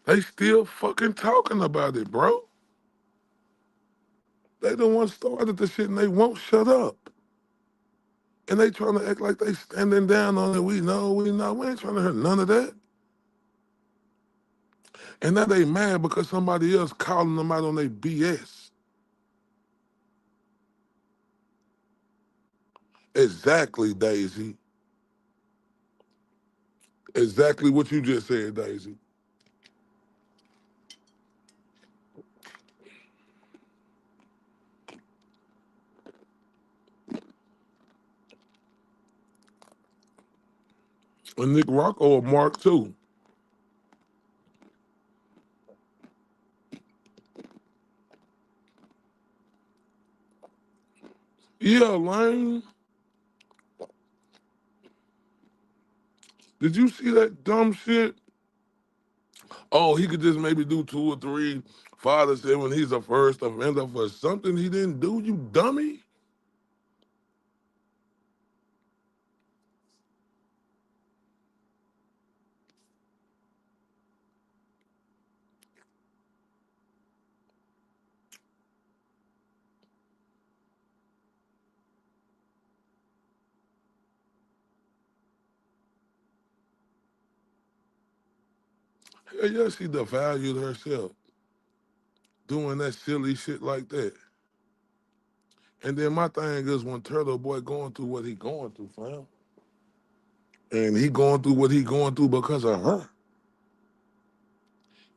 A: They still fucking talking about it, bro. They the ones started the shit and they won't shut up. And they trying to act like they standing down on it. We know, we know. We ain't trying to hear none of that. And now they mad because somebody else calling them out on their BS. Exactly, Daisy. Exactly what you just said, Daisy. And Nick Rocco a Mark too. Yeah, Lane. Did you see that dumb shit? Oh, he could just maybe do 2 or 3. Father said when he's a first offender for something he didn't do, you dummy. Hell yeah, she devalued herself doing that silly shit like that. And then my thing is when Turtle Boy going through what he going through, fam. And he going through what he going through because of her.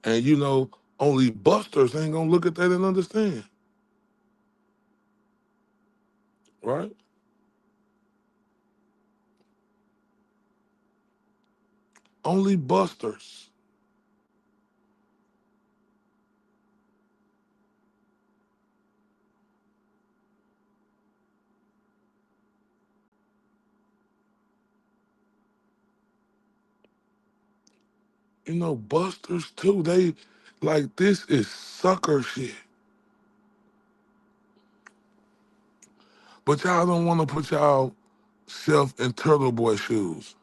A: And you know, only busters ain't gonna look at that and understand, right? Only busters. You know, busters too. They like this is sucker shit. But y'all don't want to put y'all self in Turtle Boy shoes.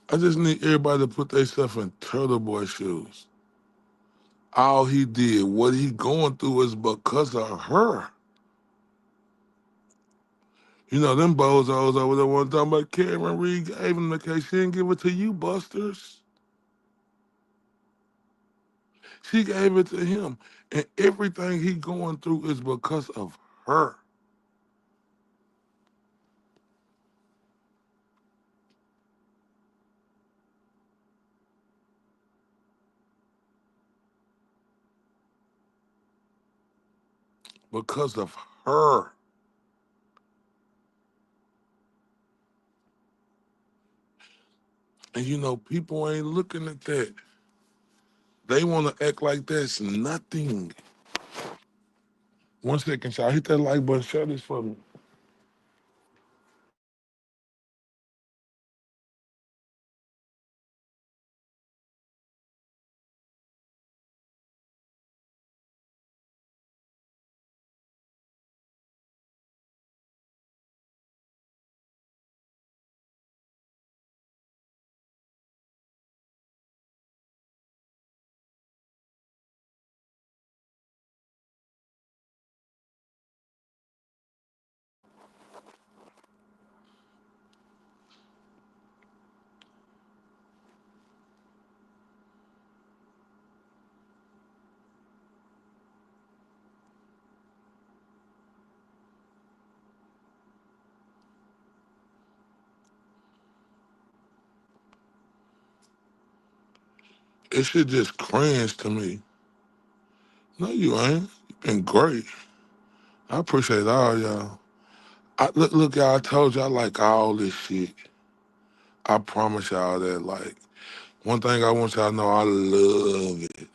A: I just need everybody to put themselves in Turtle Boy shoes. All he did, what he going through is because of her. You know, them bozos over there one time about Karen Reed gave him the case. She didn't give it to you, busters. She gave it to him. And everything he going through is because of her. Because of her. And you know, people ain't looking at that. They want to act like that's nothing. 1 second, y'all. Hit that like button. Share this for me. It shit just cringe to me. No, you ain't. You been great. I appreciate all y'all. Look, y'all. I told you I like all this shit. I promise y'all that. Like, one thing I want y'all to know, I love it.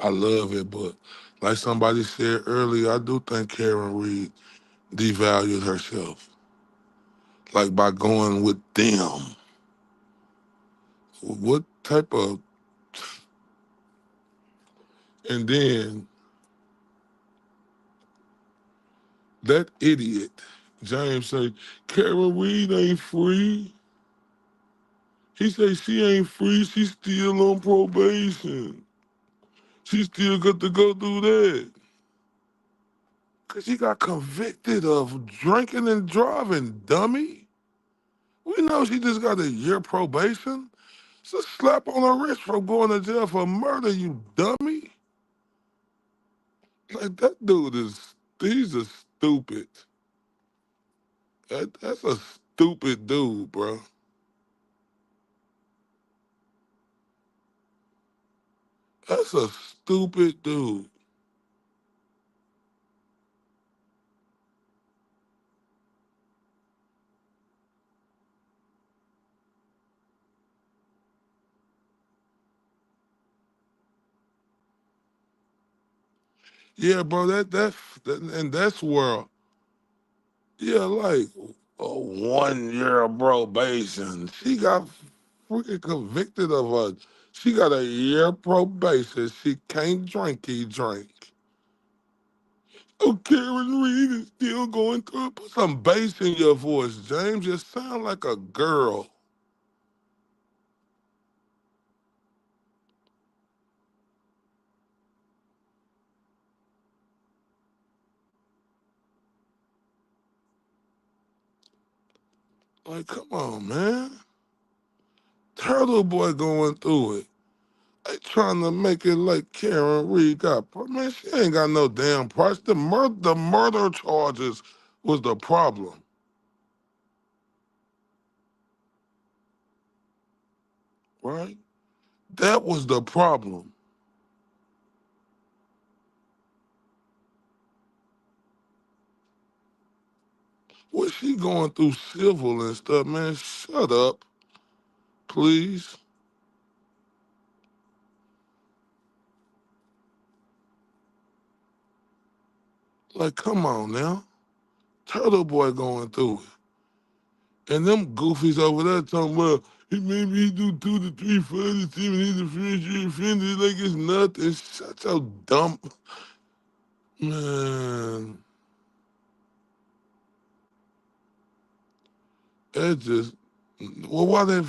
A: I love it, but like somebody said earlier, I do think Karen Reed devalued herself. Like by going with them. What type of and then that idiot, James say, Karen Reed ain't free. He say she ain't free, she's still on probation. She still got to go through that. Cause she got convicted of drinking and driving, dummy. We know she just got a year probation. It's a slap on her wrist for going to jail for murder, you dummy. Like that dude he's a stupid. That's a stupid dude, bro. That's a stupid dude. Yeah, bro. And that's where, yeah, like a 1 year probation. She got freaking convicted of a. She got a year probation. She can't drink. He drink. Oh, Karen Reed is still going through it. Put some bass in your voice, James. You sound like a girl. Like, come on, man. Turtle Boy going through it. They trying to make it like Karen Reed got. Man, she ain't got no damn price. The murder charges was the problem, right? That was the problem. What she going through civil and stuff, man? Shut up, please. Like, come on now. Turtle Boy going through it. And them goofies over there talking about, he made me do 2 to 3 even he's a first year offender like it's nothing. Shut your dumb, man. That just, well, why that,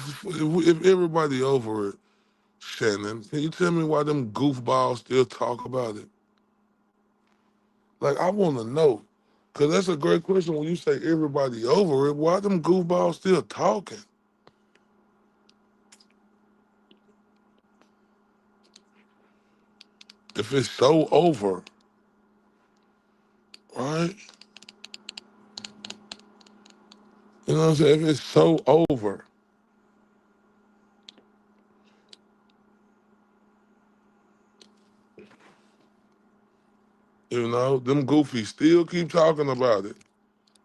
A: if everybody over it, Shannon, can you tell me why them goofballs still talk about it? Like, I want to know. Because that's a great question when you say everybody over it. Why them goofballs still talking? If it's so over, right? You know what I'm saying? If it's so over, you know, them goofies still keep talking about it.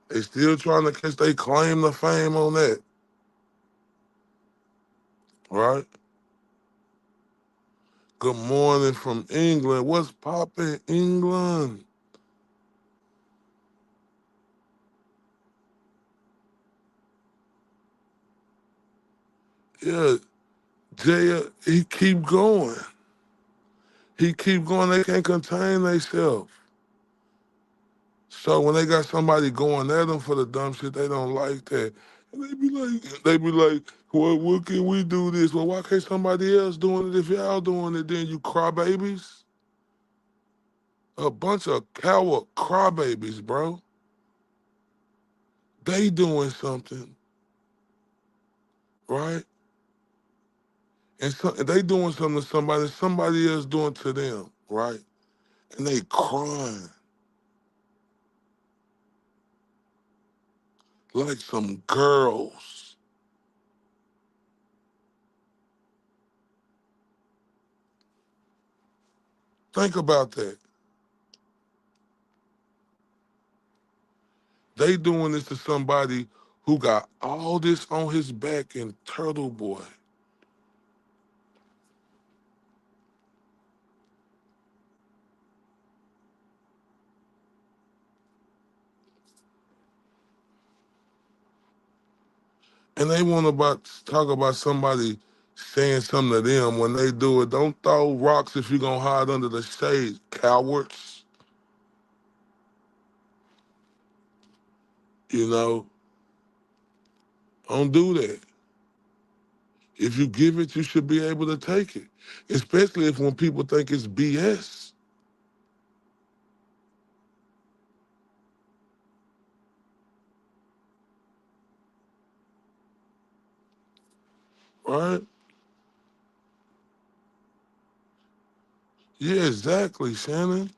A: They still trying to catch they claim the fame on that, right? Good morning from England. What's poppin', England? Yeah, Jay, he keep going. He keep going. They can't contain themselves. So when they got somebody going at them for the dumb shit, they don't like that. And they be like, what can we do this? Well, why can't somebody else doing it if y'all doing it then, you crybabies? A bunch of coward crybabies, bro. They doing something, right? And so, they doing something to somebody else doing to them, right? And they crying like some girls. Think about that. They doing this to somebody who got all this on his back in Turtle Boy. And they want to talk about somebody saying something to them when they do it. Don't throw rocks if you're going to hide under the shade, cowards. You know, don't do that. If you give it, you should be able to take it. Especially if when people think it's BS. right? Yeah, exactly, Shannon.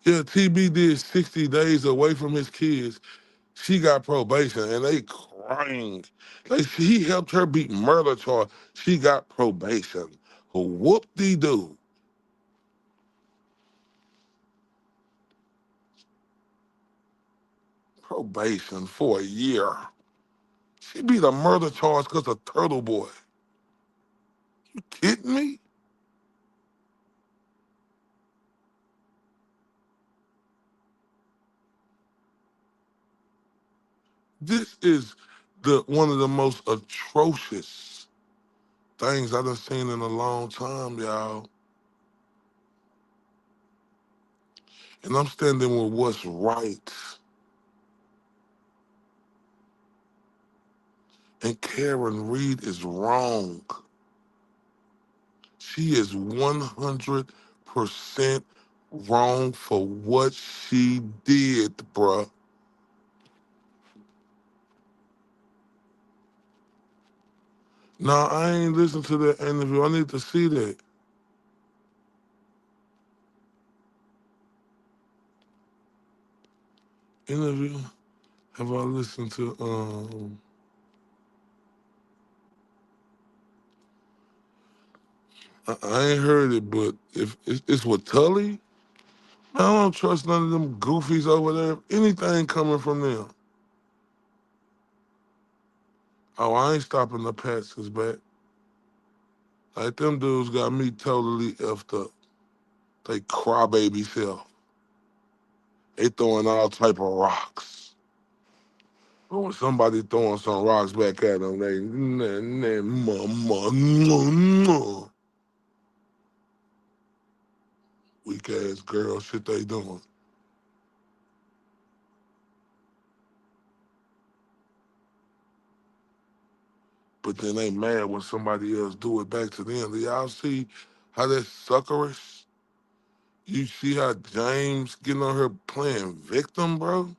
A: Yeah, TB did 60 days away from his kids. She got probation, and they crying. Like, he helped her beat murder charge. She got probation. Whoop-de-doo. Probation for a year. She beat a murder charge because of Turtle Boy. You kidding me? This is the one of the most atrocious things I've seen in a long time, y'all. And I'm standing with what's right. And Karen Reed is wrong. She is 100% wrong for what she did, bruh. Now, I ain't listened to that interview. I need to see that interview. Have I listened to, I ain't heard it, but if it's with Tully, I don't trust none of them goofies over there. Anything coming from them. Oh, I ain't stopping the Patsons back. Like, them dudes got me totally effed up. They crybaby self. They throwing all type of rocks. But when somebody throwing some rocks back at them, they weak ass girl shit they doing. But then they mad when somebody else do it back to them. Do y'all see how that's suckerish? You see how James getting on her playing victim, bro?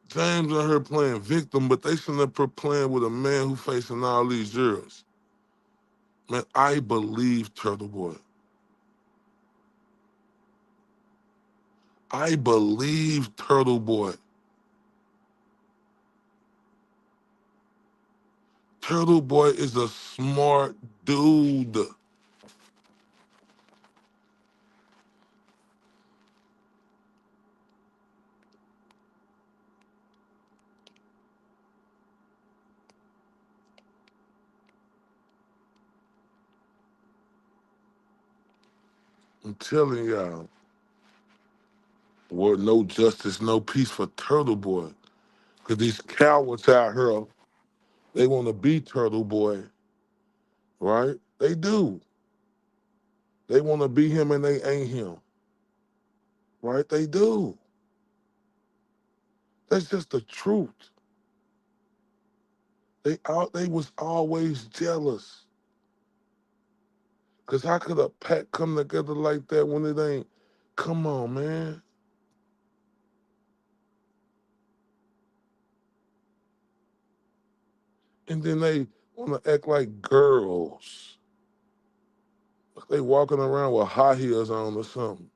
A: James on her playing victim, but they sitting up here playing with a man who facing all these jurors. Man, I believe Turtle Boy. I believe Turtle Boy. Turtle Boy is a smart dude. I'm telling y'all, war, no justice, no peace for Turtle Boy. Because these cowards out here, they want to be Turtle Boy, right? They do. They want to be him and they ain't him, right? They do. That's just the truth. They was always jealous. Because how could a pack come together like that when it ain't? Come on, man. And then they want to act like girls. Like they walking around with high heels on or something.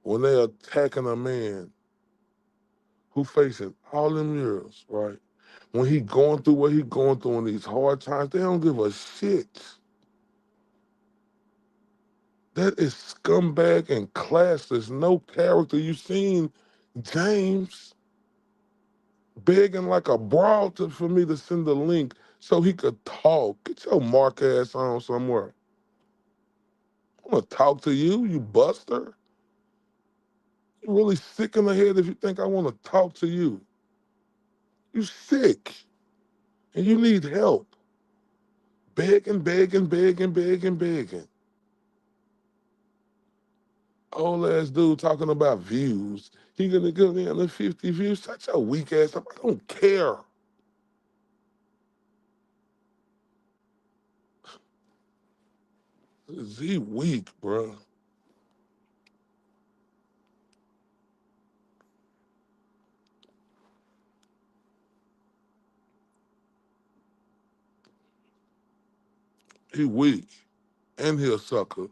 A: When they attacking a man who facing all them years, right? When he going through what he going through in these hard times, they don't give a shit. That is scumbag and classless, no character. You seen James begging like a broad for me to send the link so he could talk. Get your mark ass on somewhere. I want to talk to you, you buster. You really sick in the head if you think I want to talk to you. You sick and you need help. Begging, begging, begging, begging, begging. Old ass dude talking about views. He gonna give me under 50 views. Shut your weak ass up. I don't care. He weak, bro. He weak. And he a sucker.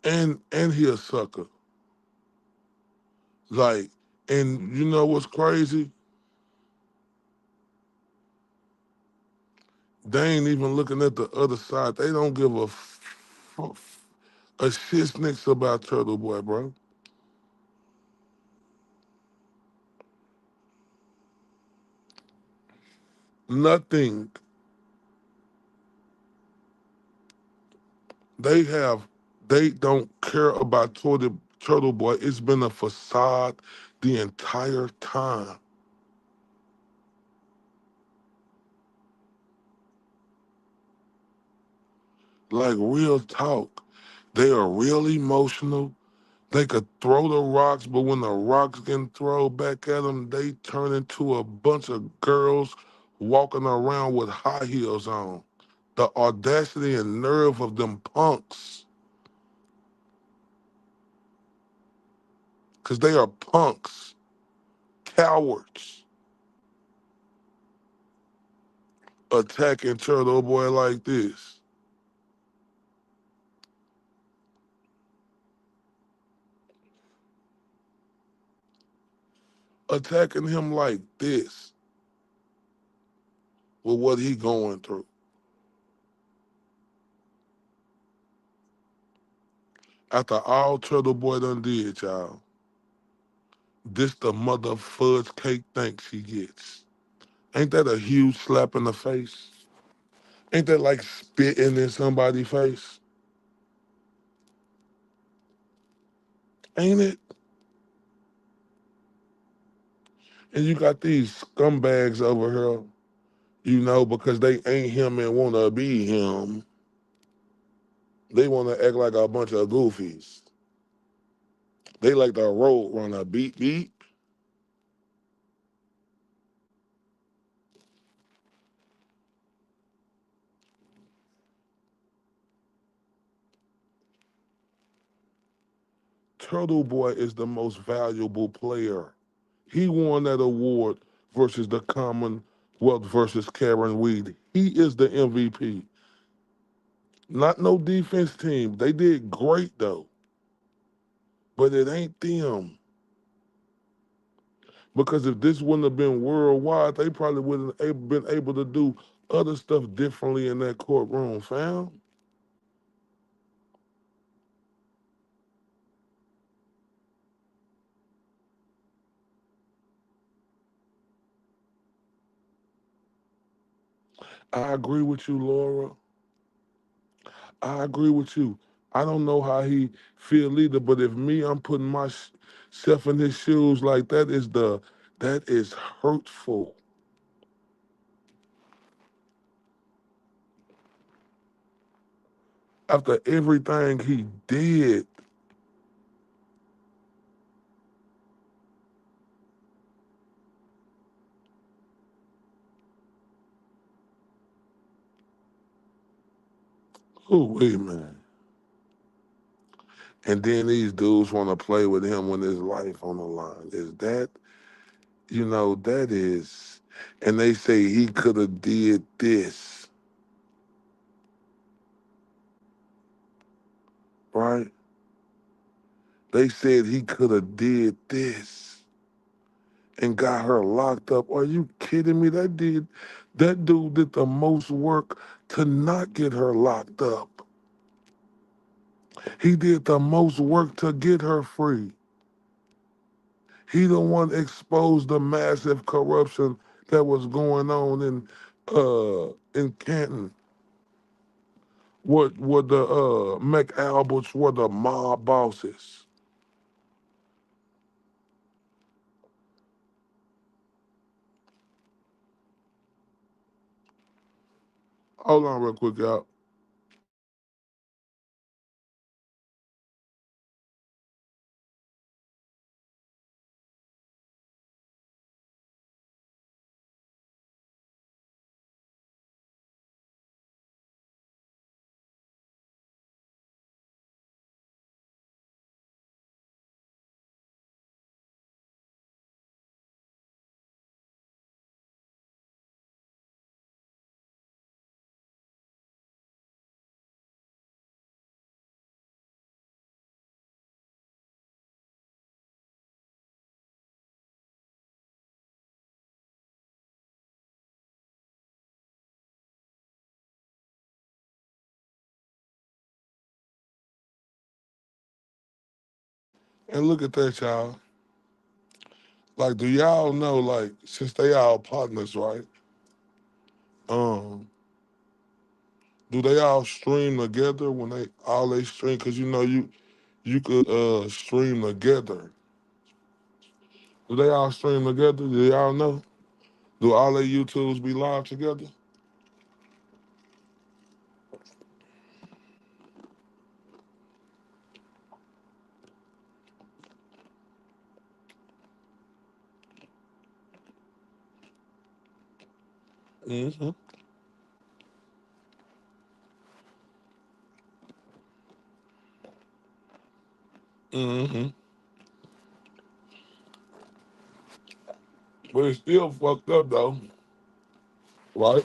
A: And he a sucker. Like, and you know what's crazy? They ain't even looking at the other side. They don't give a shit nicks about Turtle Boy, bro. Nothing. They have, they don't care about Turtle Boy. It's been a facade the entire time. Like real talk. They are real emotional. They could throw the rocks, but when the rocks get thrown back at them, they turn into a bunch of girls walking around with high heels on. The audacity and nerve of them punks, because they are punks, cowards, attacking Turtle Boy like this, attacking him like this with what he going through. After all Turtle Boy done did, y'all, this the mother fudge cake thanks he gets. Ain't that a huge slap in the face? Ain't that like spitting in somebody's face? Ain't it? And you got these scumbags over here, you know, because they ain't him and want to be him. They want to act like a bunch of goofies. They like the road runner, beep beep. Turtle Boy is the most valuable player. He won that award versus the Commonwealth versus Karen Weed. He is the MVP. Not no defense team. They did great though, but it ain't them. Because if this wouldn't have been worldwide, they probably wouldn't have been able to do other stuff differently in that courtroom, fam. I agree with you, Laura. I agree with you. I don't know how he feel either, but if me, I'm putting myself in his shoes like that is hurtful. After everything he did, oh wait man. And then these dudes want to play with him when his life on the line. Is that, that is, and they say he could have did this, right? They said he could have did this and got her locked up. Are you kidding me? That dude did the most work to not get her locked up. He did the most work to get her free. He the one exposed the massive corruption that was going on in Canton. What the McAlberts were the mob bosses. Hold on real quick, y'all. And look at that, y'all. Like, do y'all know, like, since they all partners, right? Um, do they all stream together when they stream? Cause you could stream together. Do they all stream together? Do y'all know? Do all their YouTubes be live together? Mm-hmm. Mm-hmm. But it's still fucked up though, right?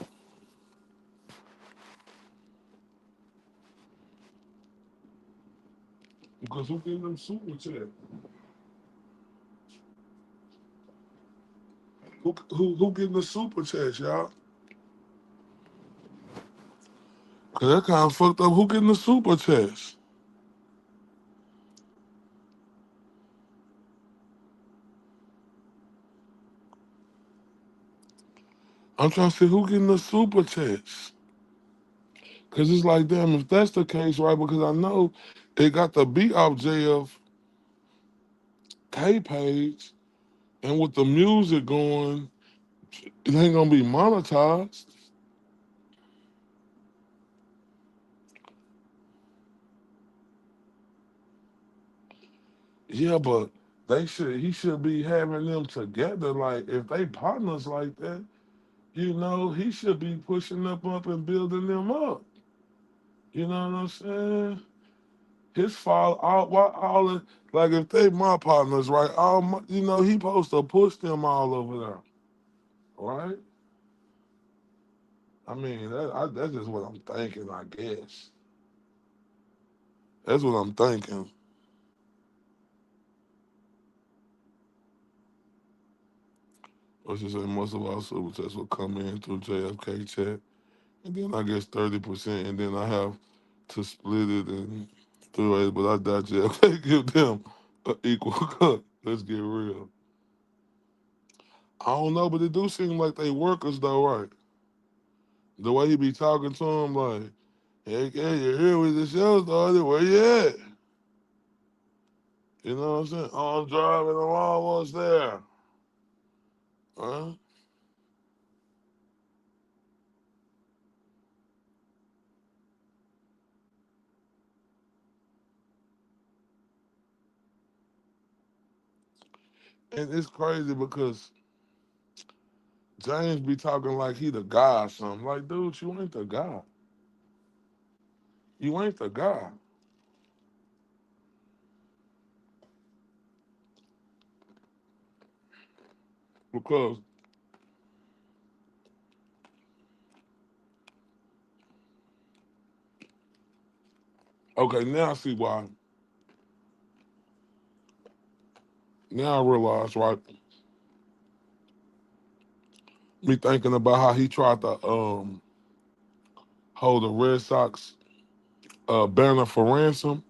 A: Because who getting them super chats? Who getting the super chats, y'all? Cause that kind of fucked up. Who getting the super chats? I'm trying to see who getting the super chats. Cause it's like, damn, if that's the case, right? Because I know it got the beat off JFK page, and with the music going, it ain't gonna be monetized. Yeah, but he should be having them together. Like if they partners like that, he should be pushing up and building them up. You know what I'm saying? His fault, like if they my partners, right? He supposed to push them all over there, right? I mean, that's just what I'm thinking. I guess that's what I'm thinking. Let's just say most of our super chats will come in through JFK chat, and then I guess 30%, and then I have to split it and through it. But I doubt JFK give them an equal cut. Let's get real. I don't know, but it do seem like they workers though, right? The way he be talking to him, like, hey, you're here with the show started. Where you at? You know what I'm saying? Oh, I'm driving. I'm almost there. Huh? And it's crazy because James be talking like he the guy or something. Like, dude, you ain't the guy. You ain't the guy. Because, okay, now I see why. Now I realize, right? Me thinking about how he tried to hold the Red Sox banner for ransom.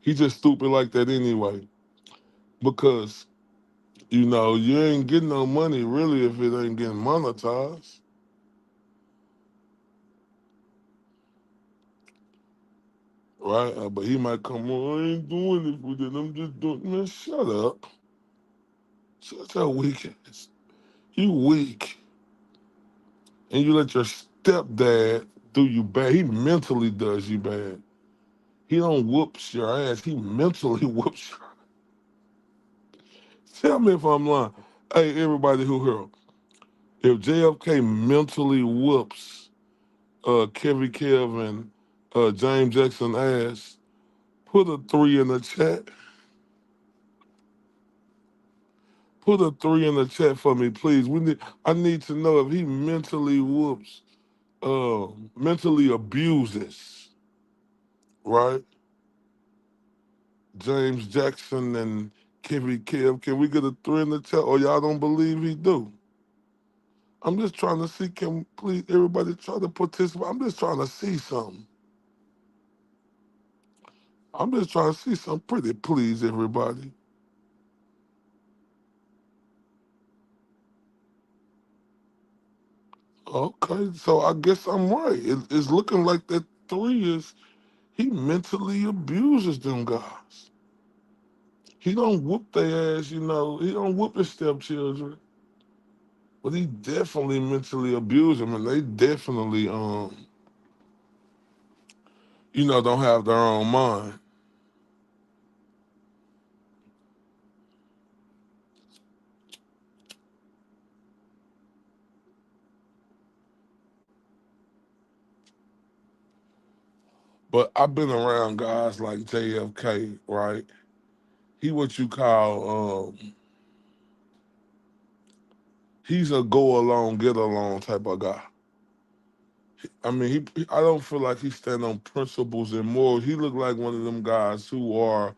A: He just stupid like that anyway. Because, you ain't getting no money really if it ain't getting monetized. Right? But he might come on, I ain't doing it for them. I'm just doing, man, shut up. Shut your weak ass. You weak. And you let your stepdad do you bad. He mentally does you bad. He don't whoops your ass. He mentally whoops your ass. Tell me if I'm lying. Hey, everybody who heard. If JFK mentally whoops Kevin Kev and James Jackson ass, put a 3 in the chat. Put a 3 in the chat for me, please. I need to know if he mentally whoops, mentally abuses, right? James Jackson and Kevin Kev. Can we get a 3 in the chat? Or y'all don't believe he do? I'm just trying to see. Can please everybody try to participate? I'm just trying to see something. I'm just trying to see something pretty, please, everybody. Okay, so I guess I'm right. It's looking like that three is he mentally abuses them guys. He don't whoop their ass, you know. He don't whoop his stepchildren, but he definitely mentally abuse them, and they definitely, don't have their own mind. But I've been around guys like JFK, right? He what you call, he's a go along, get along type of guy. I mean, I don't feel like he stand on principles and morals. He look like one of them guys who are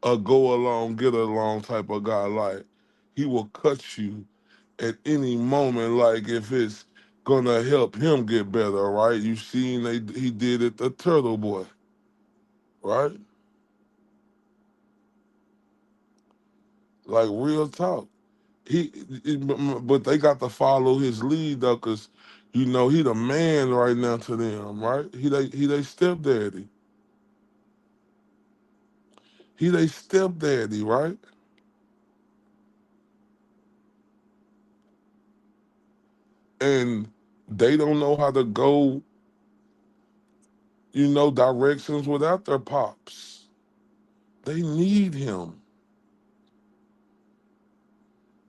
A: a go along, get along type of guy. Like he will cut you at any moment, like if it's gonna help him get better, right? You seen he did it the Turtle Boy, right? Like real talk. He, but they got to follow his lead though, cause he the man right now to them, right? He they stepdaddy. He they stepdaddy, right? And they don't know how to go, directions without their pops. They need him,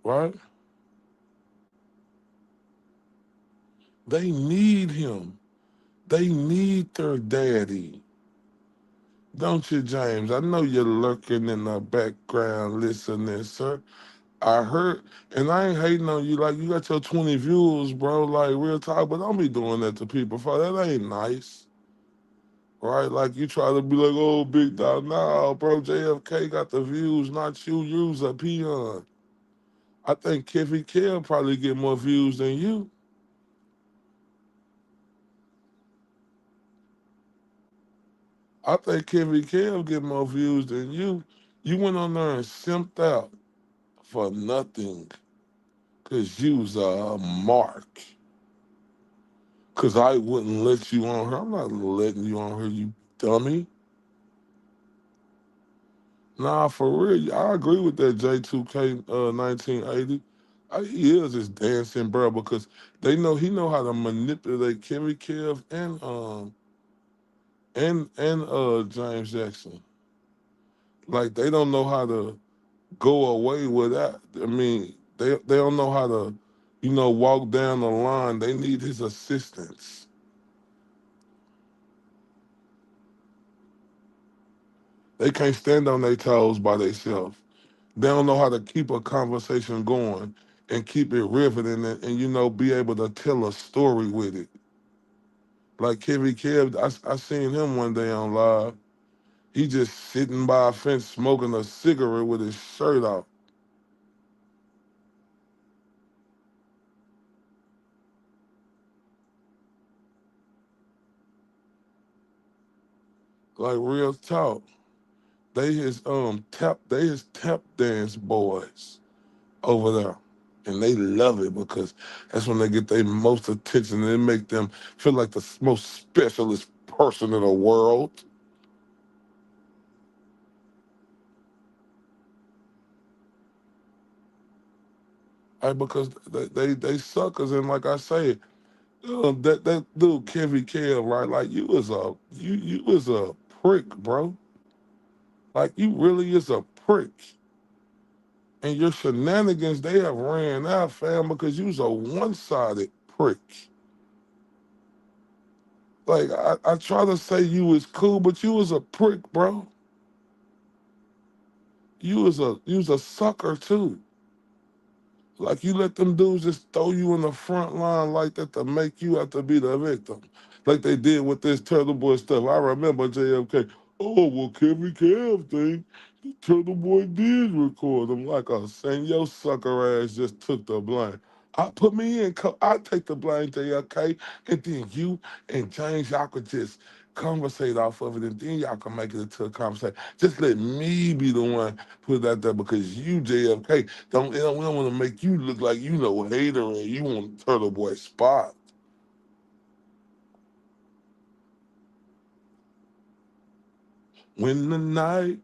A: right? They need him. They need their daddy. Don't you, James? I know you're lurking in the background listening, sir. I heard, and I ain't hating on you. Like, you got your 20 views, bro. Like, real talk, but don't be doing that to people, for that ain't nice, right? Like, you try to be like, oh, big dog. Nah, bro, JFK got the views, not you. You's a peon. I think Kevin Kell probably get more views than you. I think Kevin Kell get more views than you. You went on there and simped out for nothing because you was a mark. Because I wouldn't let you on her. I'm not letting you on her, you dummy. Nah, for real. I agree with that J2K 1980. He is just dancing, bro, because he know how to manipulate Kimmy Kev and James Jackson. Like they don't know how to go away with that. I mean, they don't know how to, walk down the line. They need his assistance. They can't stand on their toes by themselves. They don't know how to keep a conversation going and keep it riveting and be able to tell a story with it. Like Kevin Kev, I seen him one day on live. He just sitting by a fence smoking a cigarette with his shirt off. Like real talk. They his tap dance boys over there. And they love it because that's when they get their most attention and it make them feel like the most specialist person in the world. Right? Because they suckers and like I say, that dude Kevin Kell, right? Like you was a prick, bro. Like you really is a prick. And your shenanigans, they have ran out, fam, because you was a one-sided prick. Like I try to say you was cool, but you was a prick, bro. You was a sucker too. Like you let them dudes just throw you in the front line like that to make you have to be the victim. Like they did with this Turtle Boy stuff. I remember JFK. Oh well, Kevin Kev thing. The Turtle Boy did record him like a saying your sucker ass just took the blame. I put me in. I take the blame, JFK, and then you and James, y'all could just conversate off of it, and then y'all can make it into a conversation. Just let me be the one put it out there because you JFK we don't want to make you look like you know hater and you want Turtle Boy spot. When the night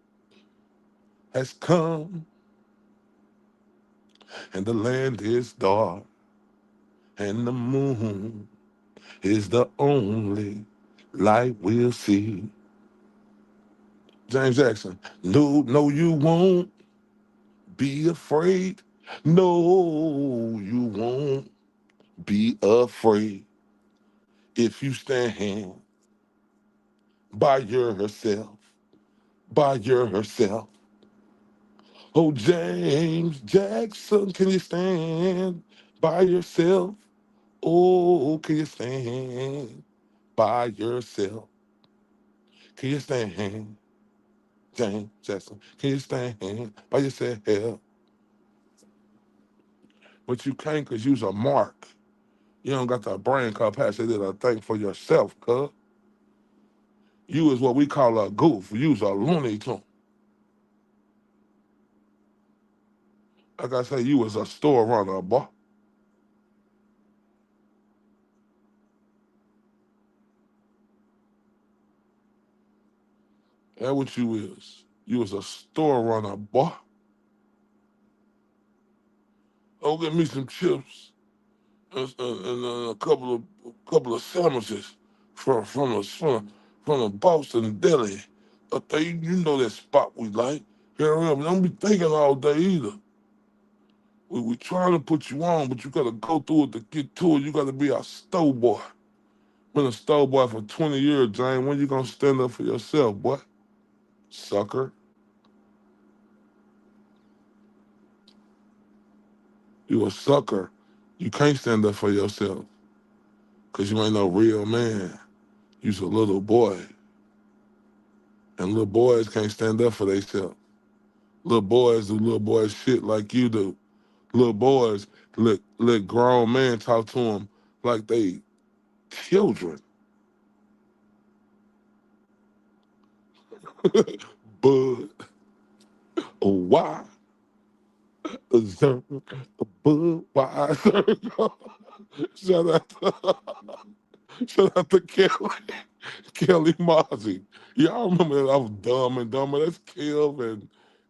A: has come and the land is dark and the moon is the only light we'll see. James Jackson, no, no, you won't be afraid. No, you won't be afraid if you stand by yourself, by yourself. Oh, James Jackson, can you stand by yourself? Oh, can you stand by yourself? Can you stand, James Jackson? Can you stand by yourself? But you can't because you's a mark. You don't got the brain capacity to think for yourself, cuz. You is what we call a goof. You's a Looney Tune. Like I say, you was a store runner, boy. That's what you is. You was a store runner, boy. Go get me some chips and a couple of sandwiches from a Boston deli. Up there, you know that spot we like. Here I am. Don't be thinking all day either. We trying to put you on, but you gotta go through it to get to it. You gotta be a store boy. Been a store boy for 20 years, James. When you gonna stand up for yourself, boy? Sucker. You a sucker. You can't stand up for yourself. Cause you ain't no real man. You's a little boy. And little boys can't stand up for themselves. Little boys do little boys shit like you do. Little boys let grown men talk to them like they children. But why? Budweiser. Shout out to, shout out to Kelly Mozzie. Y'all remember that I was dumb and dumber. That's Kev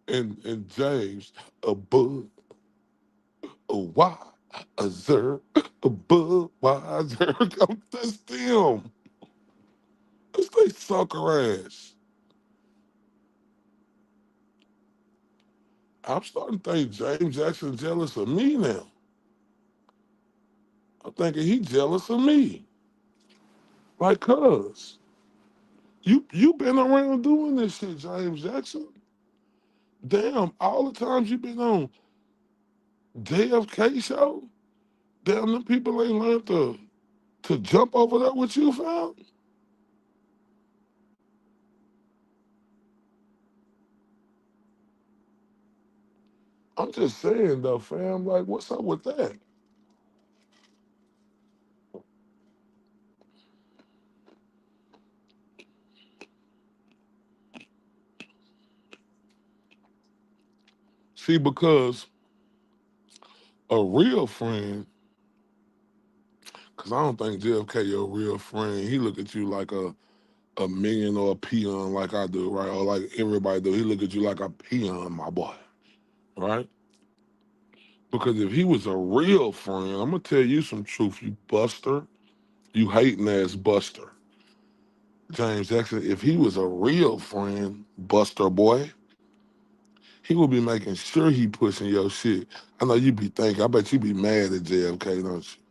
A: and James. A bud, a why, a zer, a Budweiser. That's them. That's they sucker ass. I'm starting to think James Jackson jealous of me now. I'm thinking he jealous of me. Like, cuz, you been around doing this shit, James Jackson. Damn, all the times you been on JFK show, damn, them people ain't learned to jump over there with you, fam. I'm just saying though, fam, like, what's up with that? See, because a real friend, because I don't think JFK your real friend, he look at you like a million or a peon like I do, right? Or like everybody do. He look at you like a peon, my boy, right? Because if he was a real friend, I'm gonna tell you some truth, you buster, you hating ass buster. James Jackson, if he was a real friend, buster boy, he would be making sure he pushing your shit. I know you be thinking, I bet you be mad at JFK, don't you?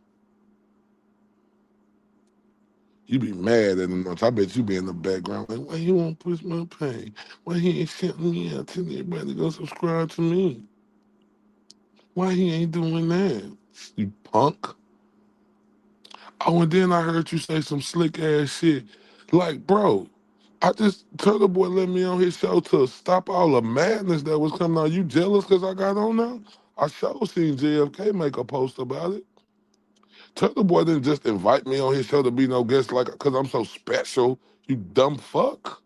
A: You be mad at him, don't you? I bet you be in the background like, why he won't push my pay? Why he ain't sent me out telling everybody to go subscribe to me? Why he ain't doing that? You punk. Oh, and then I heard you say some slick ass shit. Like, bro, I just Turtle Boy let me on his show to stop all the madness that was coming out. You jealous because I got on now? I sure seen JFK make a post about it. Turtle Boy didn't just invite me on his show to be no guest like because I'm so special. You dumb fuck.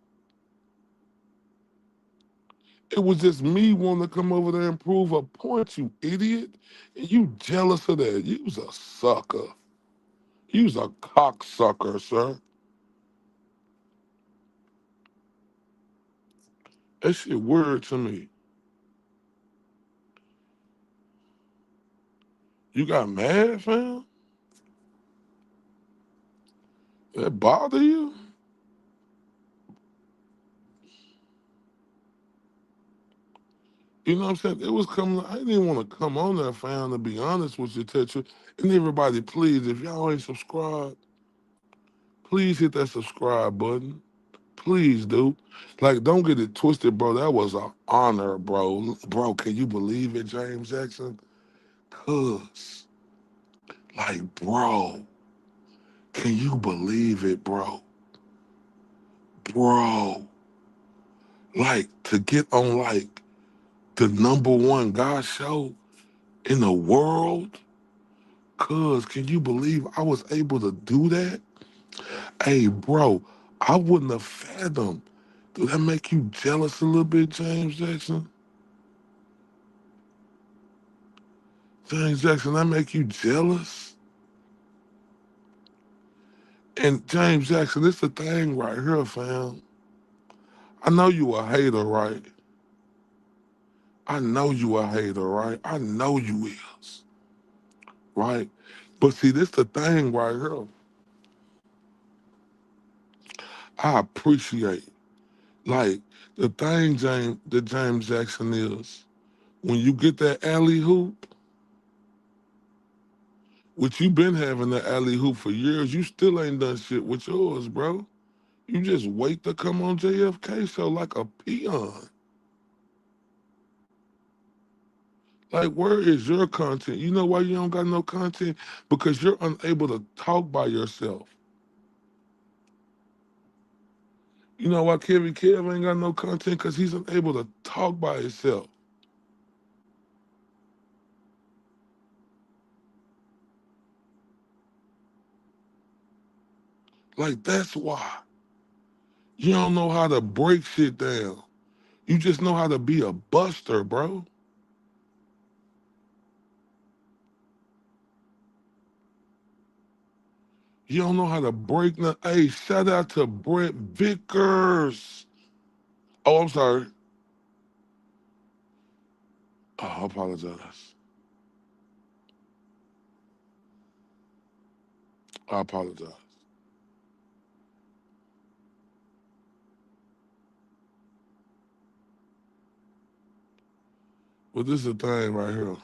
A: It was just me wanting to come over there and prove a point, you idiot. And you jealous of that. You was a sucker. You was a cocksucker, sir. That shit weird to me. You got mad, fam? That bother you? You know what I'm saying? It was coming. I didn't even want to come on there, fam, to be honest with you, Tetra. And everybody, please, if y'all ain't subscribed, please hit that subscribe button. Please do. Like, don't get it twisted, bro. That was an honor, bro. Bro, can you believe it, James Jackson? Cuz, like, bro, can you believe it, bro? Bro, like, to get on, like, the number one God show in the world? Cuz, can you believe I was able to do that? Hey, bro, I wouldn't have fathomed. Do that make you jealous a little bit, James Jackson? James Jackson, that make you jealous? And James Jackson, this the thing right here, fam. I know you a hater, right? I know you a hater, right? I know you is, right? But see, this the thing right here. I appreciate, like, the thing, James Jackson is, when you get that alley hoop, which you been having the alley hoop for years, you still ain't done shit with yours, bro. You just wait to come on JFK show like a peon. Like, where is your content? You know why you don't got no content? Because you're unable to talk by yourself. You know why Kevin Kev ain't got no content? Because he's unable to talk by himself. Like, that's why. You don't know how to break shit down. You just know how to be a buster, bro. You don't know how to break no. Hey, shout out to Brett Vickers. Oh, I'm sorry. Oh, I apologize. I apologize. But this is the thing right here.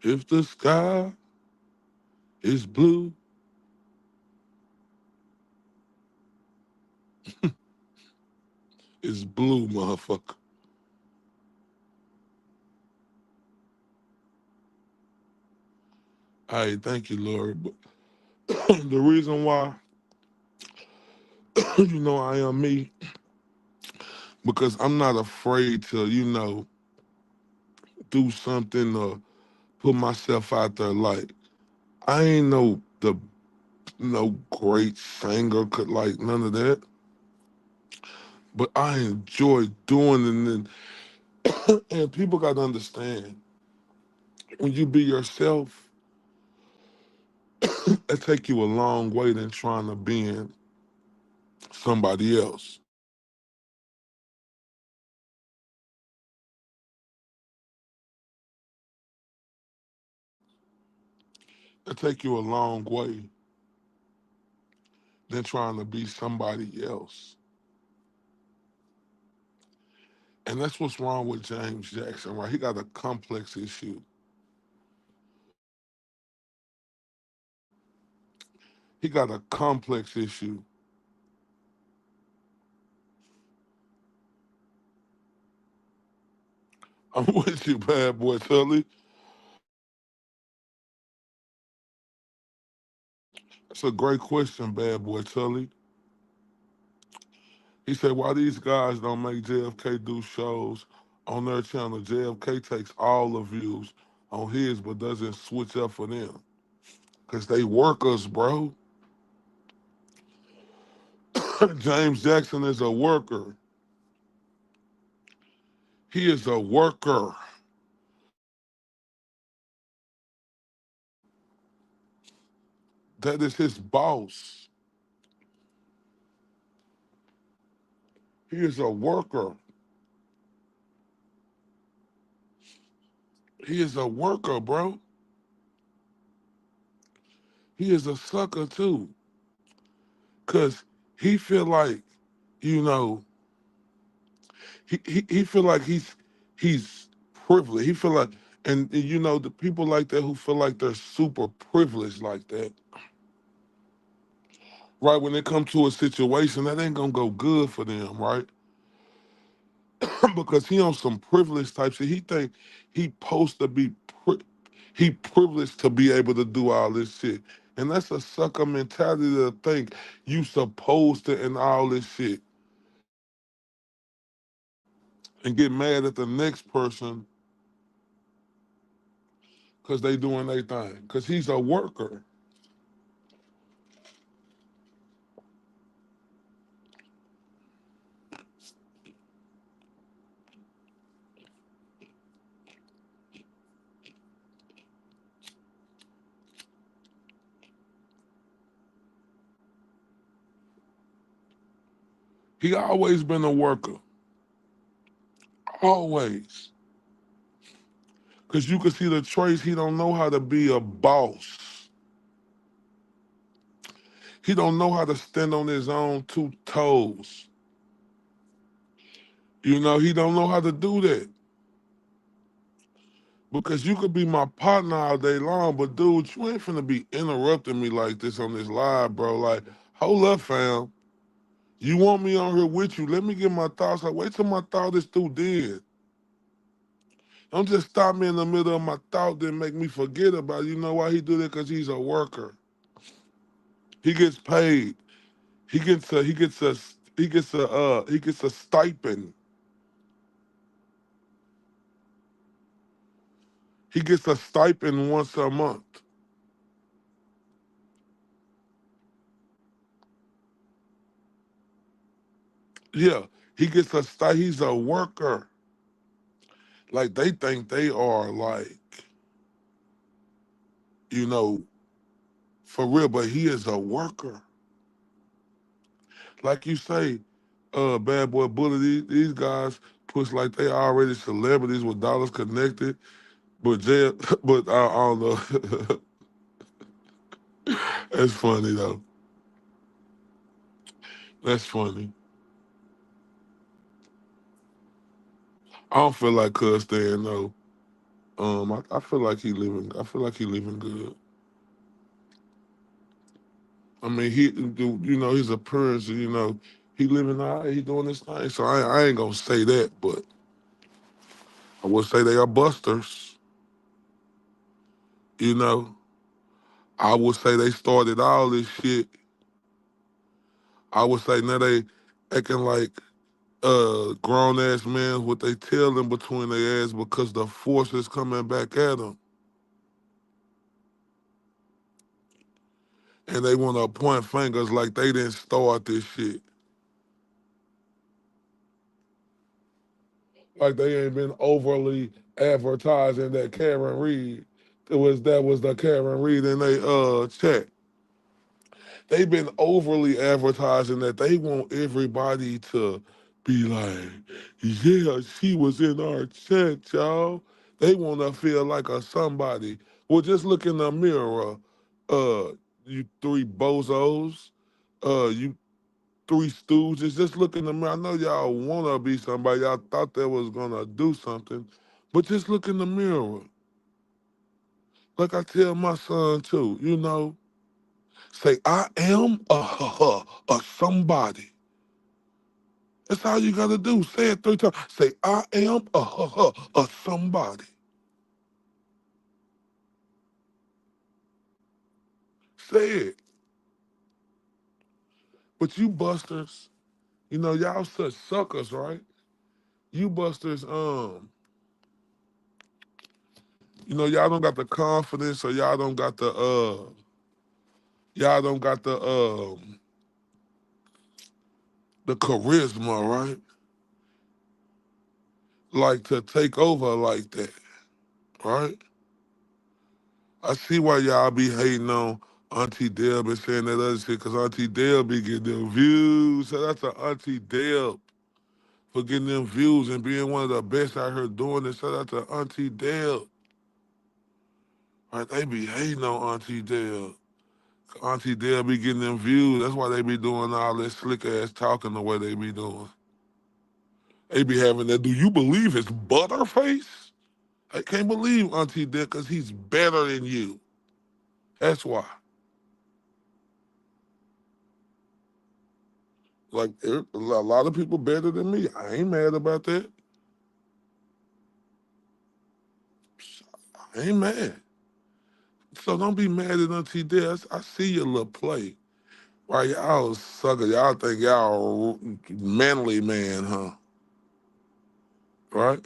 A: If the sky is blue, it's blue, motherfucker. Hey, thank you, Lord. But the reason why, you know, I am me, because I'm not afraid to, do something or put myself out there. Like, I ain't no great singer, could like none of that. But I enjoy doing it, and people got to understand when you be yourself, it take you a long way than trying to be in somebody else. It take you a long way than trying to be somebody else. And that's what's wrong with James Jackson, right? He got a complex issue. He got a complex issue. I'm with you, bad boy Tully. That's a great question, bad boy Tully. He said, why these guys don't make JFK do shows on their channel? JFK takes all the views on his, but doesn't switch up for them. Cause they workers, bro. James Jackson is a worker. He is a worker. That is his boss. He is a worker. He is a worker, bro. He is a sucker too. Cause he feel like, you know, he feel like he's privileged. He feel like, and you know, the people like that who feel like they're super privileged like that, right? When it comes to a situation, that ain't gonna go good for them, right? Because he on some privileged type shit. He think he supposed to be he privileged to be able to do all this shit. And that's a sucker mentality to think you supposed to and all this shit and get mad at the next person because they doing their thing. Because he's a worker. He always been a worker. Always. Because you can see the traits. He don't know how to be a boss. He don't know how to stand on his own two toes. You know, he don't know how to do that. Because you could be my partner all day long, but dude, you ain't finna be interrupting me like this on this live, bro. Like, hold up, fam. You want me on here with you? Let me get my thoughts. Like, wait till my thought is through then. Don't just stop me in the middle of my thought, then make me forget about it. You know why he do that? Because he's a worker. He gets paid. He gets a stipend. He gets a stipend once a month. Yeah, he gets a he's a worker. Like they think they are like, you know, for real, but he is a worker. Like you say, Bad Boy Bully, these guys push like they already celebrities with dollars connected, but jail, but I don't know. That's funny though. That's funny. I don't feel like Cuz staying though. I feel like he living. I feel like he living good. I mean, you know, his appearance, you know, he living all right. He doing his thing. So I ain't gonna say that, but I would say they are busters. You know, I would say they started all this shit. I would say now they acting like grown ass men what they tell them between their ass because the force is coming back at them, and they want to point fingers like they didn't start this shit, like they ain't been overly advertising that Karen Reed. That was the Karen Reed in they chat. They've been overly advertising that they want everybody to be like, yeah, she was in our chat, y'all. They want to feel like a somebody. Well, just look in the mirror, uh, you three bozos, you three stooges. Just look in the mirror. I know y'all want to be somebody. Y'all thought they was gonna do something, but just look in the mirror. Like I tell my son too, you know. Say, I am a somebody. That's all you gotta do. Say it 3 times. Say, I am a somebody. Say it. But you busters, you know, y'all such suckers, right? You busters, you know, y'all don't got the confidence or y'all don't got the Y'all don't got the charisma, right? Like to take over like that, right? I see why y'all be hating on Auntie Deb and saying that other shit, because Auntie Deb be getting them views. So that's a Auntie Deb for getting them views and being one of the best out here doing it. So that's a Auntie Deb. Right? They be hating on Auntie Deb. Auntie Deb be getting them views. That's why they be doing all this slick ass talking the way they be doing. They be having that, do you believe it's Butterface? I can't believe Auntie Deb because he's better than you. That's why. Like a lot of people better than me. I ain't mad about that. I ain't mad. So don't be mad at Auntie Deb. I see your little play. Why y'all sucker? Y'all think y'all manly man, huh? Right?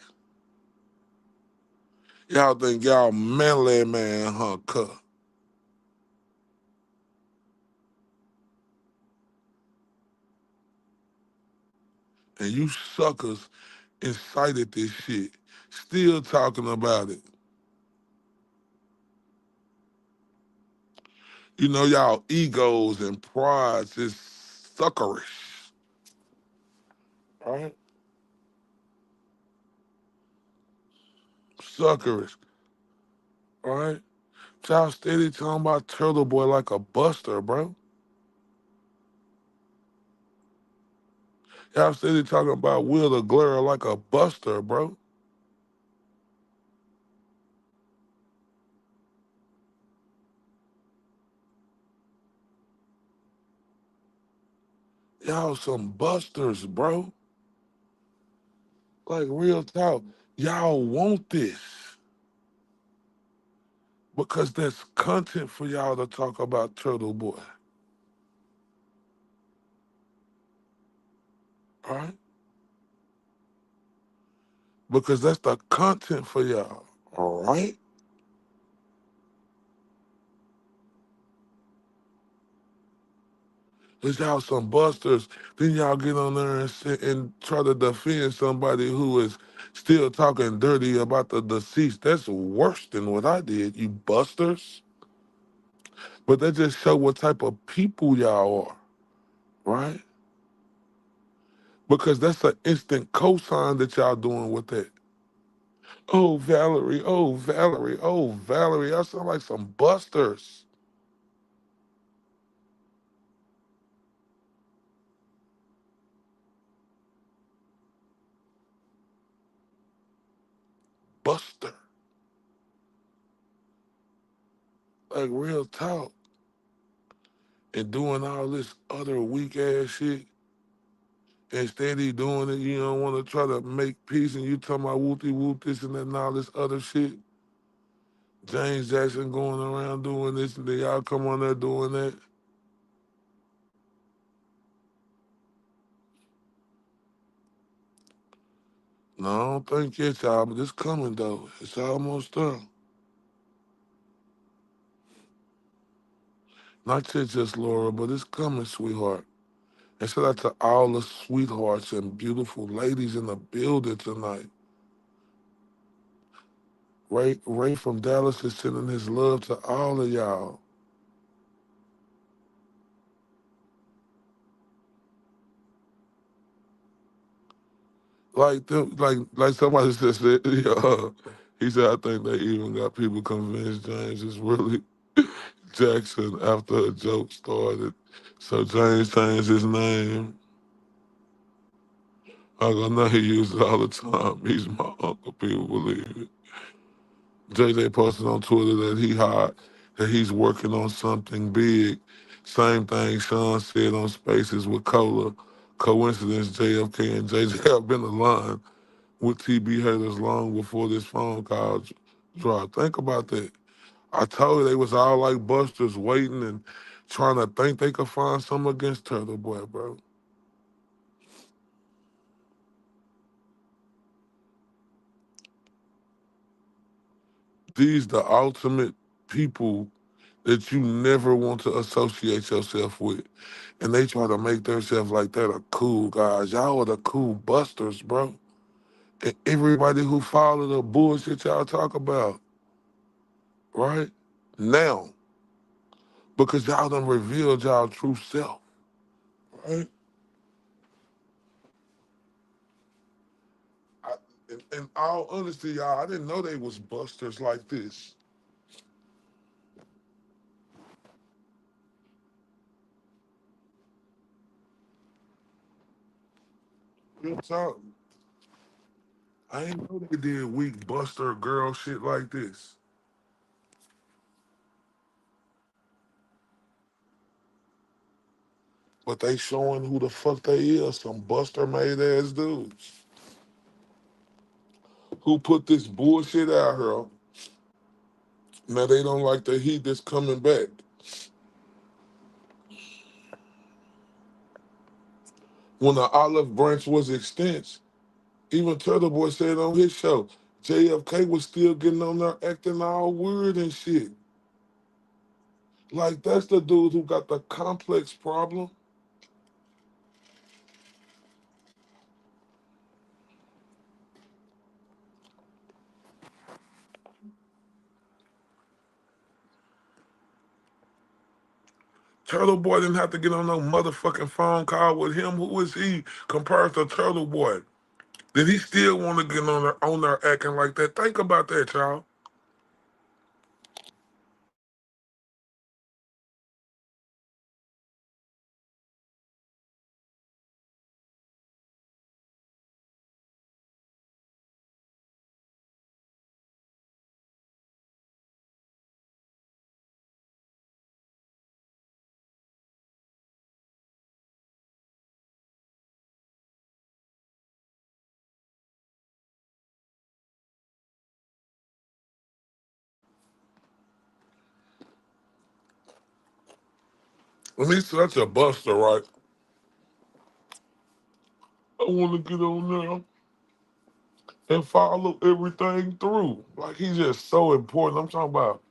A: Y'all think y'all manly man, huh? Cuh. And you suckers incited this shit. Still talking about it. You know, y'all egos and prides is suckerish. Right? Suckerish. Right? Y'all steady talking about Turtle Boy like a buster, bro. Y'all steady talking about Will the Glare like a buster, bro. Y'all some busters, bro. Like real talk. Y'all want this because there's content for y'all to talk about Turtle Boy. All right? Because that's the content for y'all. All right? Cause y'all some busters. Then y'all get on there and sit and try to defend somebody who is still talking dirty about the deceased. That's worse than what I did, you busters. But that just show what type of people y'all are, right? Because that's an instant cosign that y'all doing with that. Oh, Valerie, oh, Valerie, oh, Valerie. Y'all sound like some busters. Buster. Like real talk. And doing all this other weak ass shit. Instead he doing it, you don't want to try to make peace and you talking about whoopty whoop this and that and all this other shit. James Jackson going around doing this and then y'all come on there doing that. No, I don't think yet, y'all, but it's coming though. It's almost done. Not yet just Laura, but it's coming, sweetheart. And shout out to all the sweethearts and beautiful ladies in the building tonight. Ray from Dallas is sending his love to all of y'all. Like somebody just said, he said, I think they even got people convinced James is really Jackson after a joke started. So James changed his name. I know he uses it all the time. He's my uncle, people believe it. JJ posted on Twitter that he's working on something big. Same thing Sean said on Spaces with Cola. Coincidence, JFK and JJ have been aligned with TB haters long before this phone call dropped. Think about that. I told you they was all like busters waiting and trying to think they could find something against Turtle Boy, bro. These the ultimate people that you never want to associate yourself with. And they try to make themselves like they're the cool guys. Y'all are the cool busters, bro. And everybody who follow the bullshit y'all talk about, right? Now, because y'all done revealed y'all true self, right? I, in all honesty, y'all, I didn't know they was busters like this. Real talk. I didn't know they did weak buster girl shit like this. But they showing who the fuck they is, some buster made ass dudes who put this bullshit out here. Now they don't like the heat that's coming back. When the olive branch was extinct, even Turtle Boy said on his show, JFK was still getting on there acting all weird and shit. Like that's the dude who got the complex problem. Turtle Boy didn't have to get on no motherfucking phone call with him. Who is he compared to Turtle Boy? Did he still want to get on there acting like that? Think about that, y'all. When he's such a buster, right? I want to get on there and follow everything through. Like he's just so important. I'm talking about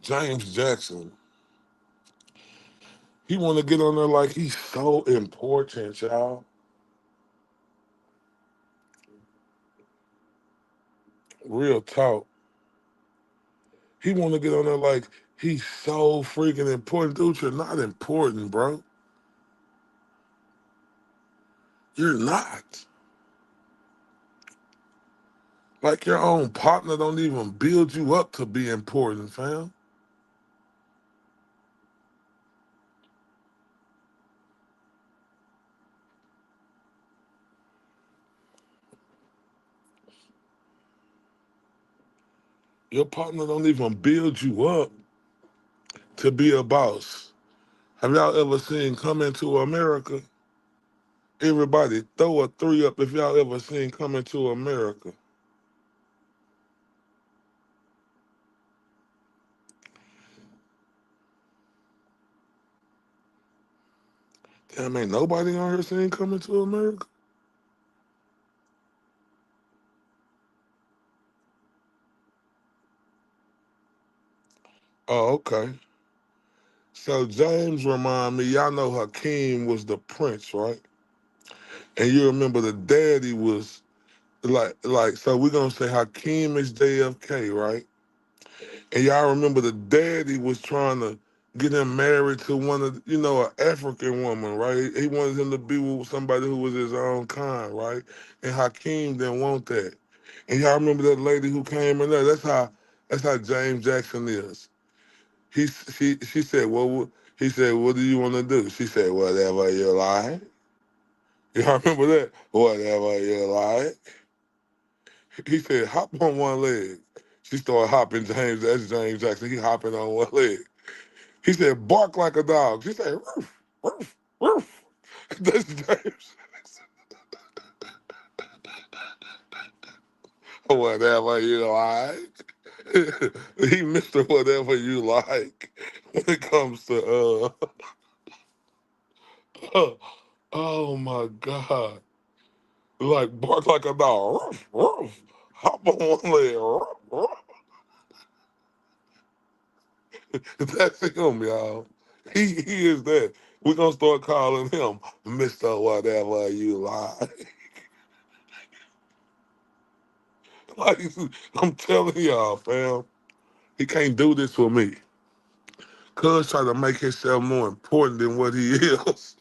A: James Jackson. He want to get on there like he's so important, y'all. Real talk. He want to get on there like he's so freaking important. Dude, you're not important, bro. You're not. Like your own partner don't even build you up to be important, fam. Your partner don't even build you up to be a boss. Have y'all ever seen Coming to America? Everybody, throw a three up if y'all ever seen Coming to America. Damn, ain't nobody on here seen Coming to America? Oh, okay. So James remind me, y'all know Hakeem was the prince, right? And you remember the daddy was so we're gonna say Hakeem is JFK, right? And y'all remember the daddy was trying to get him married to one of, an African woman, right? He wanted him to be with somebody who was his own kind, right? And Hakeem didn't want that. And y'all remember that lady who came in there? That's how James Jackson is. She said, well, he said, what do you want to do? She said, whatever you like. Y'all remember that? Whatever you like. He said, hop on one leg. She started hopping that's James Jackson. He hopping on one leg. He said, bark like a dog. She said, roof, roof, roof. That's James. Whatever you like. He Mr. Whatever you like when it comes to oh my God. Like bark like a dog. Roof, roof. Hop on one leg. Roof, roof. That's him, y'all. He is that. We're gonna start calling him Mr. Whatever You Like. Like I'm telling y'all, fam, he can't do this for me. Cuz try to make himself more important than what he is.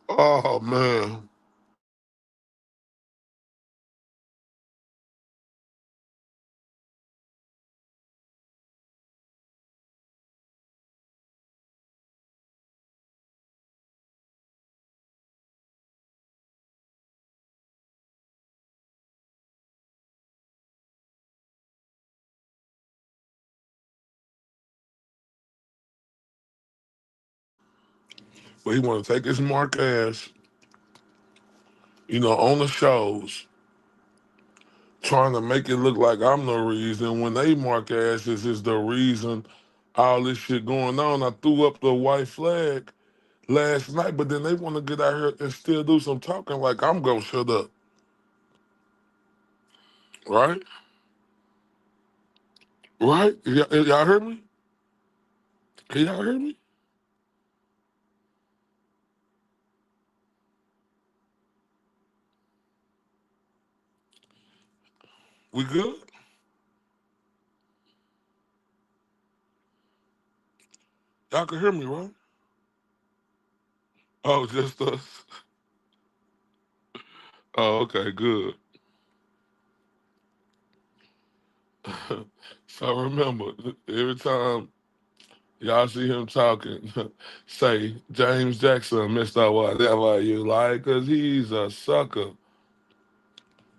A: Oh man. But he wanna take his mark ass, on the shows, trying to make it look like I'm the reason when they mark asses is the reason all this shit going on. I threw up the white flag last night, but then they want to get out here and still do some talking like I'm gonna shut up, right? Right? Y'all heard me? Can y'all hear me? We good? Y'all can hear me, right? Oh, just us. Oh, okay, good. So remember, every time y'all see him talking, say James Jackson, Mr. Whatever You Like, because he's a sucker.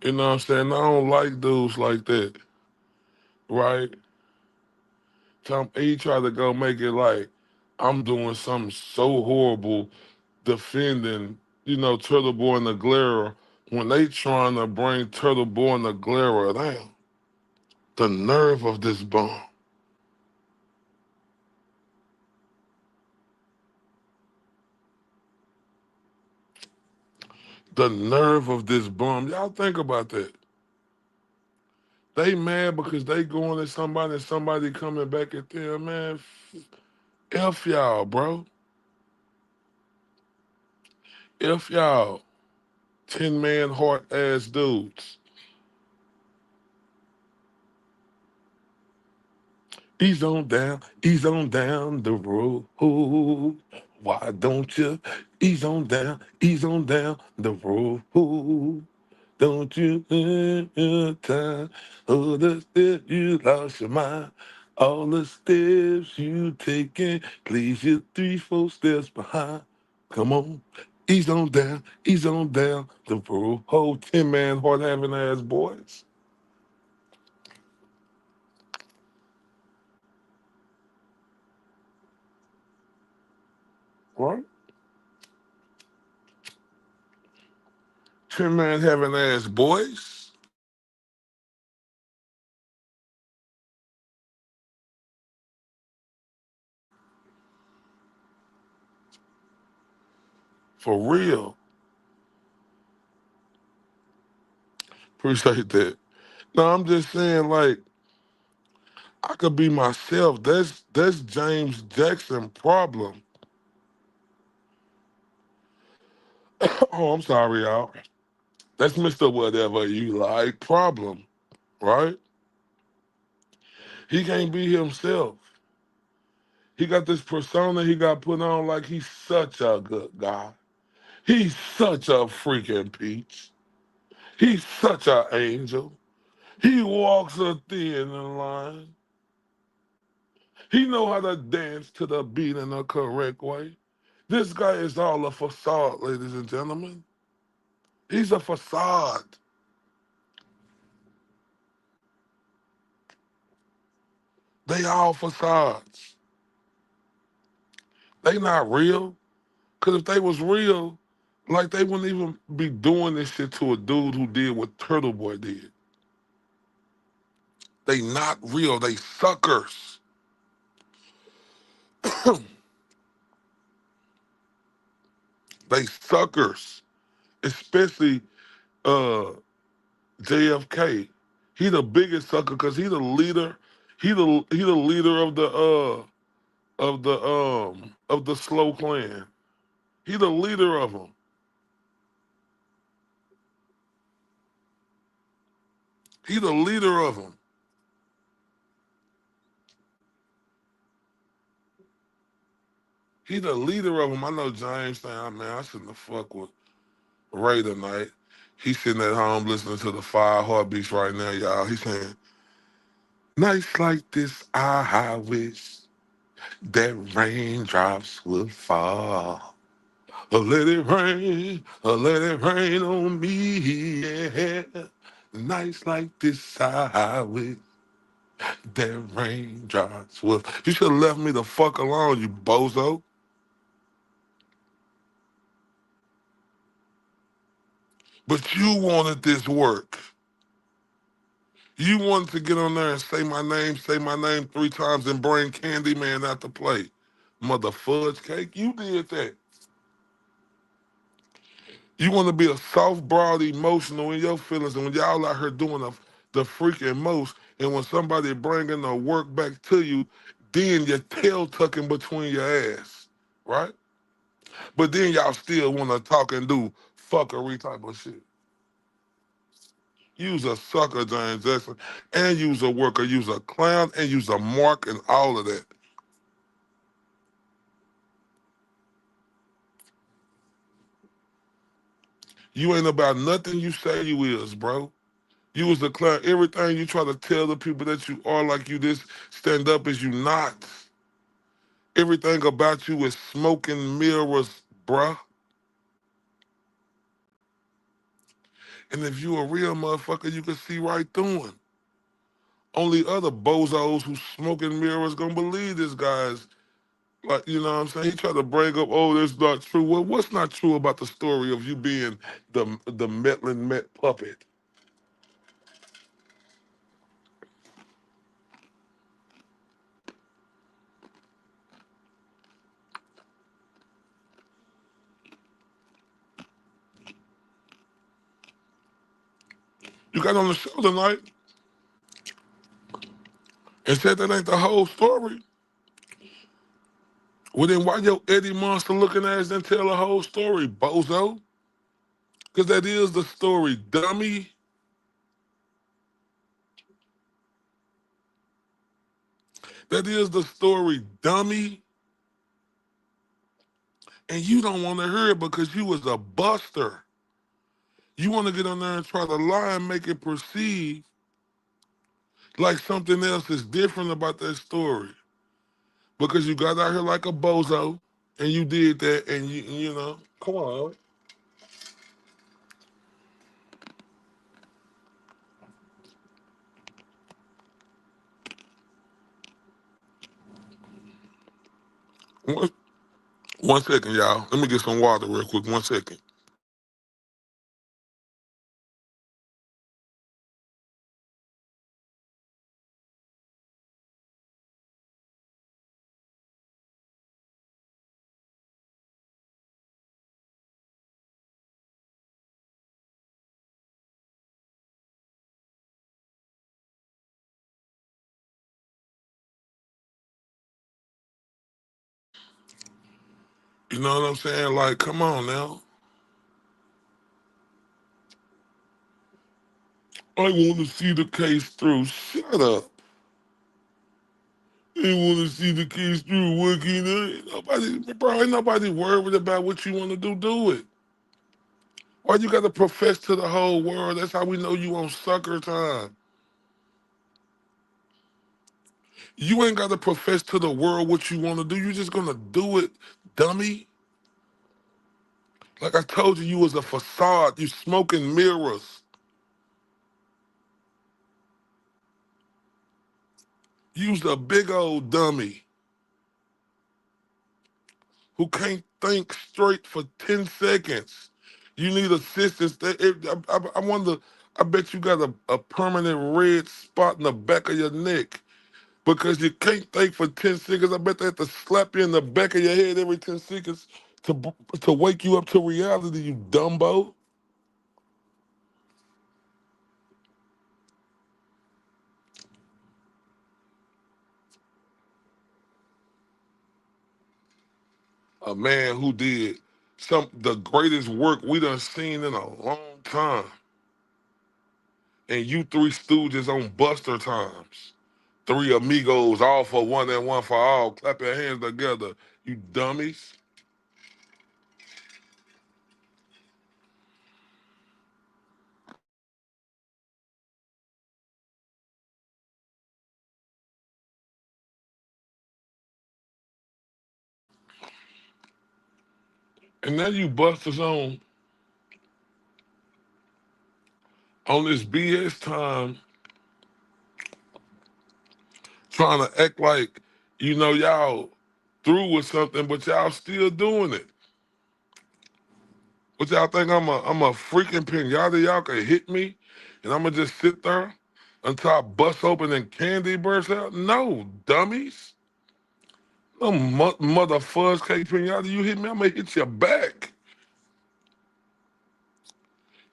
A: You know what I'm saying? I don't like dudes like that, right? He tried to go make it like I'm doing something so horrible defending, Turtle Boy and the Glare when they trying to bring Turtle Boy and the Glare down. The nerve of this bum. The nerve of this bum. Y'all think about that. They mad because they going at somebody and somebody coming back at them, man. F y'all, bro. F y'all. 10-man heart ass dudes. Ease on down the road. Why don't you ease on down the road? Don't you time? Oh, the step you lost your mind. All the steps you taking, please you 3, 4 steps behind. Come on, ease on down the road. Whole 10-man hard having ass boys, right? 10-man having ass boys, for real. Appreciate that. No, I'm just saying, like, I could be myself. That's James Jackson problem. Oh, I'm sorry, y'all. That's Mr. Whatever You Like problem, right? He can't be himself. He got this persona he got put on like he's such a good guy. He's such a freaking peach. He's such an angel. He walks a thin line. He know how to dance to the beat in the correct way. This guy is all a facade, ladies and gentlemen. He's a facade. They all facades. They not real. Cause if they was real, like they wouldn't even be doing this shit to a dude who did what Turtle Boy did. They not real. They suckers. They suckers. Especially JFK. He the biggest sucker because he the leader. He the leader of the slow clan. He the leader of them. He the leader of them. He the leader of them. I know James saying, "Ah, man, I shouldn't have fucked with Ray tonight." He's sitting at home listening to the Five Heartbeats right now, y'all. He's saying, "Nights like this, I wish that raindrops would fall. Let it rain, let it rain on me, yeah. Nights like this, I wish that raindrops would." You should have left me the fuck alone, you bozo. But you wanted this work. You wanted to get on there and say my name 3 times, and bring Candyman out to play. Mother fudge cake, you did that. You want to be a soft, broad, emotional in your feelings, and when y'all out here doing the freaking most, and when somebody bringing the work back to you, then your tail tucking between your ass, right? But then y'all still want to talk and do fuckery type of shit. Use a sucker, James Jackson, and use a worker, use a clown, and use a mark, and all of that. You ain't about nothing you say you is, bro. You was a clown. Everything you try to tell the people that you are, like you this stand up, is you not. Everything about you is smoking mirrors, bruh. And if you a real motherfucker, you can see right through him. Only other bozos who smoking mirrors gonna believe this guy's, like, you know what I'm saying? He tried to bring up, oh, that's not true. Well, what's not true about the story of you being the Metlin Met puppet? You got on the show tonight and said that ain't the whole story. Well, then why your Eddie Monster looking ass didn't tell the whole story, bozo? Because that is the story, dummy. That is the story, dummy. And you don't want to hear it because you was a buster. You want to get on there and try to lie and make it perceive like something else is different about that story. Because you got out here like a bozo and you did that, and you know, come on. 1 second, y'all. Let me get some water real quick. 1 second. You know what I'm saying? Like, come on now. I want to see the case through. Shut up. They want to see the case through. What can nobody, bro? Ain't nobody worried about what you want to do. Do it. Why you got to profess to the whole world? That's how we know you on sucker time. You ain't got to profess to the world what you want to do. You just gonna do it, dummy. Like I told you, you was a facade. You smoking mirrors. You's a big old dummy who can't think straight for 10 seconds. You need assistance. I wonder, I bet you got a permanent red spot in the back of your neck because you can't think for 10 seconds. I bet they have to slap you in the back of your head every 10 seconds to wake you up to reality, you dumbo. A man who did the greatest work we done seen in a long time. And you three stooges on Buster Times. Three amigos, all for one and one for all. Clap your hands together, you dummies. And now you busters on this BS time trying to act like, y'all through with something, but y'all still doing it. What y'all think I'm a freaking pinata? Y'all can hit me and I'm gonna just sit there until I bust open and candy bursts out? No, dummies. No mother fudge cake pinata. You hit me, I'm gonna hit your back.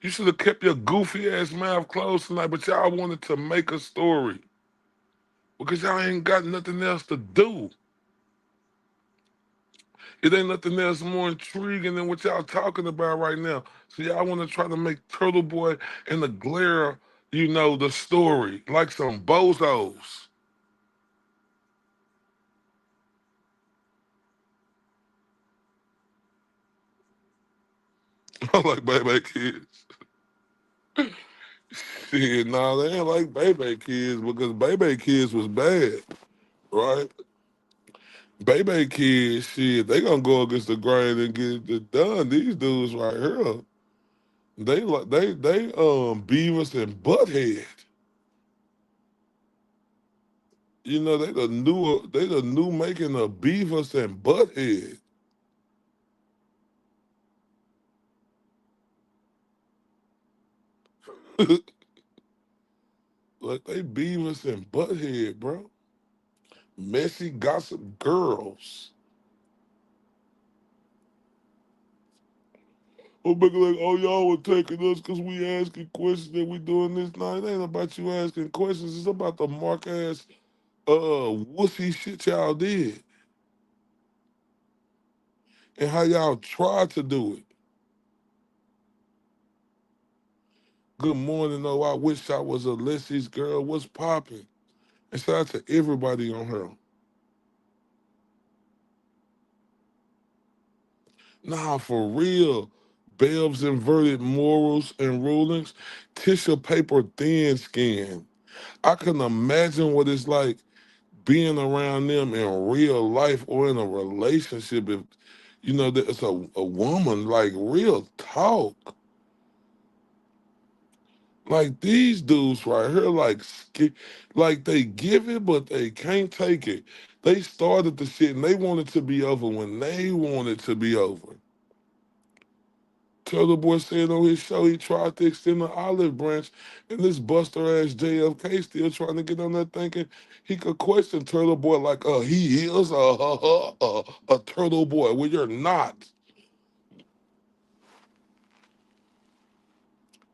A: You should have kept your goofy ass mouth closed tonight, but y'all wanted to make a story because y'all ain't got nothing else to do. It ain't nothing else more intriguing than what y'all talking about right now. So y'all want to try to make Turtle Boy and the Glare, the story like some bozos. I like baby kids. Shit, nah, they ain't like baby kids because baby kids was bad, right? Baby kids, shit, they gonna go against the grain and get it done. These dudes right here, they Beavis and Butthead. They the new making of Beavis and Butthead. Like they Beavis and Butthead, bro. Messy gossip girls. Oh, making like, oh, y'all were taking us because we asking questions and we doing this. Nah, it ain't about you asking questions. It's about the mark ass wussy shit y'all did and how y'all tried to do it. Good morning, though. I wish I was a Leslie's girl. What's popping? And shout out to everybody on her. Nah, for real. Bev's inverted morals and rulings. Tissue paper thin skin. I can imagine what it's like being around them in real life or in a relationship if that it's a woman, like real talk. Like these dudes right here, like they give it but they can't take it. They started the shit and they want it to be over when they want it to be over. Turtle Boy said on his show he tried to extend the olive branch, and this buster ass JFK still trying to get on there thinking he could question Turtle Boy like, he is a Turtle Boy. Well, you're not.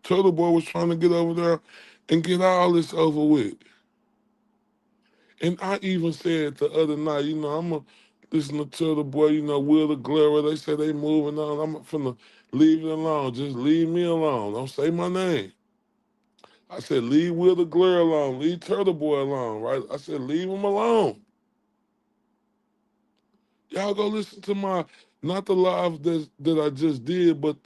A: Turtle Boy was trying to get over there and get all this over with. And I even said the other night, I'm going to listen to Turtle Boy, Will the Glare, they say they moving on. I'm finna leave it alone. Just leave me alone. Don't say my name. I said, leave Will the Glare alone. Leave Turtle Boy alone, right? I said, leave him alone. Y'all go listen to not the live that I just did, but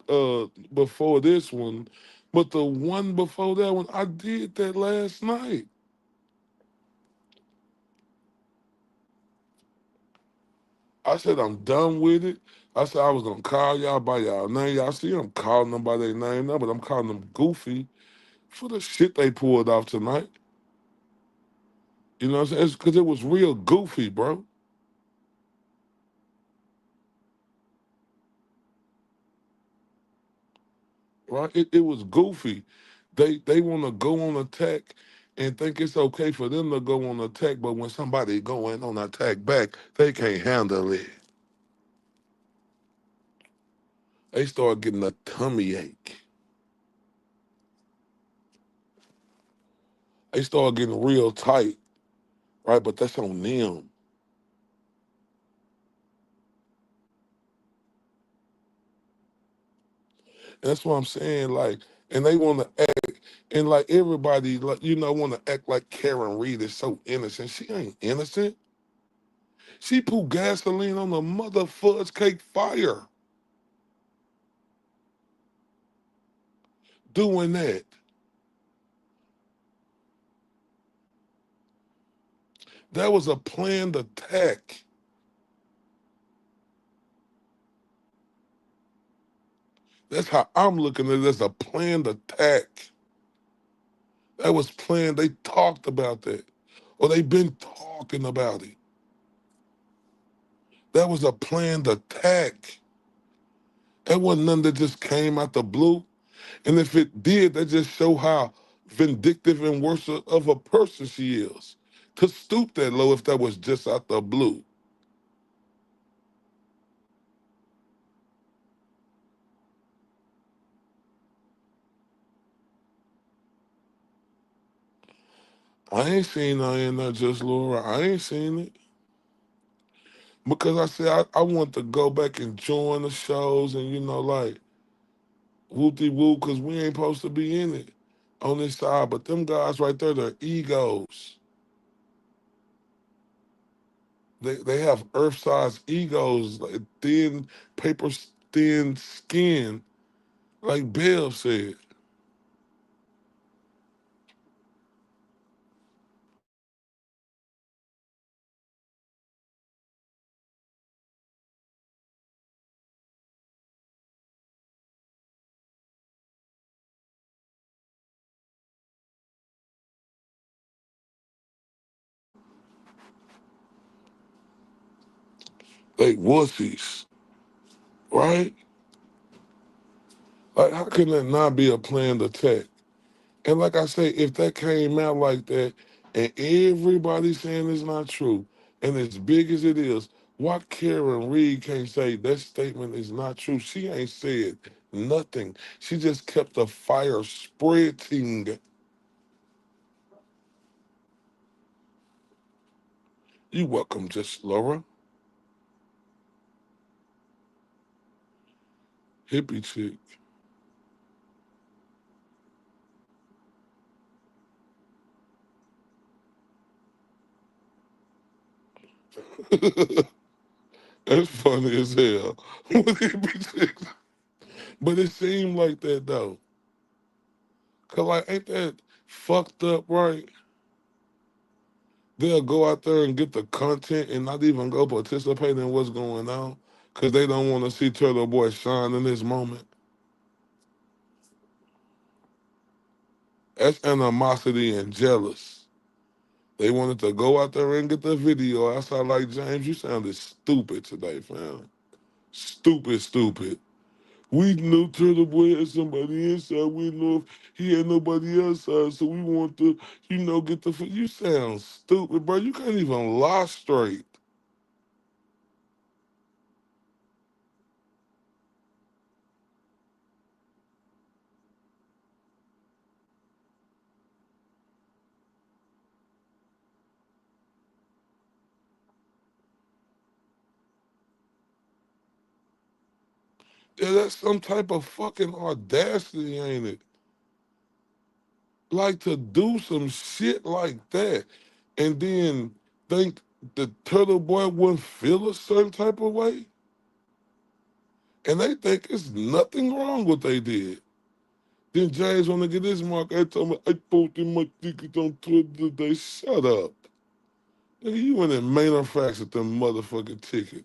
A: before this one, but the one before that one. I did that last night. I said, I'm done with it. I said, I was going to call y'all by y'all name. Y'all see, I'm calling them by their name now, but I'm calling them goofy for the shit they pulled off tonight. You know what I'm saying? It's because it was real goofy, bro. Right? It was goofy. They want to go on attack and think it's okay for them to go on attack, but when somebody going on attack back, they can't handle it. They start getting a tummy ache. They start getting real tight, right? But that's on them. That's what I'm saying. Like, and they want to act, and like everybody, like want to act like Karen Reed is so innocent. She ain't innocent. She put gasoline on the mother fudge cake fire doing that. That was a planned attack. That's how I'm looking at it, as a planned attack. That was planned. They talked about that, or they've been talking about it. That was a planned attack. That wasn't nothing that just came out the blue. And if it did, that just show how vindictive and worse of a person she is. To stoop that low if that was just out the blue. I ain't seen her in there, just Laura. I ain't seen it. Because I said I want to go back and join the shows and, like, whoop-de-whoop, because we ain't supposed to be in it on this side. But them guys right there, they're egos. They have earth-sized egos, like thin, paper thin skin, like Bev said. Like wussies, right? Like, how can that not be a planned attack? And like I say, if that came out like that and everybody's saying it's not true, and as big as it is, why Karen Reed can't say that statement is not true? She ain't said nothing. She just kept the fire spreading. You welcome, just Laura. Hippie chick. That's funny as hell. Hippie chick. But it seemed like that though. Cause like, ain't that fucked up, right? They'll go out there and get the content and not even go participate in what's going on because they don't want to see Turtle Boy shine in this moment. That's animosity and jealous. They wanted to go out there and get the video. I sound like, James, you sounded stupid today, fam. Stupid, stupid. We knew Turtle Boy had somebody inside. We know if he had nobody outside, so we want to, get the. You sound stupid, bro. You can't even lie straight. Yeah, that's some type of fucking audacity, ain't it? Like, to do some shit like that and then think the Turtle Boy wouldn't feel a certain type of way, and they think it's nothing wrong what they did. Then James want to get his mark. I told me I posted my ticket on Twitter today. Shut up. Nigga, you went and manufactured them motherfucking tickets.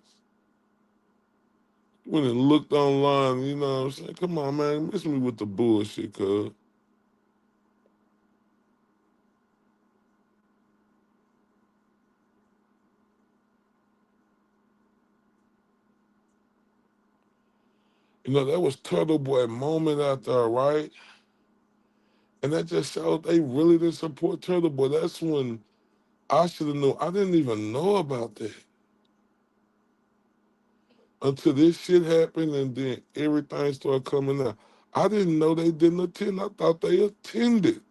A: Went and looked online, you know what I'm saying? Come on, man, miss me with the bullshit, cuz. That was Turtle Boy moment out there, right? And that just showed they really didn't support Turtle Boy. That's when I should have known. I didn't even know about that until this shit happened and then everything started coming out. I didn't know they didn't attend. I thought they attended.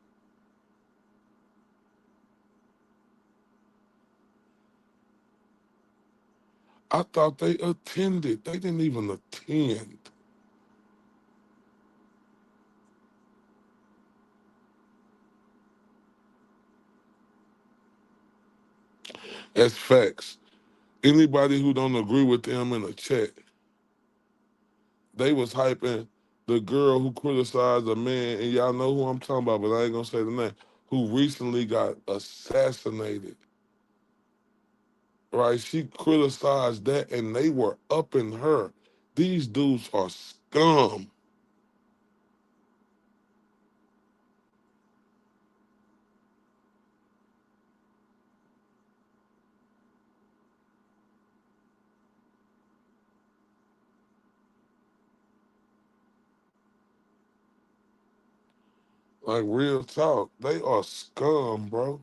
A: I thought they attended. They didn't even attend. That's facts. Anybody who don't agree with them in the chat, they was hyping the girl who criticized a man, and y'all know who I'm talking about, but I ain't gonna say the name, who recently got assassinated. Right? She criticized that, and they were up in her. These dudes are scum. Like real talk, they are scum, bro.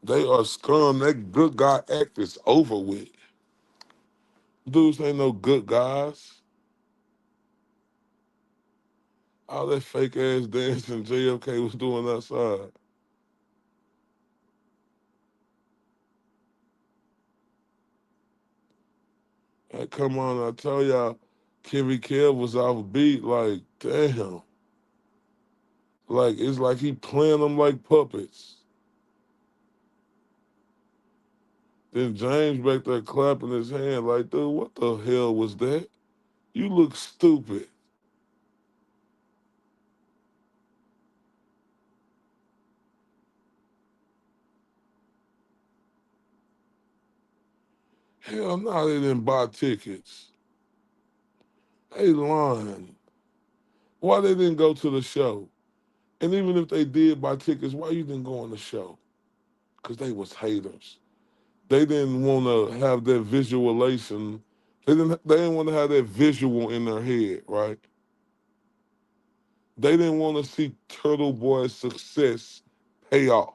A: They are scum. That good guy act is over with. Dudes ain't no good guys. All that fake ass dancing JFK was doing outside. Like, come on, I tell y'all, Kimmy Kev was off beat. Like, damn. Like, it's like he playing them like puppets. Then James back there clapping his hand like, dude, what the hell was that? You look stupid. Hell no, they didn't buy tickets. They lying. Why they didn't go to the show? And even if they did buy tickets, why you didn't go on the show? Because they was haters. They didn't want to have that visualization. They didn't want to have that visual in their head, right? They didn't want to see Turtle Boy's success pay off.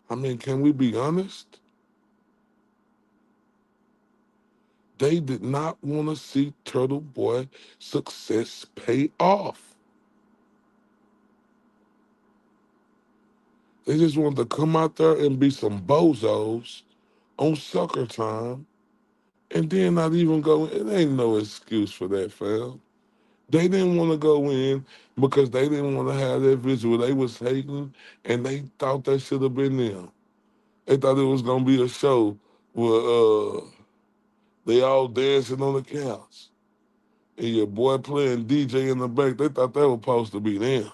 A: I mean, can we be honest? They did not want to see Turtle Boy success pay off. They just wanted to come out there and be some bozos on sucker time and then not even go in. It ain't no excuse for that, fam. They didn't want to go in because they didn't want to have that visual. They was hating and they thought that should have been them. They thought it was gonna be a show where they all dancing on the couch and your boy playing DJ in the back. They thought that was supposed to be them.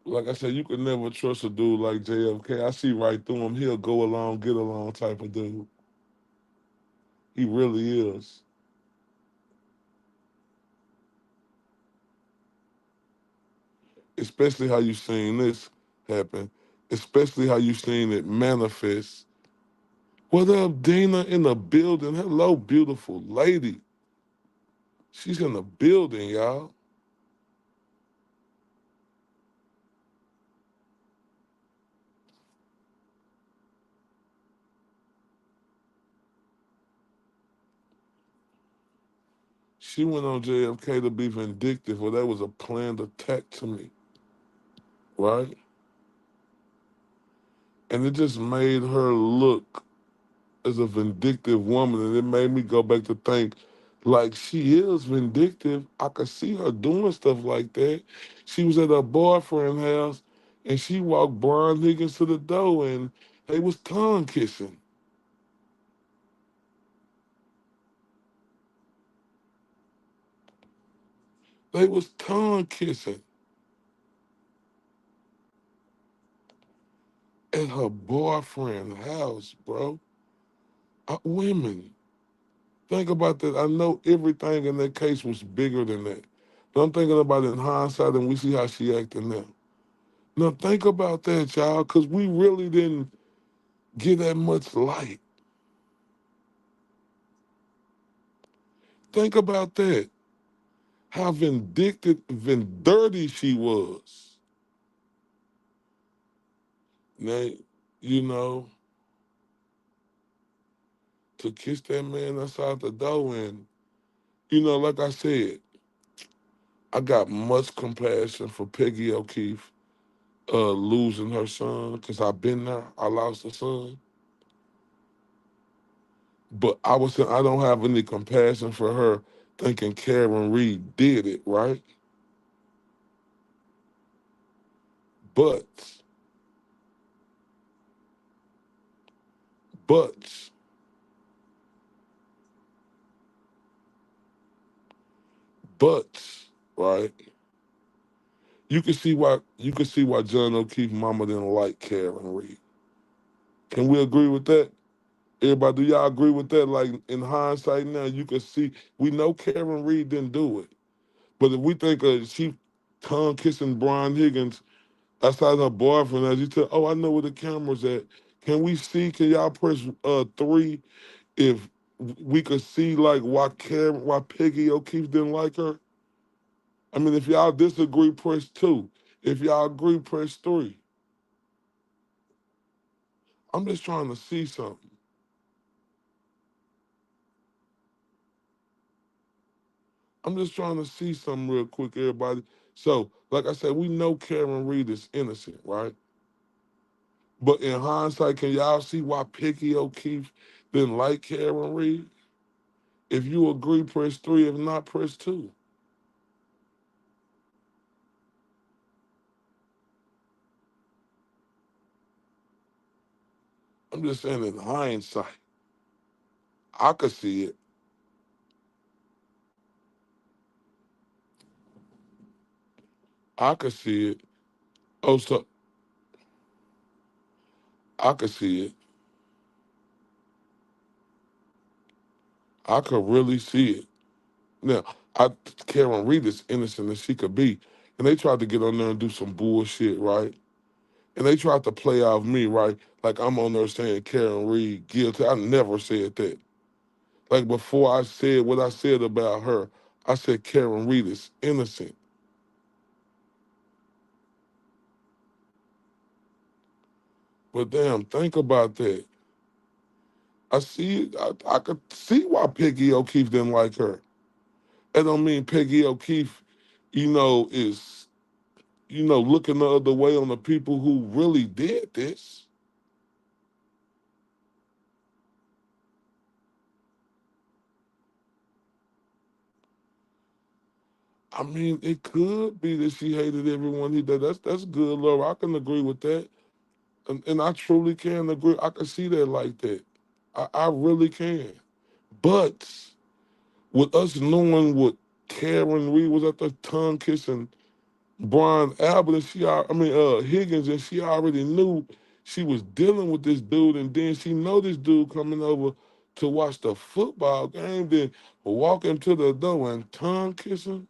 A: Like I said, you could never trust a dude like JFK. I see right through him. He'll go along, get along type of dude. He really is. Especially how you seen this happen. Especially how you seen it manifest. What up, Dina in the building? Hello, beautiful lady. She's in the building, y'all. She went on JFK to be vindictive. Well, that was a planned attack to me, right? And it just made her look as a vindictive woman. And it made me go back to think, like, she is vindictive. I could see her doing stuff like that. She was at her boyfriend's house and she walked Brian Higgins to the door and they was tongue kissing. They was tongue kissing at her boyfriend's house, bro. Women. Think about that. I know everything in that case was bigger than that. But I'm thinking about it in hindsight and we see how she acting now. Now think about that, y'all, because we really didn't get that much light. Think about that. How vindictive and dirty she was. Now, you know, to kiss that man outside the door and, like I said, I got much compassion for Peggy O'Keefe. losing her son, because I've been there. I lost a son. But I don't have any compassion for her thinking Karen Reed did it, right? But, but, but, right? You can see why John O'Keefe mama didn't like Karen Reed. Can we agree with that? Everybody, do y'all agree with that? Like in hindsight now, you can see we know Karen Reed didn't do it. But if we think she tongue kissing Brian Higgins outside her boyfriend, as you tell, oh, I know where the camera's at. Can we see? Can y'all press 3 if we could see like why Peggy O'Keefe didn't like her? I mean, if y'all disagree, press 2. If y'all agree, press 3. I'm just trying to see something. I'm just trying to see something real quick, everybody. So, like I said, we know Karen Reed is innocent, right? But in hindsight, can y'all see why Peggy O'Keefe didn't like Karen Reed? If you agree, press 3. If not, press 2. I'm just saying in hindsight, I could see it. I could see it. Oh, so I could see it. I could really see it. Now, I Karen Reed is innocent as she could be. And they tried to get on there and do some bullshit, right? And they tried to play off me, right? Like I'm on there saying Karen Reed guilty. I never said that. Like before I said what I said about her, I said Karen Reed is innocent. But damn, think about that. I could see why Peggy O'Keefe didn't like her. That don't mean Peggy O'Keefe, is, looking the other way on the people who really did this. I mean, it could be that she hated everyone he did. That's good, Laura. I can agree with that. And I truly can agree. I can see that like that. I really can. But with us knowing what Karen Reed was at the tongue kissing Brian Albert and Higgins, and she already knew she was dealing with this dude, and then she know this dude coming over to watch the football game, then walk him to the door and tongue kiss him.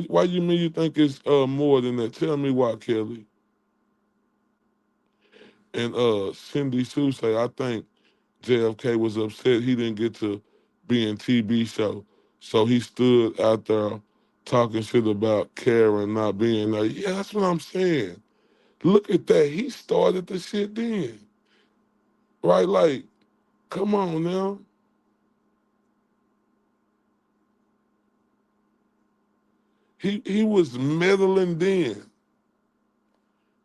A: Why you mean you think it's more than that? Tell me why, Kelly. And Cindy Sue say, I think JFK was upset he didn't get to be in TV show. So he stood out there talking shit about Karen not being there. Yeah, that's what I'm saying. Look at that. He started the shit then. Right? Like, come on now. He was meddling then,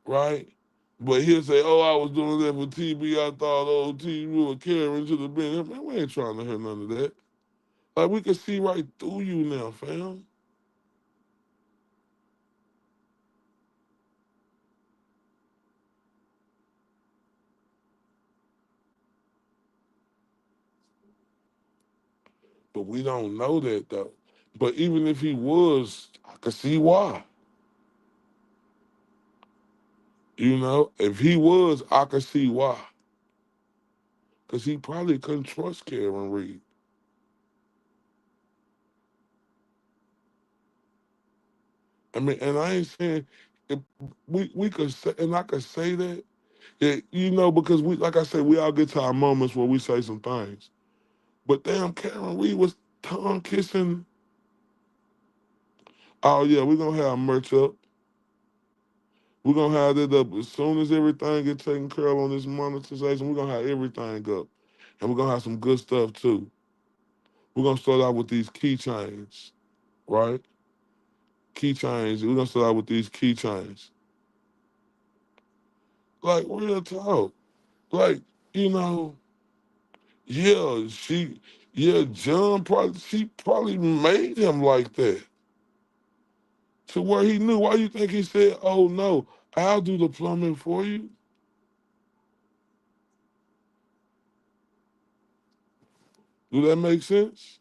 A: right? But he'll say, oh, I was doing that for TV. I thought, oh, TV with Karen should have been. Man, we ain't trying to hear none of that. Like, we can see right through you now, fam. But we don't know that, though. But even if he was, I could see why. If he was, I could see why. Because he probably couldn't trust Karen Reed. I mean, and I ain't saying if we could say, and I could say that, because we, like I said, we all get to our moments where we say some things. But damn, Karen Reed was tongue kissing. Oh yeah, we're gonna have merch up.
B: We're gonna have that up as soon as everything get taken care of on this monetization. We're gonna have everything up, and we're gonna have some good stuff too. We're gonna start out with these keychains, right? Keychains. We're gonna start out with these keychains. Like real talk. Like you know, yeah, John probably she probably made him like that to where he knew. Why you think he said, "Oh no, I'll do the plumbing for you"? Do that make sense?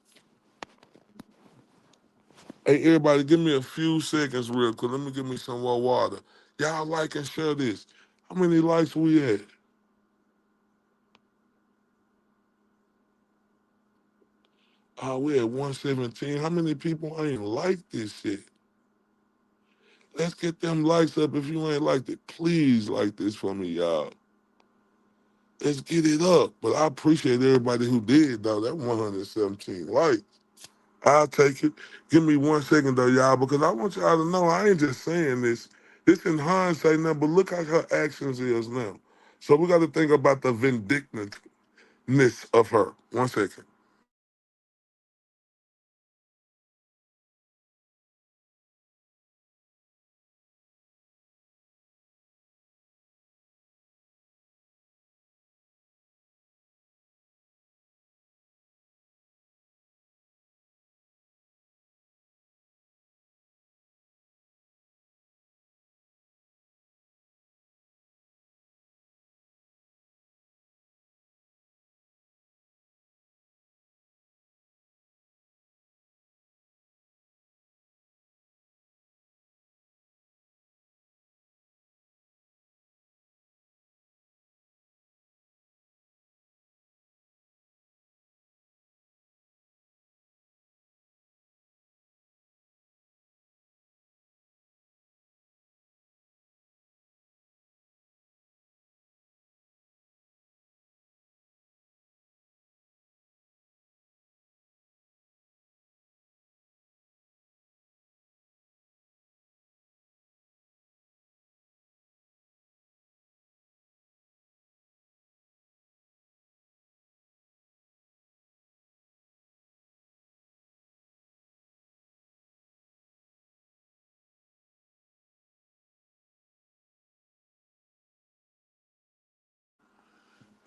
B: Hey, everybody, give me a few seconds real quick. Let me give me some more water. Y'all like and share this. How many likes we at? We at 117. How many people ain't like this shit? Let's get them likes up. If you ain't liked it, please like this for me, y'all. Let's get it up. But I appreciate everybody who did, though. That 117 likes. I'll take it. Give me 1 second, though, y'all, because I want y'all to know I ain't just saying this. This in hindsight now, but look how her actions is now. So we got to think about the vindictiveness of her. 1 second.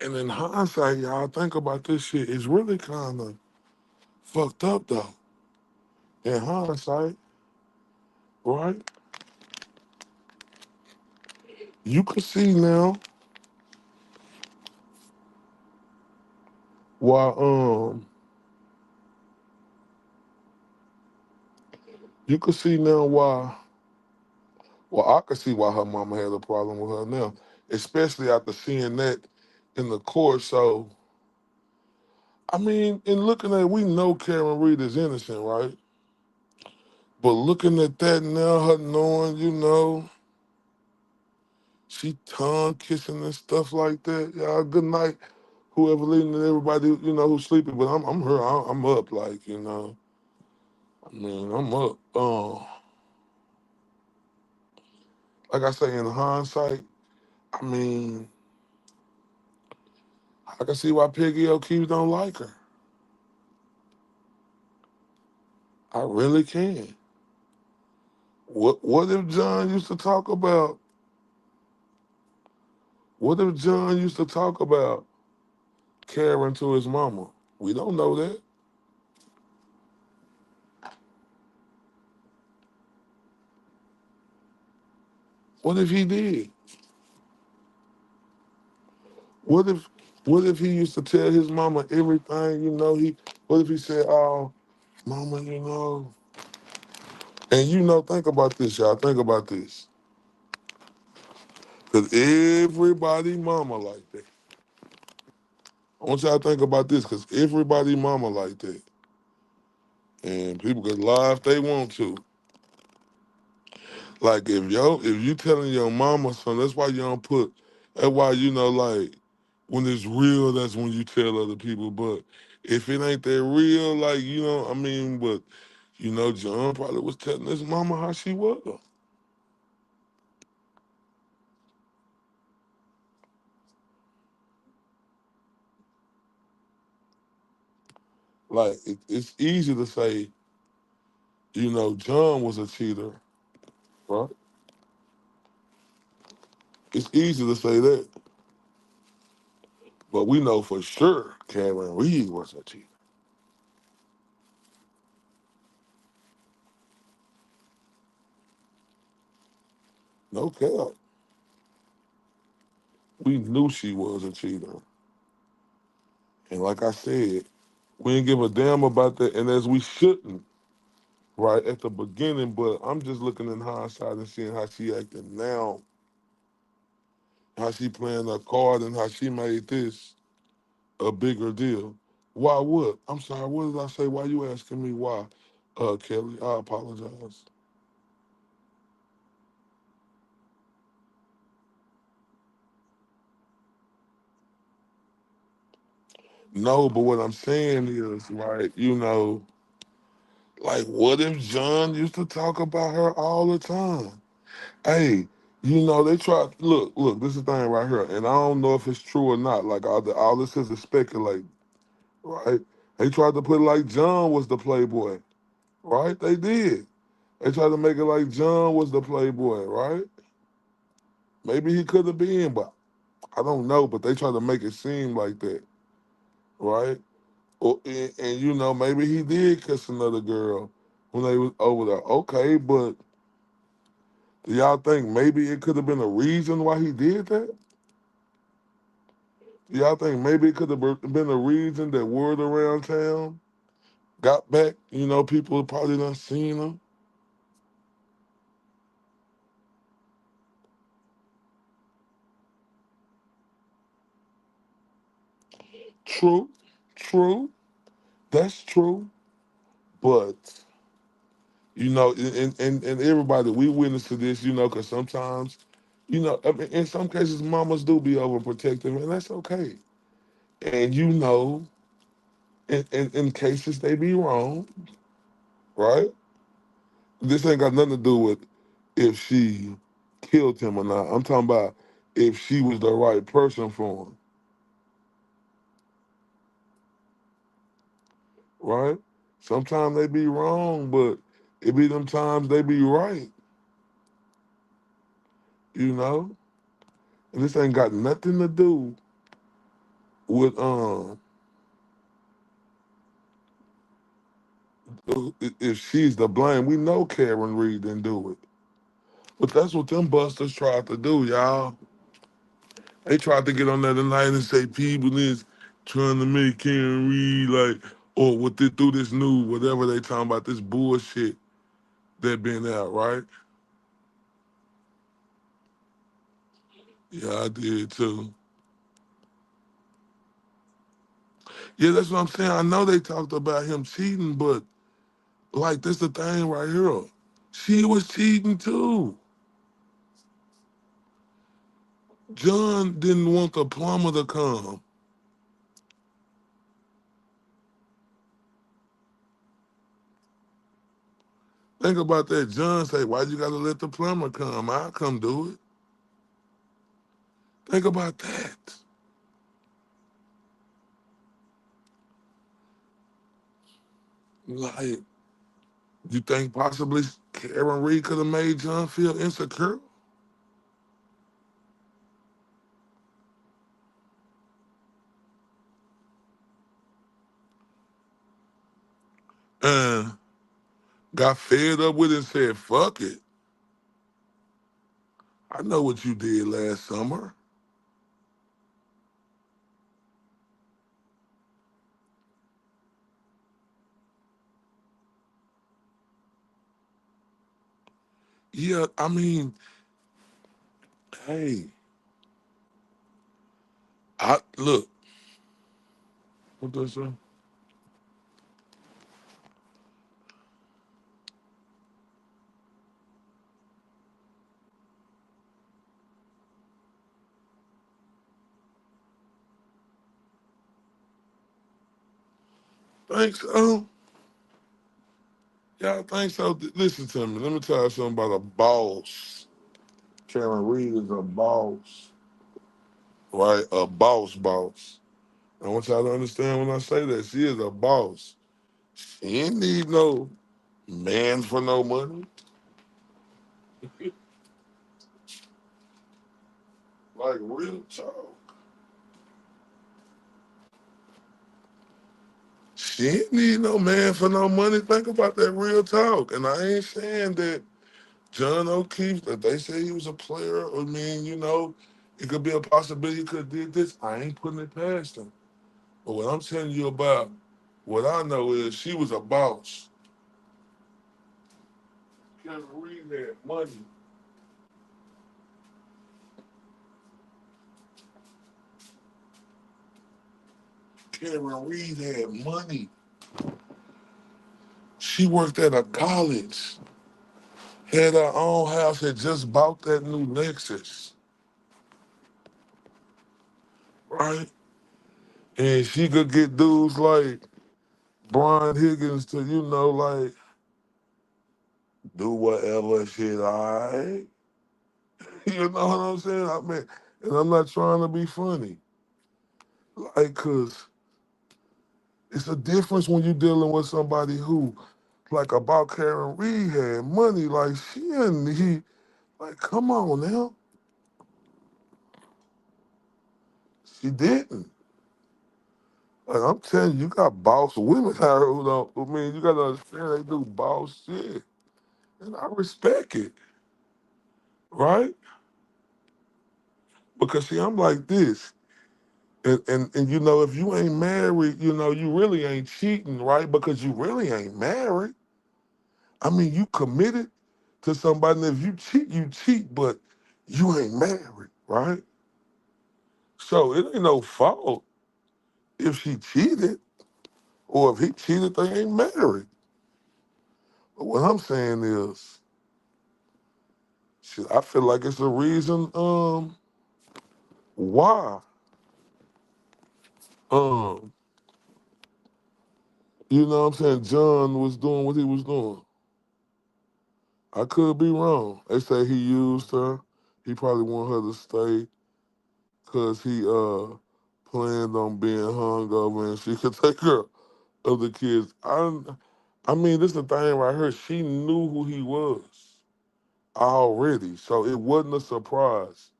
B: And in hindsight, y'all, think about this shit. It's really kind of fucked up, though. In hindsight, right? You can see now why you can see now why well I can see why her mama had a problem with her now. Especially after seeing that in the court. So I mean, in looking at it, we know Karen Reed is innocent, right? But looking at that now, her knowing, she tongue kissing and stuff like that. Y'all, good night, whoever leaving and everybody, who's sleeping. But I'm her. I'm up, like, I mean, I'm up. Like I say, in hindsight, I mean, I can see why Peggy O'Keefe don't like her. I really can. What if John used to talk about? What if John used to talk about Karen to his mama? We don't know that. What if he did? What if what if he used to tell his mama everything? What if he said, "Oh, mama, and think about this, y'all. Think about this, because everybody mama like that. I want y'all to think about this, because everybody mama like that, and people can lie if they want to. Like if you telling your mama something, that's why you don't put. That's why like when it's real, that's when you tell other people. But if it ain't that real, like I mean, but John probably was telling his mama how she was. Like it's easy to say, John was a cheater, right? It's easy to say that, but we know for sure Karen Reed was a cheater. No cap. We knew she was a cheater, and like I said, we didn't give a damn about that, and as we shouldn't, right at the beginning. But I'm just looking in hindsight and seeing how she acting now, how she playing her card, and how she made this a bigger deal. Why what? I'm sorry, what did I say? Why you asking me why? Kelly, I apologize. No, but what I'm saying is, right, like what if John used to talk about her all the time? Hey, they try look, this is the thing right here, and I don't know if it's true or not. Like all this is speculate, right? They tried to put it like John was the playboy, right? They did. They tried to make it like John was the playboy, right? Maybe he could have been, but I don't know. But they tried to make it seem like that, right? And maybe he did kiss another girl when they was over there. Okay, but do y'all think maybe it could have been a reason why he did that? Do y'all think maybe it could have been a reason that word around town got back? People probably done seen him. True, true, that's true. But and everybody we witness to this, because sometimes, I mean, in some cases, mamas do be overprotective, and that's okay. And in cases they be wrong, right? This ain't got nothing to do with if she killed him or not. I'm talking about if she was the right person for him, right? Sometimes they be wrong, but it be them times they be right, you know? And this ain't got nothing to do with if she's the blame. We know Karen Reed didn't do it. But that's what them busters tried to do, y'all. They tried to get on that tonight and say people is trying to make Karen Reed like, or what they through this new whatever they talking about, this bullshit that been out, right? Yeah, I did too. Yeah, that's what I'm saying. I know they talked about him cheating, but like this the thing right here. She was cheating too. John didn't want the plumber to come. Think about that. John say, why you gotta let the plumber come? I'll come do it. Think about that. Like, you think possibly Karen Reed could have made John feel insecure? And got fed up with it and said, fuck it. I know what you did last summer. Yeah, I mean, hey, I look, what does say? Think so? Y'all think so? Listen to me. Let me tell you something about a boss. Karen Reed is a boss, right? A boss. I want y'all to understand when I say that. She is a boss. She ain't need no man for no money. Like real talk. She ain't need no man for no money. Think about that real talk. And I ain't saying that John O'Keefe, that they say he was a player. I mean, it could be a possibility he could have did this. I ain't putting it past him. But what I'm telling you about, what I know is she was a boss. Kevin Reed had money. Karen Reed had money. She worked at a college, had her own house, had just bought that new Lexus, right? And she could get dudes like Brian Higgins to, like, do whatever shit I, you know what I'm saying? I mean, and I'm not trying to be funny. Like, cause it's a difference when you're dealing with somebody who, like about Karen Reed had money, like she didn't need, like, come on now. She didn't. Like I'm telling you, you got boss women out here who don't. I mean, you gotta understand they do boss shit, and I respect it, right? Because see, I'm like this, and if you ain't married, you really ain't cheating, right? Because you really ain't married. I mean, you committed to somebody, and if you cheat, but you ain't married, right? So it ain't no fault if she cheated or if he cheated, they ain't married. But what I'm saying is, shit, I feel like it's a reason why um what I'm saying, John was doing what he was doing. I could be wrong. They say he used her. He probably wanted her to stay because he planned on being hung over and she could take care of the kids. I mean, this is the thing right here. She knew who he was already, so it wasn't a surprise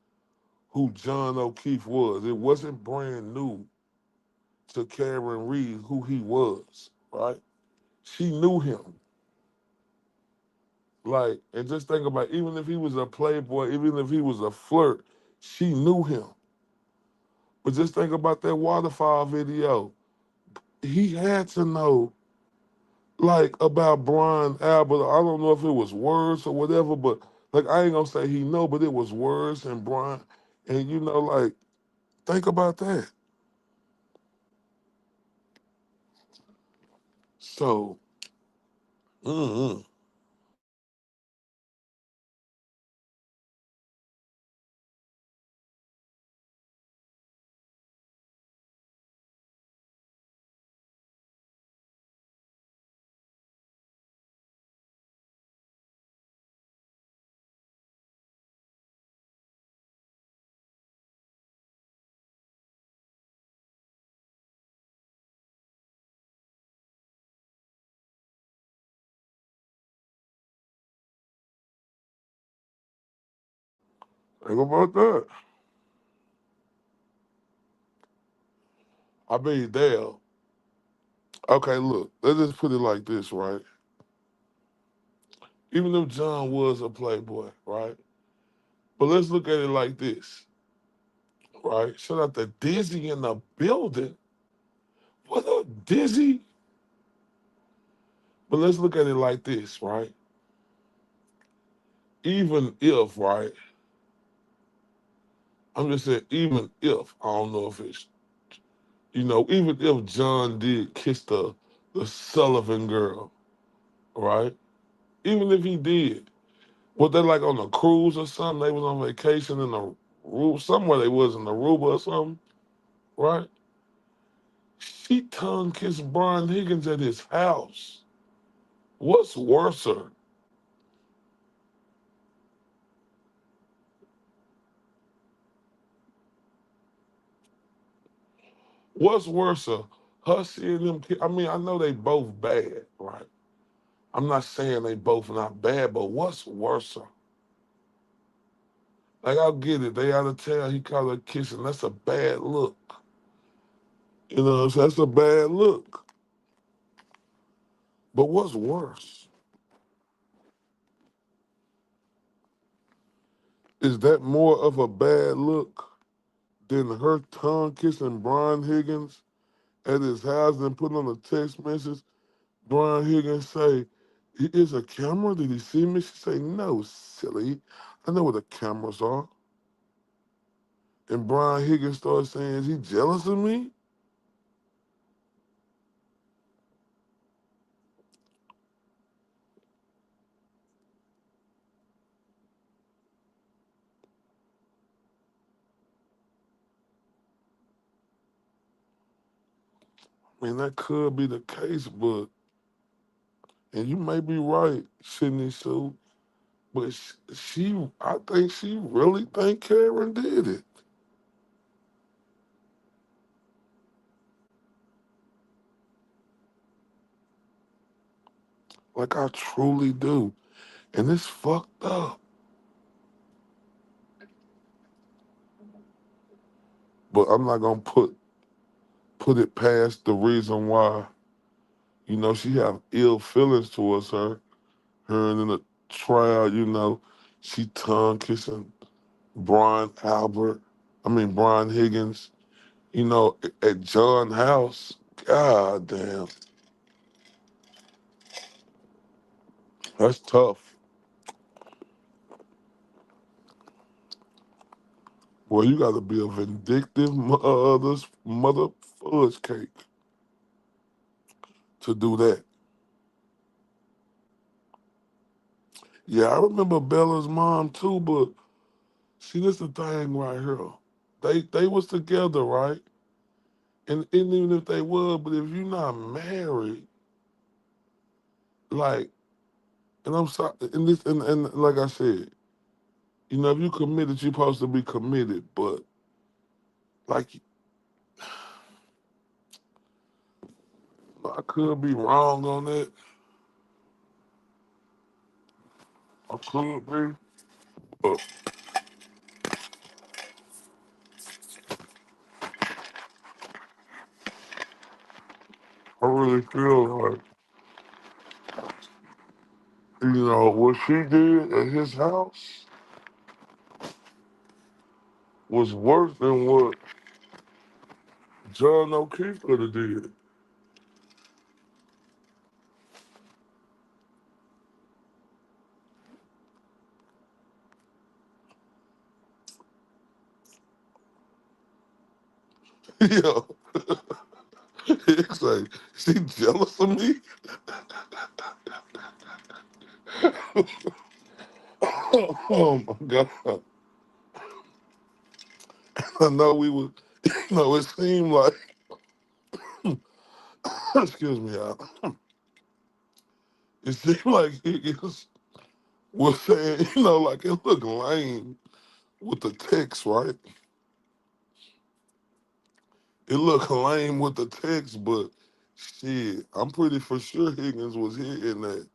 B: who John O'Keefe was. It wasn't brand new to Karen Reed who he was, right? She knew him. Like, and just think about it, even if he was a playboy, even if he was a flirt, she knew him. But just think about that waterfall video. He had to know, like, about Brian Albert. I don't know if it was words or whatever, but like, I ain't gonna say he know, but it was words and Brian. And like, think about that. So, mm think about that. I mean, damn. Okay, look, let's just put it like this, right? Even if John was a playboy, right? But let's look at it like this, right? Shout out to Dizzy in the building. What up, Dizzy? But let's look at it like this, right? Even if, right? I'm just saying, even if, I don't know if it's, even if John did kiss the Sullivan girl, right? Even if he did, was they like on a cruise or something? They was on vacation in the somewhere they was in Aruba or something, right? She tongue kissed Brian Higgins at his house. What's worser? What's worser? Her seeing him, I mean, I know they both bad, right? I'm not saying they both not bad, but what's worse? Like, I'll get it. They out of town. He caught her kissing. That's a bad look. You know, so that's a bad look. But what's worse? Is that more of a bad look than her tongue kissing Brian Higgins at his house and putting on a text message? Brian Higgins say, "Is a camera? Did he see me?" She say, "No, silly. I know where the cameras are." And Brian Higgins starts saying, "Is he jealous of me?" I mean, that could be the case, but, and you may be right, Sydney Sue, but I think she really think Karen did it. Like, I truly do. And it's fucked up. But I'm not gonna put it past the reason why, she have ill feelings towards her. Her and in the trial, she tongue kissing Brian Higgins, at John House. God damn. That's tough. Well, you gotta be a vindictive mother's mother fudge cake to do that. Yeah, I remember Bella's mom too, but see, this the thing right here. They was together, right? And even if they were, but if you're not married, like, and I'm sorry, and like I said, if you committed, you're supposed to be committed. But like, I could be wrong on that. I could be. But I really feel like, what she did at his house was worse than what John O'Keefe could have did. Yeah. It's like, she jealous of me? Oh my God. I know we would, it seemed like, excuse me, it seemed like he was saying, like it looked lame with the text, right? It looked lame with the text, but shit, I'm pretty for sure Higgins was hitting that.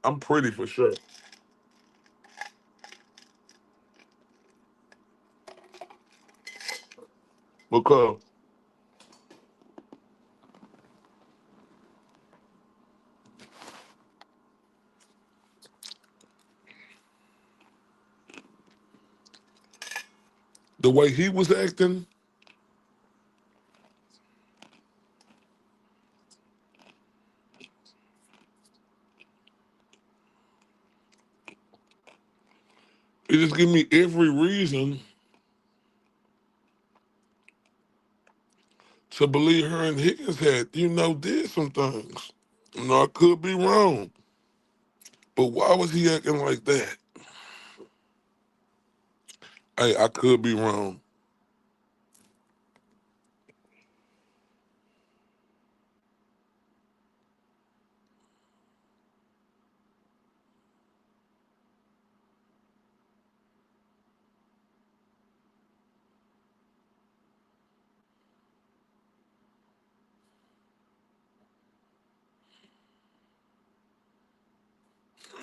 B: I'm pretty for sure. Because the way he was acting, it just gave me every reason to believe her and Higgins had, did some things. I could be wrong. But why was he acting like that? Hey, I could be wrong.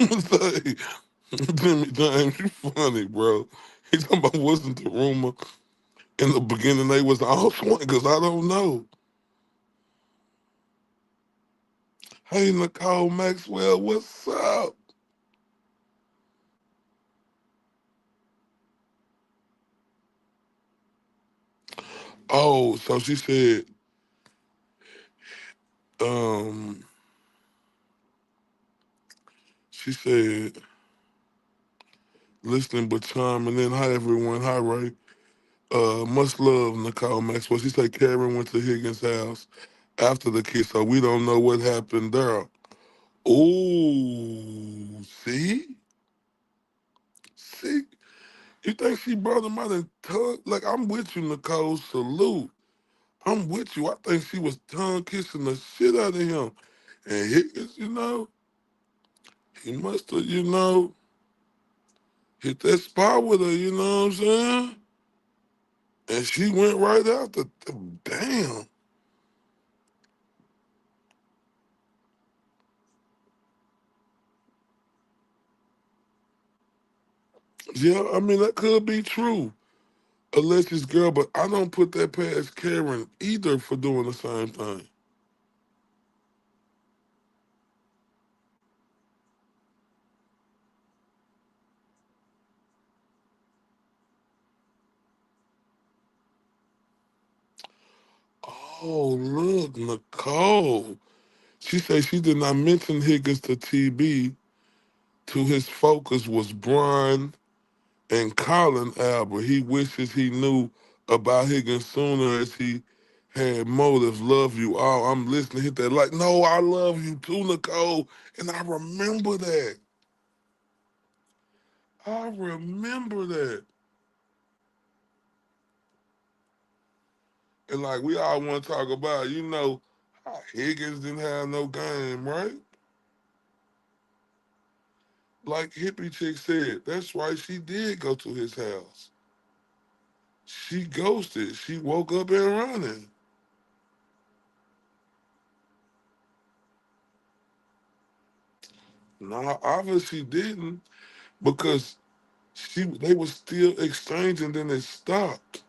B: Say, Jimmy James, you funny, bro. He talking about wasn't the rumor in the beginning they was all swingers. I don't know. Hey, Nicole Maxwell, what's up? Oh, so um, she said, listening but charming. Then hi everyone, hi Ray. Much love, Nicole Maxwell. She said Karen went to Higgins' house after the kiss, so we don't know what happened there. Oh, see, you think she brought him out and tongue? Like I'm with you, Nicole. Salute. I'm with you. I think she was tongue kissing the shit out of him, and Higgins, he must have, hit that spot with her. You know what I'm saying? And she went right after. Damn. Yeah, I mean that could be true. Alexis girl, but I don't put that past Karen either for doing the same thing. Oh, look, Nicole. She said she did not mention Higgins to TB. To his focus was Brian and Colin Albert. He wishes he knew about Higgins sooner as he had motives. Love you all. I'm listening. Hit that like, no, I love you too, Nicole. And I remember that. I remember that. And like we all want to talk about, how Higgins didn't have no game, right? Like Hippie Chick said, that's right, she did go to his house. She ghosted. She woke up and running. No, obviously didn't because they were still exchanging, then it stopped.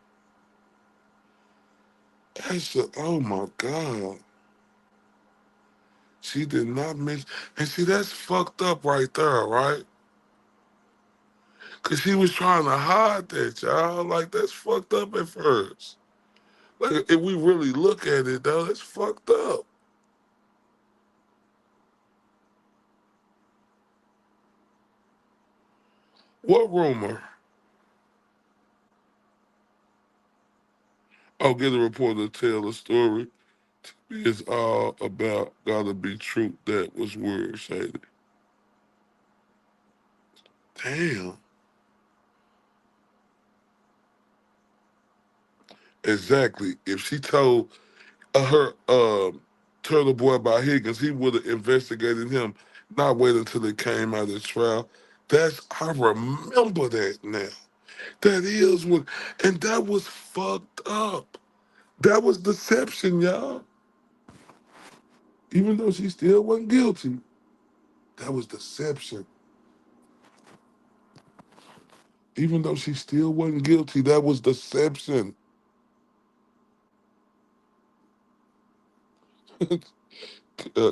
B: Oh my God. She did not mention, and see, that's fucked up right there, right? Because she was trying to hide that, y'all. Like, that's fucked up at first. Like, if we really look at it, though, that's fucked up. What rumor? I'll get a reporter to tell a story. It's all about gotta be truth. That was word, Shady. Damn. Exactly. If she told her Turtle Boy about Higgins, he would have investigated him, not wait until it came out of the trial. I remember that now. That is what, and that was fucked up. That was deception, y'all. Even though she still wasn't guilty, that was deception. Even though she still wasn't guilty, that was deception.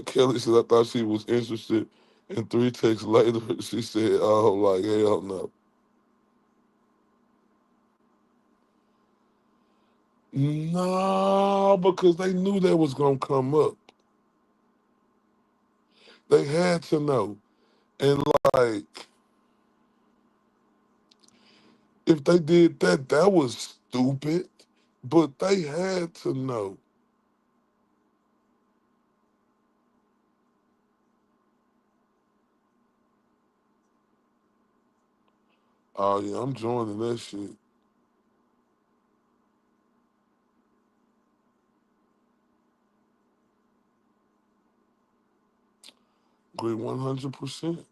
B: Kelly said, I thought she was interested. And three texts later, she said, oh, like, hell no. No, because they knew that was going to come up. They had to know. And, like, if they did that, that was stupid. But they had to know. Oh, yeah, I'm joining that shit. Agree 100%.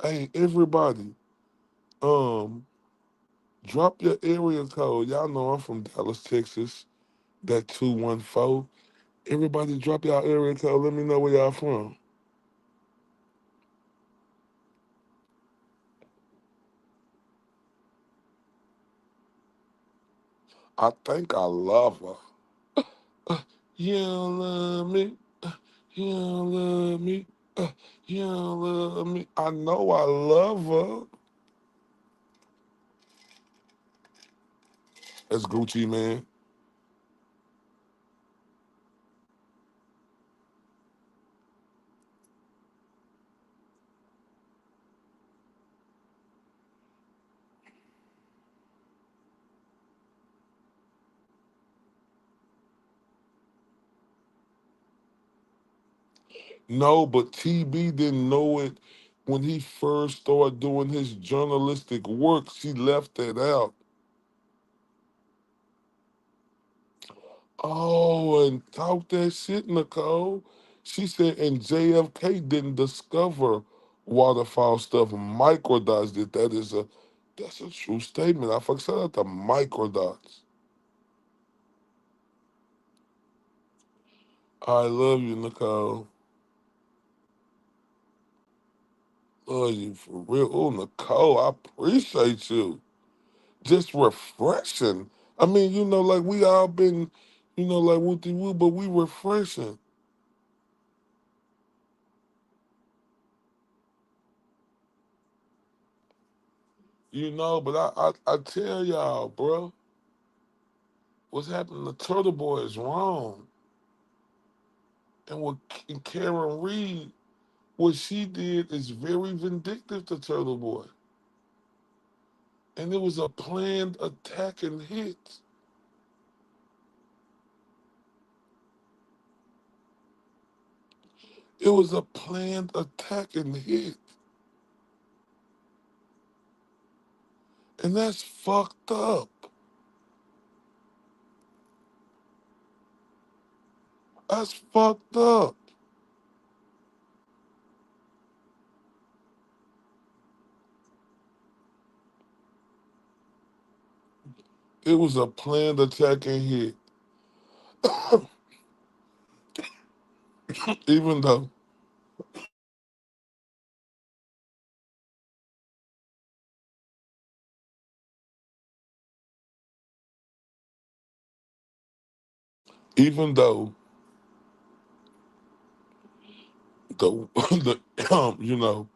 B: Hey, everybody, um, drop your area code. Y'all know I'm from Dallas, Texas. That 214. Everybody drop y'all area code. Let me know where y'all from. I think I love her. You don't love me. You don't love me. You don't love me. I know I love her. That's Gucci, man. No, but TB didn't know it when he first started doing his journalistic work. She left that out. Oh, and talk that shit, Nicole. She said, and JFK didn't discover waterfall stuff. Microdots did. That's a true statement. I forgot out the microdots. I love you, Nicole. Love you for real. Oh, Nicole, I appreciate you. Just refreshing. I mean, like we all been, like whoopty woo, but we refreshing. But I tell y'all, bro, what's happening to Turtle Boy is wrong. And and Karen Reed, what she did is very vindictive to Turtle Boy. And it was a planned attack and hit. It was a planned attack and hit. And that's fucked up. That's fucked up. It was a planned attack and hit. even though, even though the, the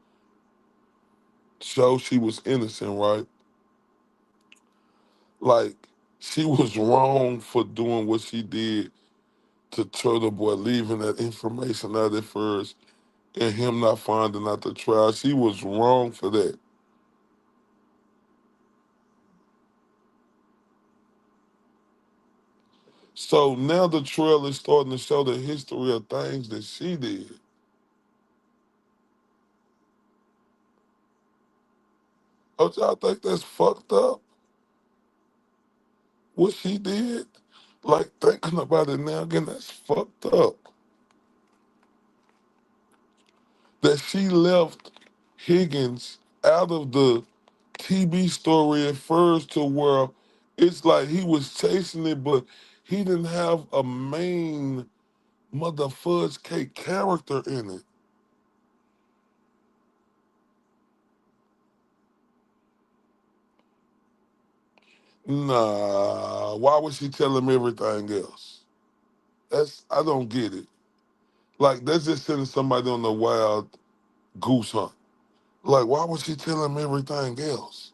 B: show she was innocent, right? Like, she was wrong for doing what she did to Turtle Boy, leaving that information out at first and him not finding out the trial. She was wrong for that. So now the trail is starting to show the history of things that she did. Don't y'all think that's fucked up? What she did? Like, thinking about it now again, that's fucked up. That she left Higgins out of the TB story at first to where it's like he was chasing it, but he didn't have a main mother fudge cake character in it. Nah, why would she tell him everything else? I don't get it. Like, that's just sending somebody on a wild goose hunt. Like, why would she tell him everything else?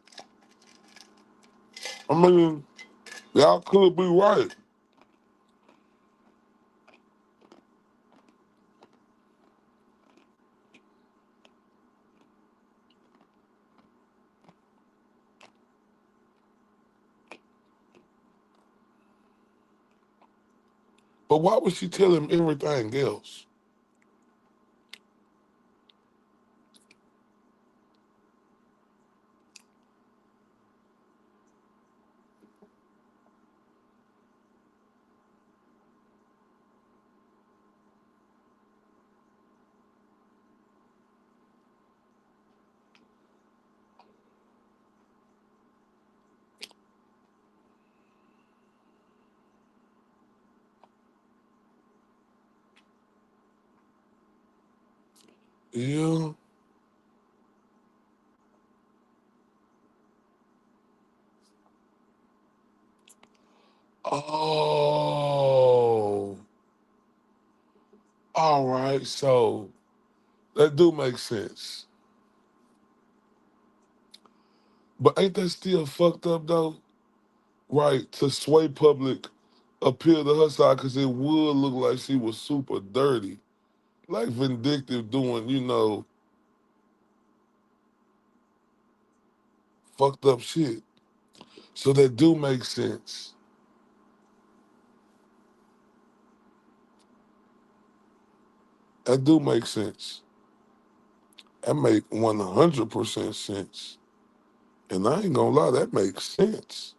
B: I mean, y'all could be right. But why would she tell him everything else? Yeah. Oh, all right. So that do make sense. But ain't that still fucked up though? Right, to sway public appeal to her side because it would look like she was super dirty. Like vindictive doing, fucked up shit. So that do make sense. That do make sense. That make 100% sense. And I ain't gonna lie, that makes sense.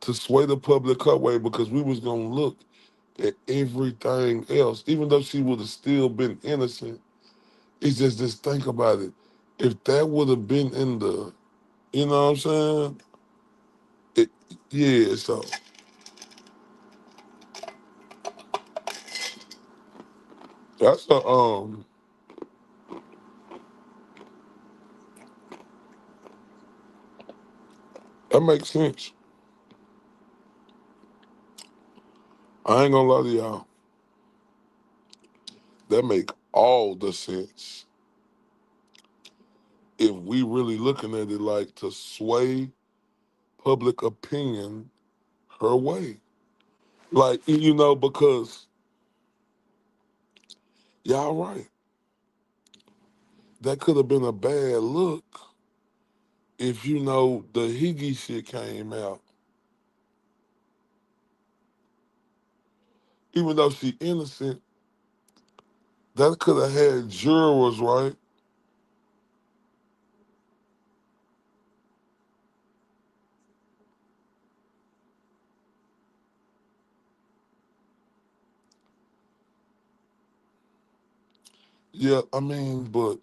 B: To sway the public her way because we was gonna look at everything else. Even though she would have still been innocent, it's just think about it. If that would have been in the, you know what I'm saying? It, yeah, so that's that makes sense. I ain't gonna lie to y'all. That make all the sense if we really looking at it like to sway public opinion her way. Like, because y'all right. That could have been a bad look if the Higgy shit came out. Even though she innocent, that could have had jurors, right? Yeah, I mean, but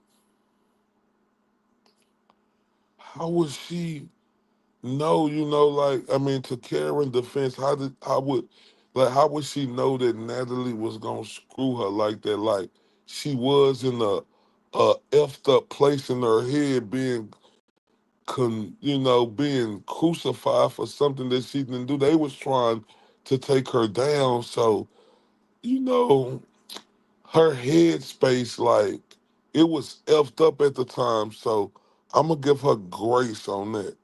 B: how would she know, like, I mean, to Karen's defense, how would she know that Natalie was gonna screw her like that? Like she was in a effed up place in her head being being crucified for something that she didn't do. They was trying to take her down. So, you know, her head space, like, it was effed up at the time. So I'm gonna give her grace on that.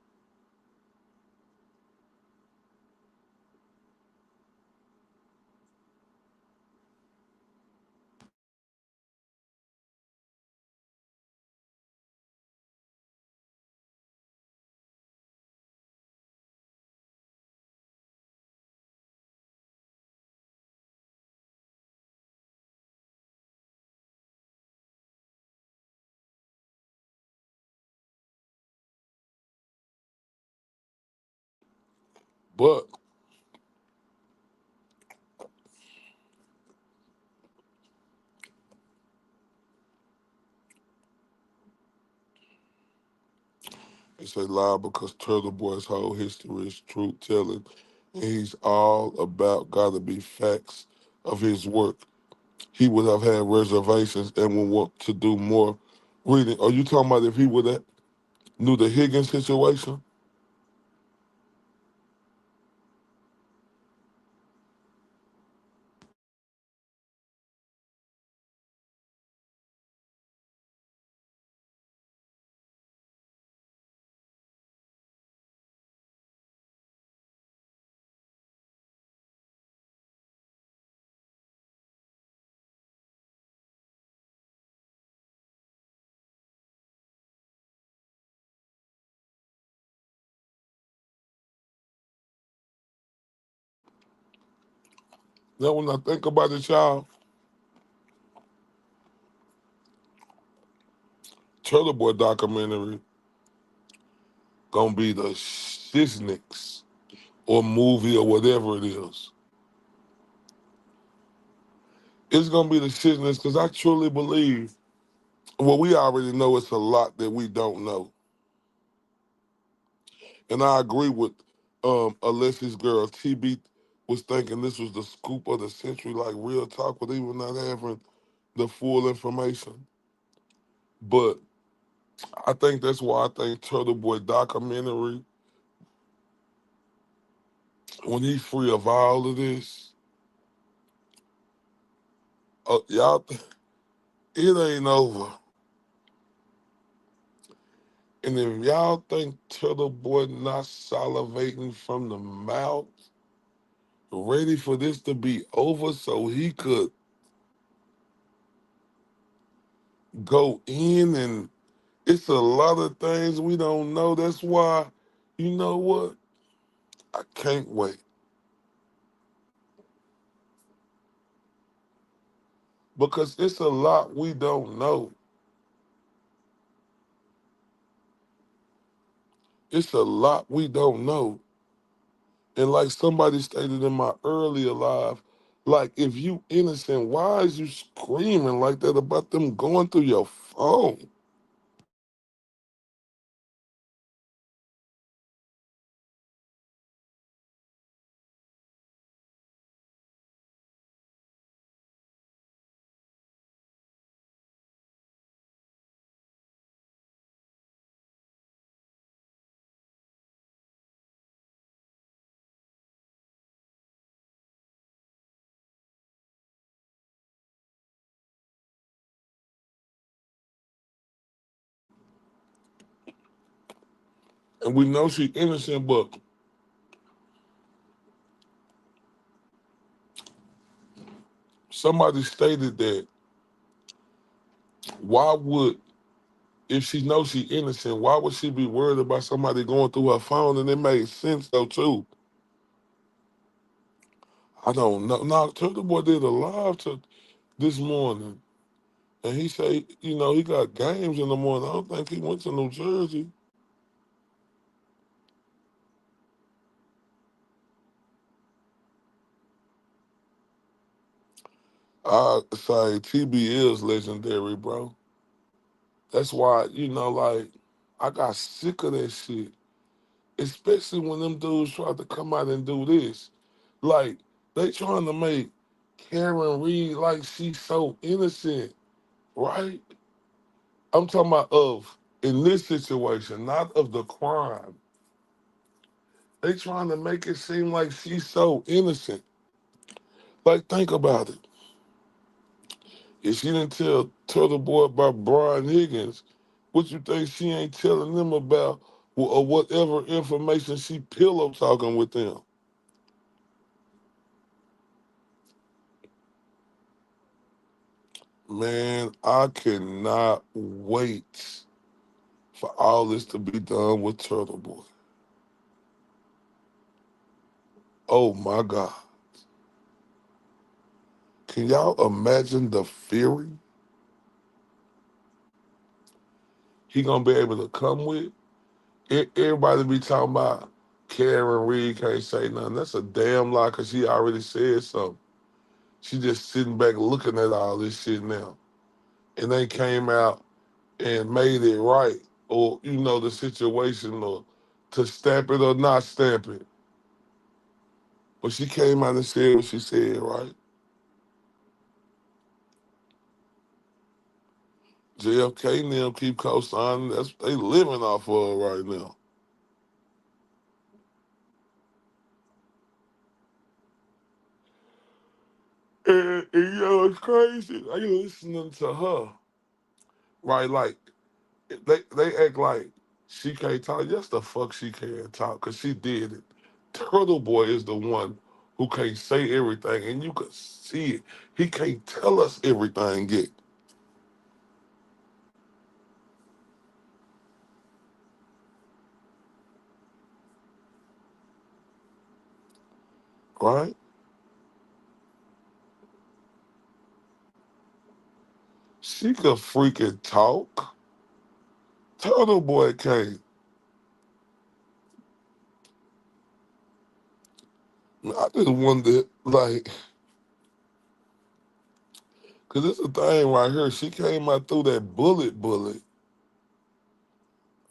B: But it's a lie because Turtle Boy's whole history is truth telling. And he's all about gotta be facts of his work. He would have had reservations and would want to do more reading. Are you talking about if he would have knew the Higgins situation? Now when I think about it, y'all, Turtle Boy documentary gonna be the Shiznix or movie or whatever it is. It's gonna be the Shiznix because I truly believe, well, we already know it's a lot that we don't know. And I agree with Alessi's girl. TB was thinking this was the scoop of the century, like real talk, but even not having the full information. But I think that's why I think Turtle Boy documentary, when he's free of all of this, y'all, it ain't over. And if y'all think Turtle Boy not salivating from the mouth, ready for this to be over so he could go in, and it's a lot of things we don't know. That's why, you know what? I can't wait. Because it's a lot we don't know. It's a lot we don't know. And like somebody stated in my earlier live, like if you innocent, why is you screaming like that about them going through your phone? And we know she innocent, but somebody stated that why would, if she knows she innocent, why would she be worried about somebody going through her phone? And it made sense though too. I don't know. Now Turtle Boy did a live to this morning, and he said, you know, he got games in the morning. I don't think he went to New Jersey. I say TB is legendary, bro. That's why, you know, like I got sick of that shit. Especially when them dudes tried to come out and do this. Like, they trying to make Karen Reed like she's so innocent, right? I'm talking about of in this situation, not of the crime. They trying to make it seem like she's so innocent. Like, think about it. If she didn't tell the boy about Brian Higgins, what you think she ain't telling them about, or whatever information she pillow talking with them? Man, I cannot wait for all this to be done with Turtle Boy. Oh my God. Can y'all imagine the fury he gonna be able to come with? Everybody be talking about Karen Reed can't say nothing. That's a damn lie because she already said something. She just sitting back looking at all this shit now. And they came out and made it right, or, you know, the situation, or to stamp it or not stamp it. But she came out and said what she said, right? JFK and them keep co-signing. That's they living off of right now. And you know it's crazy. I listening to her, right? Like they act like she can't talk. Yes, the fuck she can't talk because she did it. Turtle Boy is the one who can't say everything, and you can see it. He can't tell us everything yet, right? She could freaking talk. Turtle Boy can't. I just wonder, like, cause it's a thing right here. She came out through that bullet.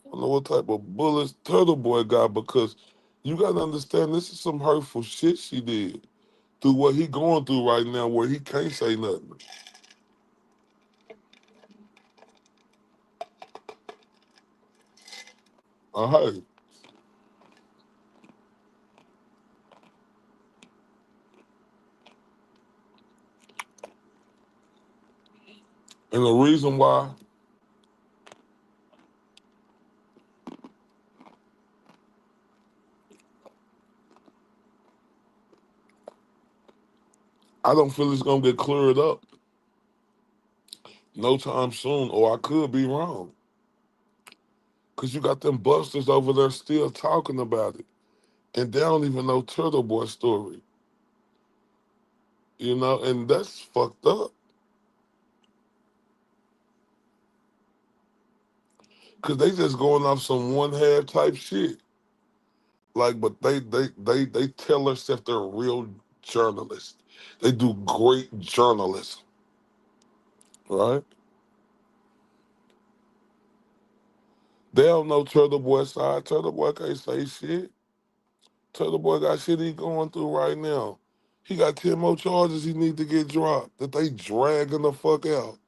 B: I don't know what type of bullets Turtle Boy got because you gotta understand this is some hurtful shit she did through what he going through right now where he can't say nothing. Hey, and the reason why I don't feel it's gonna get cleared up no time soon, or I could be wrong. Cause you got them busters over there still talking about it. And they don't even know Turtle Boy story. And that's fucked up. Cause they just going off some one half type shit. Like, but they tell us that they're real journalists. They do great journalism, right? They don't know Turtle Boy side. Turtle Boy can't say shit. Turtle Boy got shit he going through right now. He got 10 more charges he need to get dropped that they dragging the fuck out.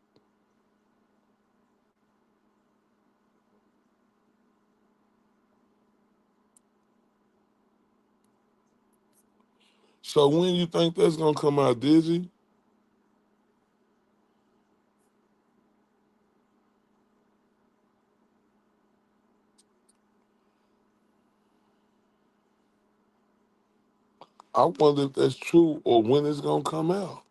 B: So when you think that's gonna come out, Dizzy? I wonder if that's true or when it's gonna come out.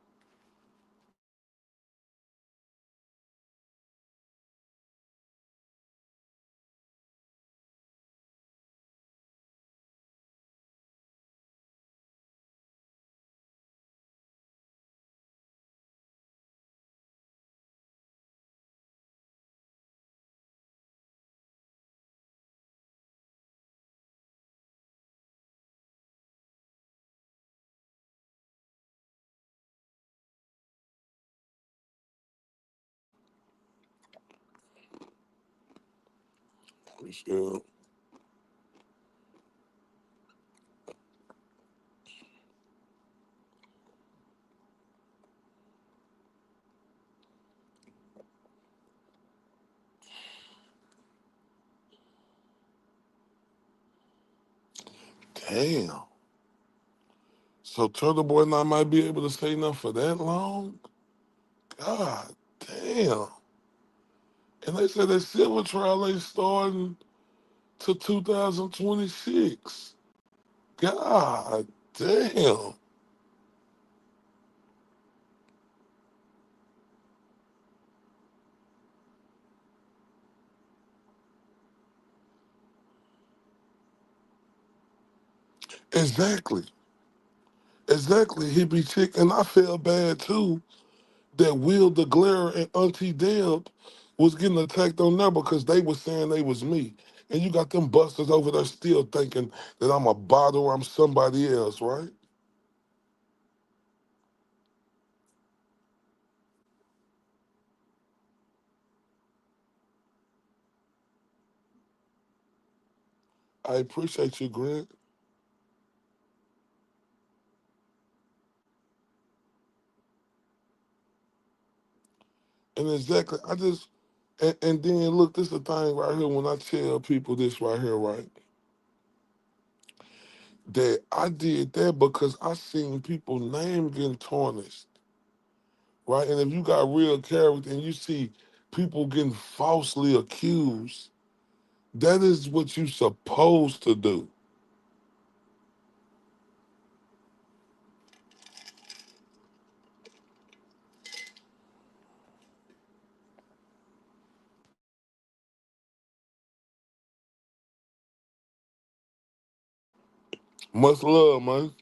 B: Yeah. Damn. So Turtle Boy and I might be able to say nothing for that long? God damn. And they said that civil trial ain't starting to 2026. God damn. Exactly. Exactly. Hippie chick. And I felt bad too that Will DeGlare and Auntie Deb was getting attacked on there because they were saying they was me. And you got them busters over there still thinking that I'm a bother or I'm somebody else, right? I appreciate you, Greg. And exactly, and then look, this is the thing right here when I tell people this right here, right? That I did that because I seen people name getting tarnished, right? And if you got real character and you see people getting falsely accused, that is what you supposed to do. Much love, man.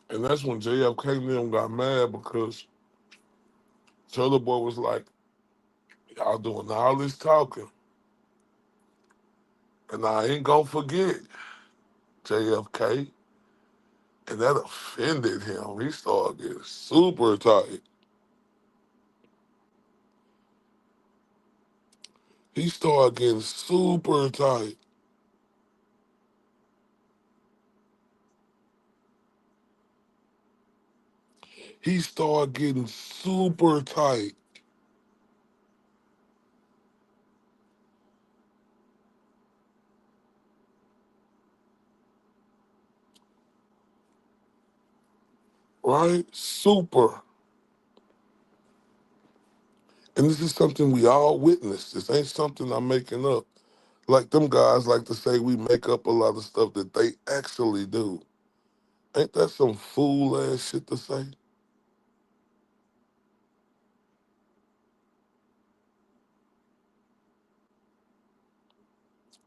B: And that's when JFK and them got mad because Taylor Boy was like, y'all doing all this talking. And I ain't gonna forget JFK, and that offended him. He started getting super tight. He started getting super tight. He started getting super tight, right? Super. And this is something we all witnessed. This ain't something I'm making up. Like them guys like to say we make up a lot of stuff that they actually do. Ain't that some fool ass shit to say?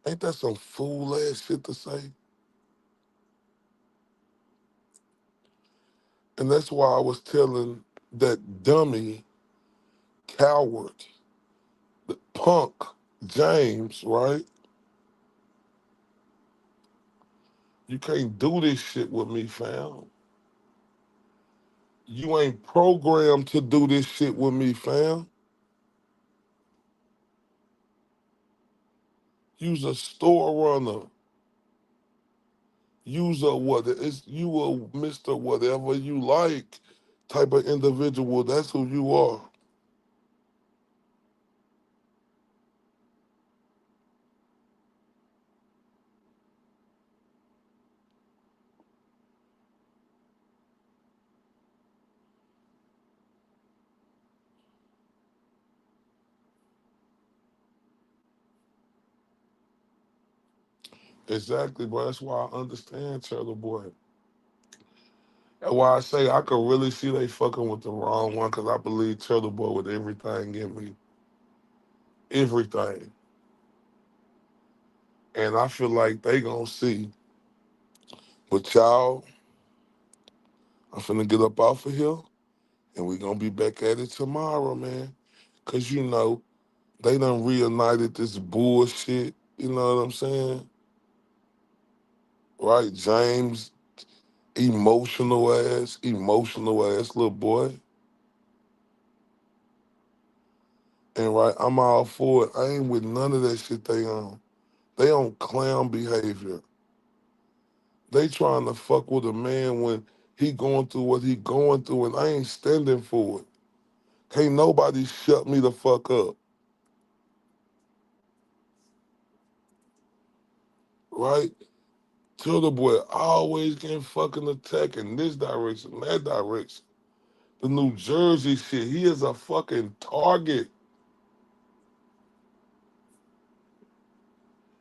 B: Ain't that some fool ass shit to say? And that's why I was telling that dummy, coward, the punk, James, right? You can't do this shit with me, fam. You ain't programmed to do this shit with me, fam. You's a store runner. You's a what? It's you a Mr. Whatever you like type of individual. That's who you are. Exactly, bro. That's why I understand Turtle Boy. That's why I say I could really see they fucking with the wrong one because I believe Turtle Boy with everything in me. Everything. And I feel like they gonna see. But y'all, I'm finna get up off of here and we gonna be back at it tomorrow, man. Cause you know, they done reunited this bullshit, you know what I'm saying? Right? James, emotional ass little boy. And right, I'm all for it. I ain't with none of that shit they on. They on clown behavior. They trying to fuck with a man when he going through what he going through, and I ain't standing for it. Can't nobody shut me the fuck up, right? Tell the boy always getting fucking attacked in this direction, that direction. The New Jersey shit, he is a fucking target,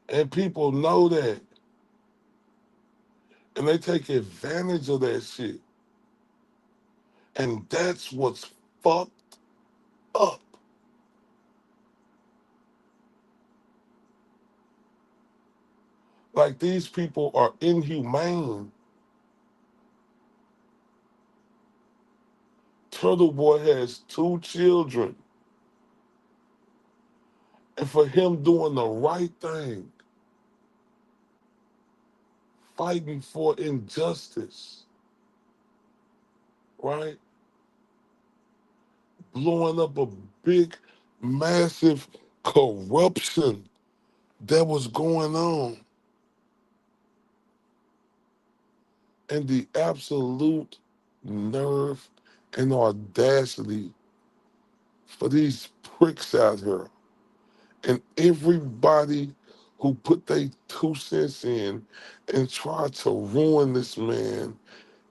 B: and people know that, and they take advantage of that shit, and that's what's fucked up. Like these people are inhumane. Turtle Boy has two children. And for him doing the right thing, fighting for injustice, right? Blowing up a big, massive corruption that was going on. And the absolute nerve and audacity for these pricks out here. And everybody who put their 2 cents in and tried to ruin this man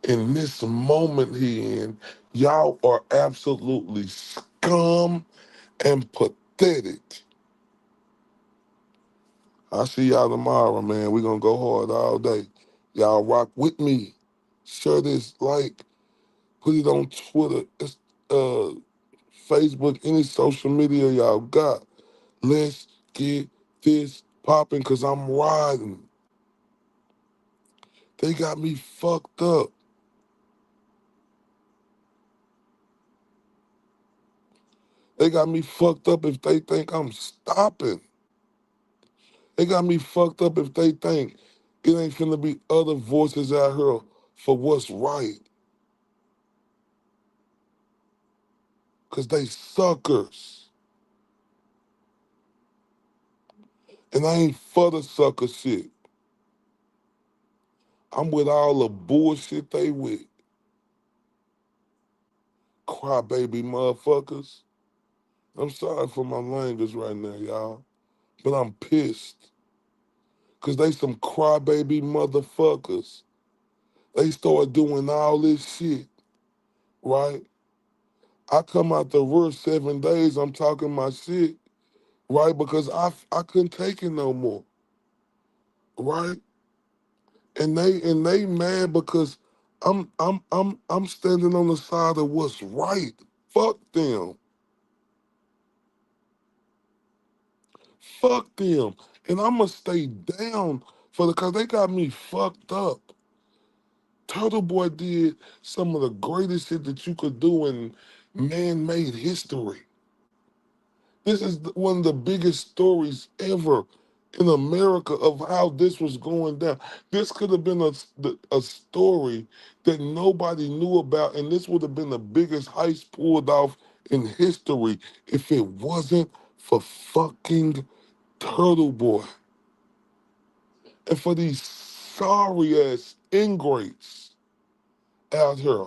B: in this moment he in, y'all are absolutely scum and pathetic. I see y'all tomorrow, man. We're gonna go hard all day. Y'all rock with me. Share this, like, put it on Twitter, uh, Facebook, any social media y'all got. Let's get this popping because I'm riding. They got me fucked up. They got me fucked up if they think I'm stopping. They got me fucked up if they think it ain't finna be other voices out here for what's right. Cause they suckers. And I ain't for the sucker shit. I'm with all the bullshit they with. Crybaby motherfuckers. I'm sorry for my language right now, y'all. But I'm pissed. Cause they some crybaby motherfuckers. They start doing all this shit, right? I come out the worst 7 days, I'm talking my shit, right? Because I couldn't take it no more, right? And they mad because I'm standing on the side of what's right. Fuck them. Fuck them. And I'ma stay down for the cause they got me fucked up. Turtle Boy did some of the greatest shit that you could do in man-made history. This is one of the biggest stories ever in America of how this was going down. This could have been a story that nobody knew about, and this would have been the biggest heist pulled off in history if it wasn't for fucking Turtle Boy and for these sorry ass ingrates out here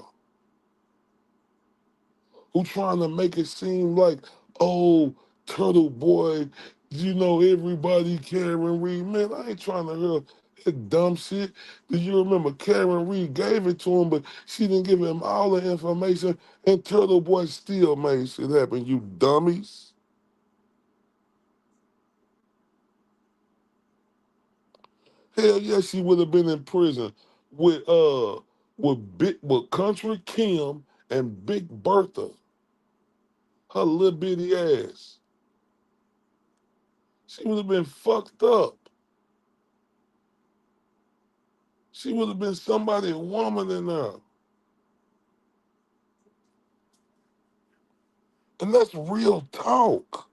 B: who trying to make it seem like, oh, Turtle Boy, you know, everybody Karen Reed. Man, I ain't trying to hear that dumb shit. Did you remember Karen Reed gave it to him, but she didn't give him all the information, and Turtle Boy still made shit happen, you dummies. Hell yeah, she would have been in prison with Country Kim and Big Bertha, her little bitty ass. She would have been fucked up. She would have been somebody's woman in there. And that's real talk.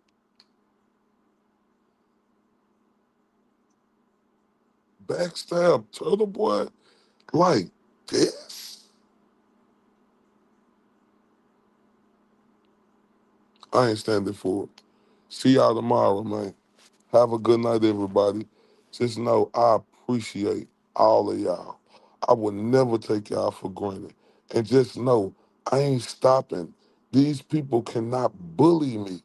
B: Backstab Turtle Boy like this? I ain't standing for it. See y'all tomorrow, man. Have a good night, everybody. Just know I appreciate all of y'all. I would never take y'all for granted. And just know I ain't stopping. These people cannot bully me.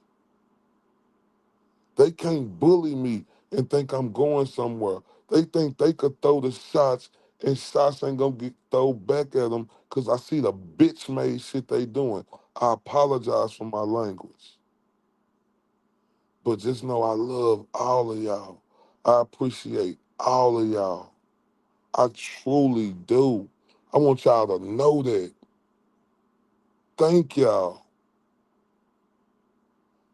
B: They can't bully me and think I'm going somewhere. They think they could throw the shots and shots ain't gonna get thrown back at them because I see the bitch made shit they doing. I apologize for my language. But just know I love all of y'all. I appreciate all of y'all. I truly do. I want y'all to know that. Thank y'all.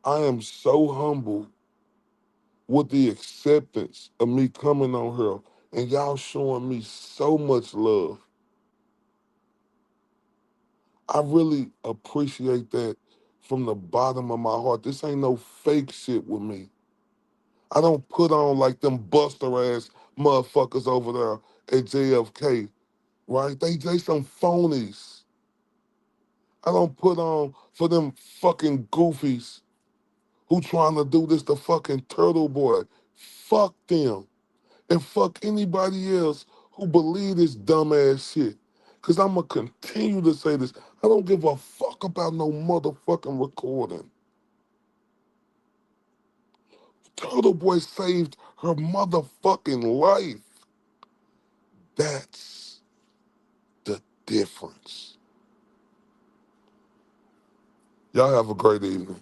B: I am so humble with the acceptance of me coming on here and y'all showing me so much love. I really appreciate that from the bottom of my heart. This ain't no fake shit with me. I don't put on like them buster ass motherfuckers over there at JFK, right? They some phonies. I don't put on for them fucking goofies who trying to do this to fucking Turtle Boy. Fuck them. And fuck anybody else who believe this dumbass shit. Cause I'ma continue to say this. I don't give a fuck about no motherfucking recording. Turtle Boy saved her motherfucking life. That's the difference. Y'all have a great evening.